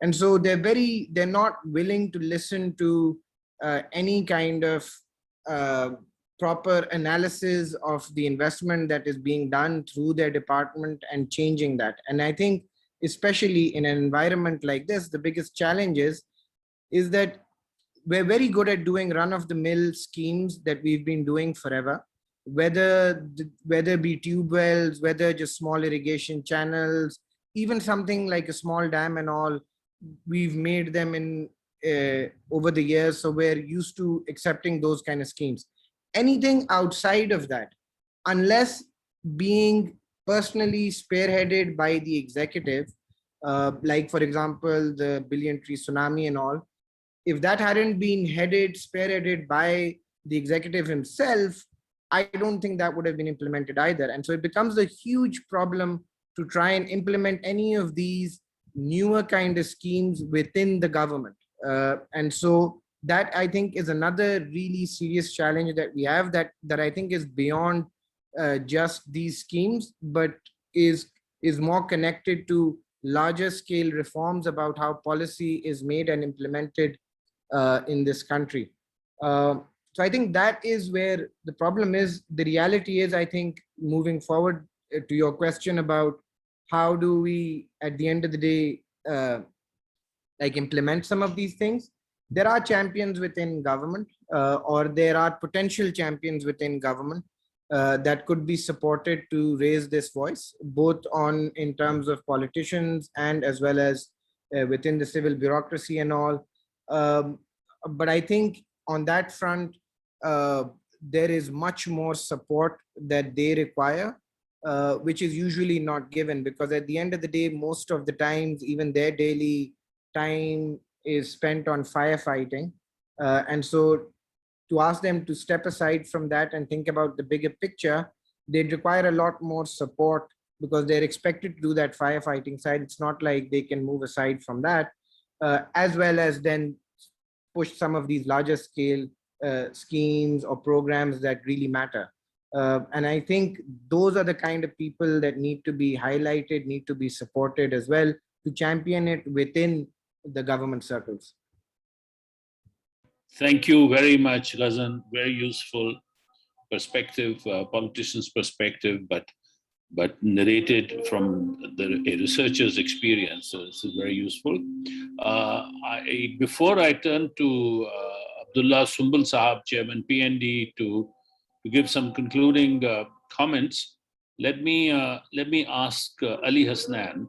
And so they're not willing to listen to any kind of proper analysis of the investment that is being done through their department and changing that. And I think, especially in an environment like this, the biggest challenge is that we're very good at doing run-of-the-mill schemes that we've been doing forever, whether be tube wells, whether just small irrigation channels, even something like a small dam and all, we've made them in over the years. So we're used to accepting those kind of schemes. Anything outside of that, unless being personally spearheaded by the executive, like for example, the billion tree tsunami and all, if that hadn't been spearheaded by the executive himself, I don't think that would have been implemented either. And so it becomes a huge problem to try and implement any of these newer kind of schemes within the government. And so that, I think, is another really serious challenge that we have, that I think is beyond just these schemes, but is more connected to larger scale reforms about how policy is made and implemented in this country. So I think that is where the problem is. The reality is, I think, moving forward to your question about how do we, at the end of the day, like implement some of these things, there are champions within government, or there are potential champions within government that could be supported to raise this voice, both in terms of politicians and as well as within the civil bureaucracy and all. But I think on that front, there is much more support that they require, which is usually not given, because at the end of the day, most of the times, even their daily time is spent on firefighting. And so to ask them to step aside from that and think about the bigger picture, they'd require a lot more support, because they're expected to do that firefighting side. It's not like they can move aside from that, as well as then push some of these larger scale schemes or programs that really matter. And I think those are the kind of people that need to be highlighted, need to be supported as well, to champion it within the government circles.
Thank you very much, Ghazan. Very useful perspective, politician's perspective, but narrated from a researcher's experience. So this is very useful. Before I turn to Abdullah Sumbul Sahab, Chairman PND, to give some concluding comments, let me ask Ali Hasnan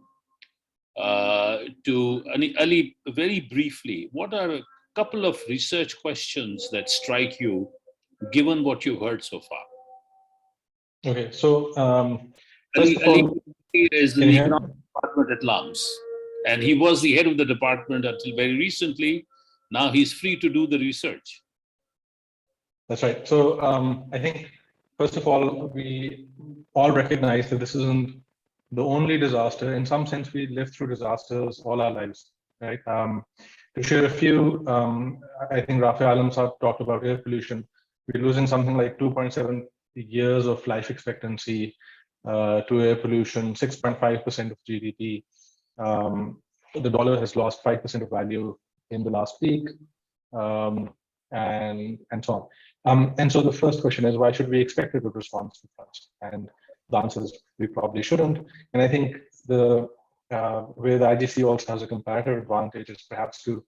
Ali, very briefly, what are couple of research questions that strike you, given what you heard so far.
Okay, so
Ali,
first of all,
is in
can
the
you hear?
economic department at LAMS, and he was the head of the department until very recently. Now he's free to do the research.
That's right. So I think, first of all, we all recognize that this isn't the only disaster. In some sense, we live through disasters all our lives, right? To share a few, I think Rafi Alam Saab talked about air pollution. We're losing something like 2.7 years of life expectancy to air pollution, 6.5% of GDP. The dollar has lost 5% of value in the last week, and so on. And so the first question is, why should we expect a good response to floods? And the answer is, we probably shouldn't. And I think the where the IGC also has a comparative advantage is perhaps to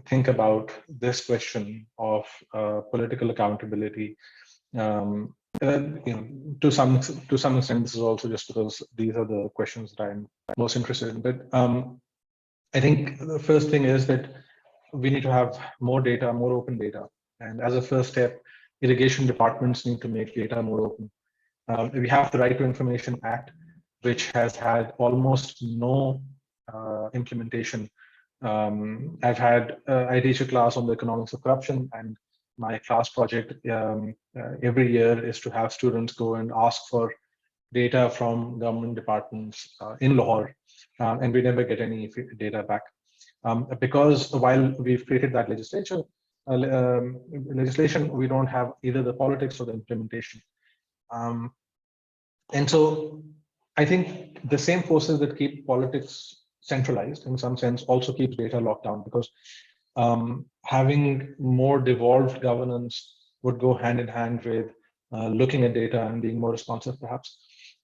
think about this question of political accountability. To some extent, this is also just because these are the questions that I'm most interested in. But I think the first thing is that we need to have more data, more open data. And as a first step, irrigation departments need to make data more open. We have the Right to Information Act, which has had almost no implementation. I teach a class on the economics of corruption, and my class project every year is to have students go and ask for data from government departments in Lahore, and we never get any data back. Because while we've created that legislation, we don't have either the politics or the implementation. And so I think the same forces that keep politics centralized in some sense also keeps data locked down, because having more devolved governance would go hand in hand with looking at data and being more responsive, perhaps.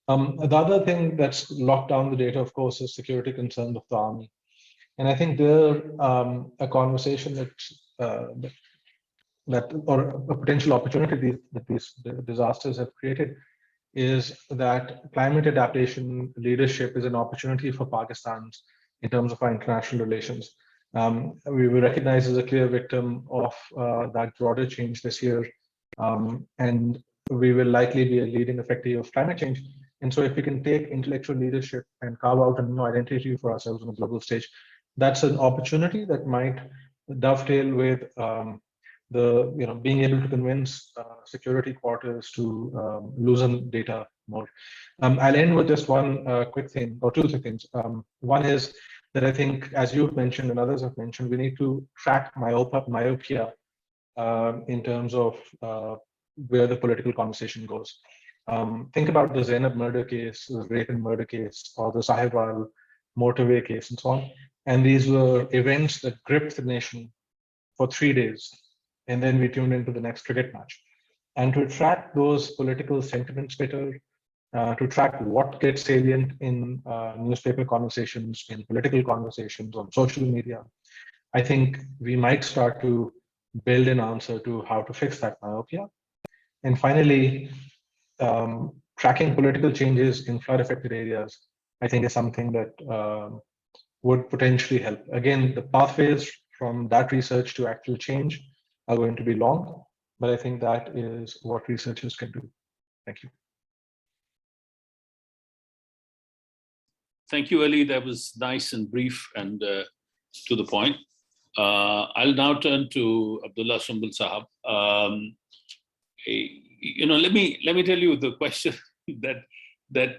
The other thing that's locked down the data, of course, is security concerns of the army. And I think there a conversation or a potential opportunity that these disasters have created is that climate adaptation leadership is an opportunity for Pakistan in terms of our international relations. We were recognized as a clear victim of that broader change this year, and we will likely be a leading effective of climate change. And so if we can take intellectual leadership and carve out a new identity for ourselves on a global stage, that's an opportunity that might dovetail with being able to convince security quarters to loosen data more. I'll end with just one quick thing, or two things. One is that I think, as you've mentioned and others have mentioned, we need to track myopia in terms of where the political conversation goes. Think about the Zainab murder case, the rape and murder case, or the Sahibwal motorway case, and so on. And these were events that gripped the nation for 3 days. And then we tuned into the next cricket match. And to track those political sentiments better, to track what gets salient in newspaper conversations, in political conversations, on social media, I think we might start to build an answer to how to fix that myopia. And finally, tracking political changes in flood-affected areas, I think is something that would potentially help. Again, the pathways from that research to actual change are going to be long, but I think that is what researchers can do. Thank you.
Thank you, Ali. That was nice and brief and to the point. I'll now turn to Abdullah Sumbul Sahab. Let me tell you the question that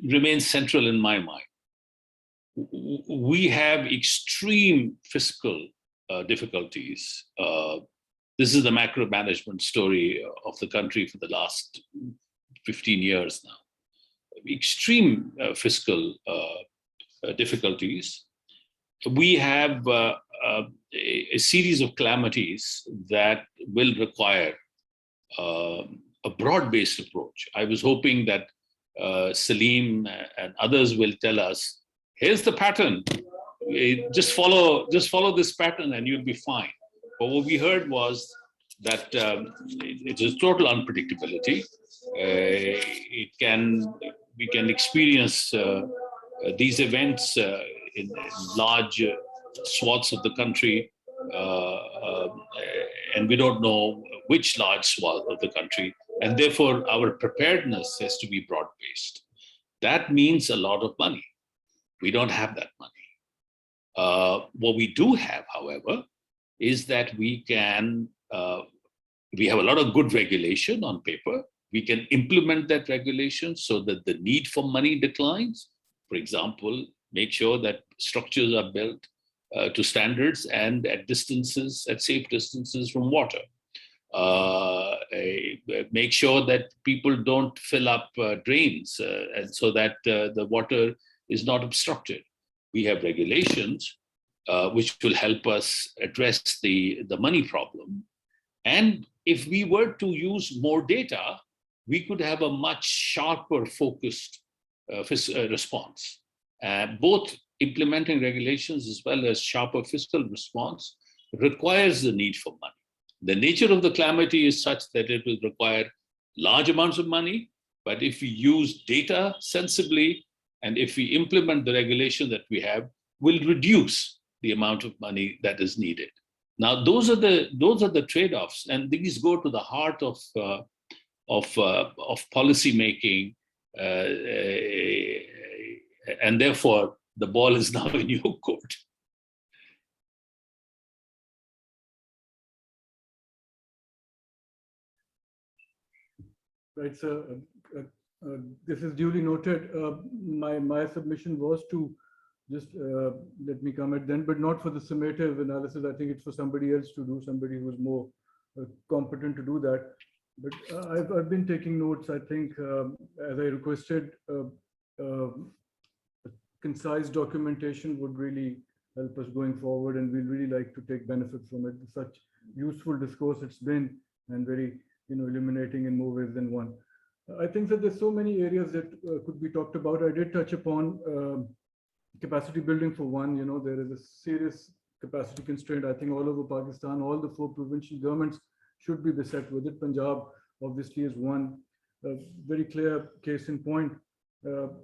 remains central in my mind. We have extreme fiscal difficulties. This is the macro management story of the country for the last 15 years now. Extreme fiscal difficulties. We have a series of calamities that will require a broad-based approach. I was hoping that Salim and others will tell us, here's the pattern. Just follow this pattern and you'll be fine. But what we heard was that it is total unpredictability. We can experience these events in large swaths of the country and we don't know which large swath of the country, and therefore our preparedness has to be broad-based. That means a lot of money. We don't have that money. What we do have, however, is that we have a lot of good regulation on paper. We can implement that regulation so that the need for money declines. For example, make sure that structures are built to standards and at distances, at safe distances from water. Make sure that people don't fill up drains and so that the water is not obstructed. We have regulations which will help us address the money problem. And if we were to use more data, we could have a much sharper focused response. Both implementing regulations as well as sharper fiscal response requires the need for money. The nature of the calamity is such that it will require large amounts of money, but if we use data sensibly and if we implement the regulation that we have, we'll reduce the amount of money that is needed. Now, those are the trade-offs, and these go to the heart of policy making, and therefore the ball is now in your court.
Right, so this is duly noted. My submission was to just let me comment then, but not for the summative analysis. I think it's for somebody else to do, somebody who's more competent to do that. But I've been taking notes. I think, as I requested, concise documentation would really help us going forward, and we'd really like to take benefit from it. Such useful discourse it's been, and very illuminating in more ways than one. I think that there's so many areas that could be talked about. I did touch upon capacity building for one. There is a serious capacity constraint. I think all over Pakistan, all the 4 provincial governments should be beset with it. Punjab obviously is one very clear case in point.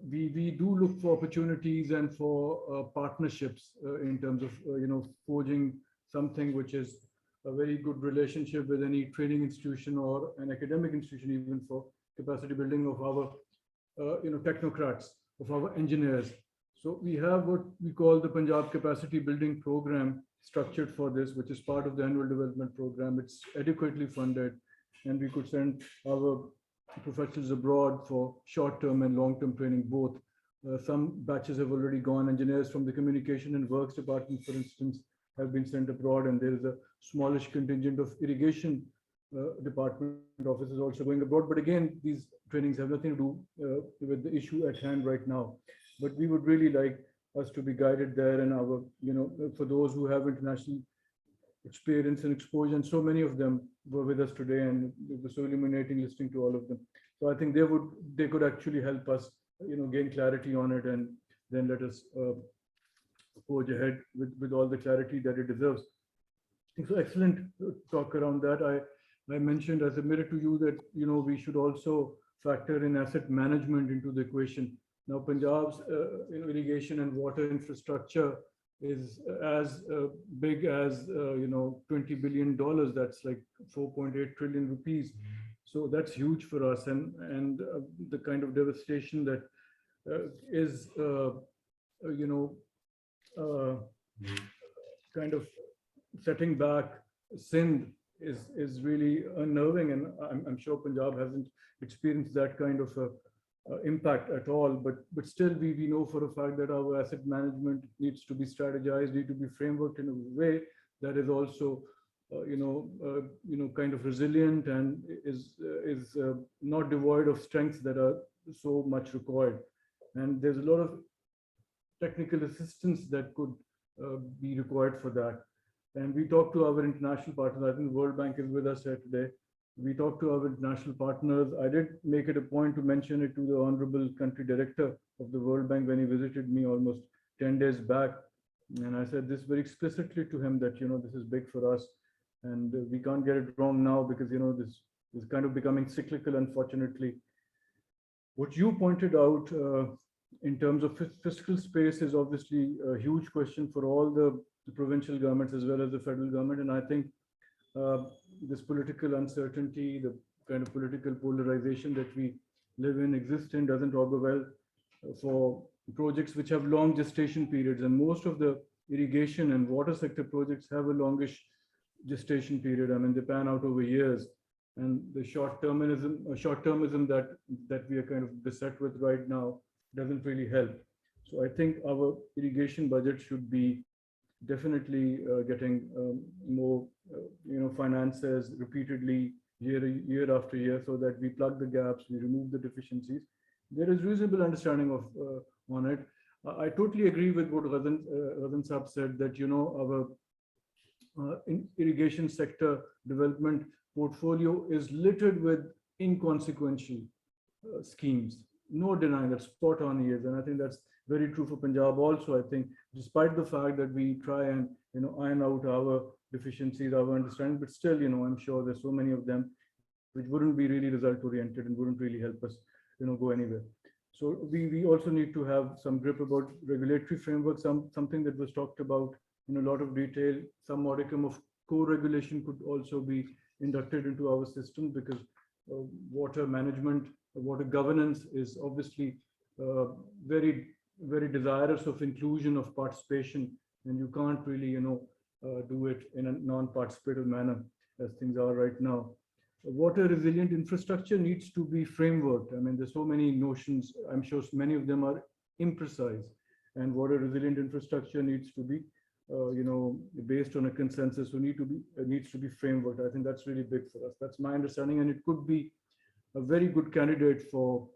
We do look for opportunities and for partnerships in terms of forging something which is a very good relationship with any training institution or an academic institution, even for capacity building of our technocrats, of our engineers. So we have what we call the Punjab Capacity Building Program structured for this, which is part of the annual development program. It's adequately funded, and we could send our professionals abroad for short-term and long-term training both. Some batches have already gone. Engineers from the Communication and Works Department, for instance, have been sent abroad, and there is a smallish contingent of irrigation department officers also going abroad. But again, these trainings have nothing to do with the issue at hand right now. But we would really like us to be guided there, and our, for those who have international experience and exposure, and so many of them were with us today, and it was so illuminating listening to all of them. So I think they could actually help us, gain clarity on it, and then let us forge ahead with all the clarity that it deserves. So excellent talk around that. I mentioned, I submitted to you that we should also factor in asset management into the equation. Now, Punjab's irrigation and water infrastructure is as big as $20 billion. That's like 4.8 trillion rupees. So that's huge for us, and the kind of devastation that is kind of setting back Sindh is really unnerving, and I'm sure Punjab hasn't experienced that kind of impact at all. But still, we know for a fact that our asset management needs to be strategized, need to be frameworked in a way that is also kind of resilient and is not devoid of strengths that are so much required. And there's a lot of technical assistance that could be required for that. And we talk to our international partners. I think the World Bank is with us here today. We talk to our international partners. I did make it a point to mention it to the Honorable Country Director of the World Bank when he visited me almost 10 days back. And I said this very explicitly to him that, this is big for us, and we can't get it wrong now because, this is kind of becoming cyclical, unfortunately. What you pointed out in terms of fiscal space is obviously a huge question for all the the provincial governments as well as the federal government. And I think this political uncertainty, the kind of political polarization that we live in, exist in, doesn't augur well for projects which have long gestation periods. And most of the irrigation and water sector projects have a longish gestation period. I mean, they pan out over years. And the short-termism that we are kind of beset with right now doesn't really help. So I think our irrigation budget should be definitely getting more, finances repeatedly year after year, so that we plug the gaps, we remove the deficiencies. There is reasonable understanding of on it. I totally agree with what Ghazan Saab said, that our irrigation sector development portfolio is littered with inconsequential schemes. No denying that, spot on he is, and I think that's very true for Punjab also. I think, despite the fact that we try and iron out our deficiencies, our understanding, but still, I'm sure there's so many of them which wouldn't be really result oriented and wouldn't really help us, go anywhere. So we also need to have some grip about regulatory framework, something that was talked about in a lot of detail. Some modicum of co-regulation could also be inducted into our system, because water management, water governance is obviously very, very desirous of inclusion, of participation, and you can't really, do it in a non-participative manner as things are right now. Water resilient infrastructure needs to be frameworked. I mean, there's so many notions. I'm sure many of them are imprecise, and water resilient infrastructure needs to be based on a consensus, so needs to be frameworked. I think that's really big for us. That's my understanding, and it could be a very good candidate for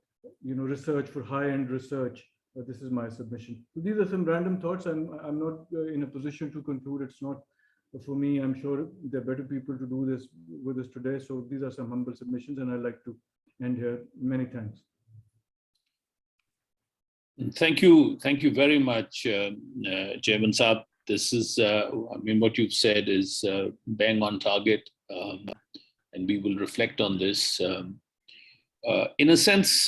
research, for high-end research. This is my submission. So these are some random thoughts. I'm not in a position to conclude. It's not for me. I'm sure there are better people to do this with us today. So these are some humble submissions, and I'd like to end here. Many thanks.
Thank you very much, Chairman Saab. This is, what you've said is bang on target, and we will reflect on this. In a sense,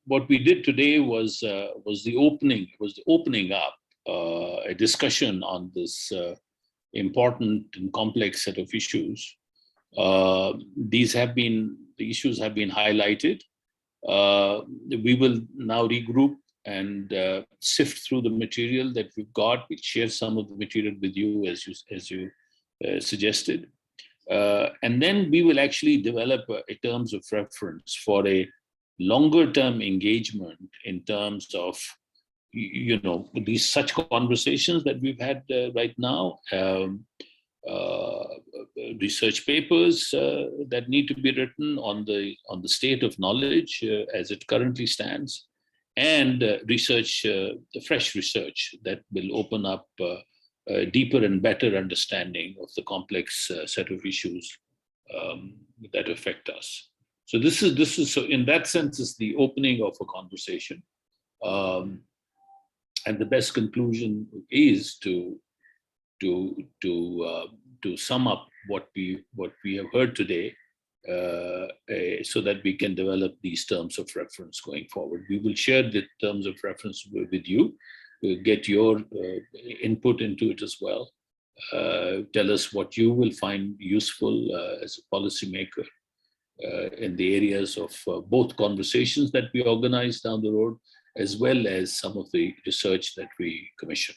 what we did today was the opening up a discussion on this important and complex set of issues. The issues have been highlighted. We will now regroup and sift through the material that we've got. We'll share some of the material with you as you suggested. And then we will actually develop a terms of reference for a longer term engagement in terms of, these such conversations that we've had right now, research papers that need to be written on the state of knowledge as it currently stands, and research, the fresh research that will open up a deeper and better understanding of the complex set of issues that affect us. So this is so in that sense is the opening of a conversation, and the best conclusion is to sum up what we have heard today, so that we can develop these terms of reference going forward. We will share the terms of reference with you. We'll get your input into it as well. Tell us what you will find useful as a policymaker in the areas of both conversations that we organize down the road, as well as some of the research that we commission.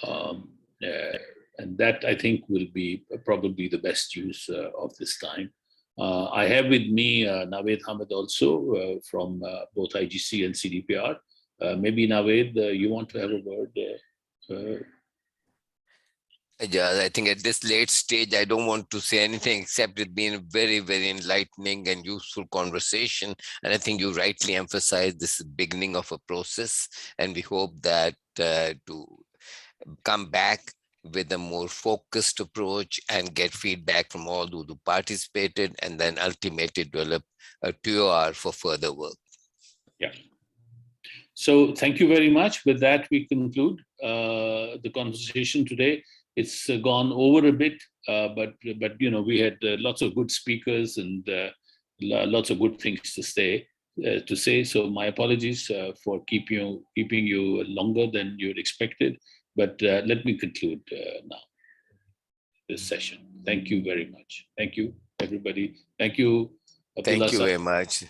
And that, I think, will be probably the best use of this time. I have with me Naved Hamid also from both IGC and CDPR. Maybe Naved, you want to have a word?
Yeah, I think at this late stage, I don't want to say anything except it's been a very, very enlightening and useful conversation. And I think you rightly emphasized this is the beginning of a process. And we hope that to come back with a more focused approach and get feedback from all those who participated, and then ultimately develop a TOR for further work.
Yeah. So thank you very much. With that, we conclude the conversation today. It's gone over a bit, but we had lots of good speakers and lots of good things to say. So my apologies for keeping you longer than you had expected. But let me conclude now this session. Thank you very much. Thank you, everybody. Thank you, Abdullah
Thank you
Sahib.
very much.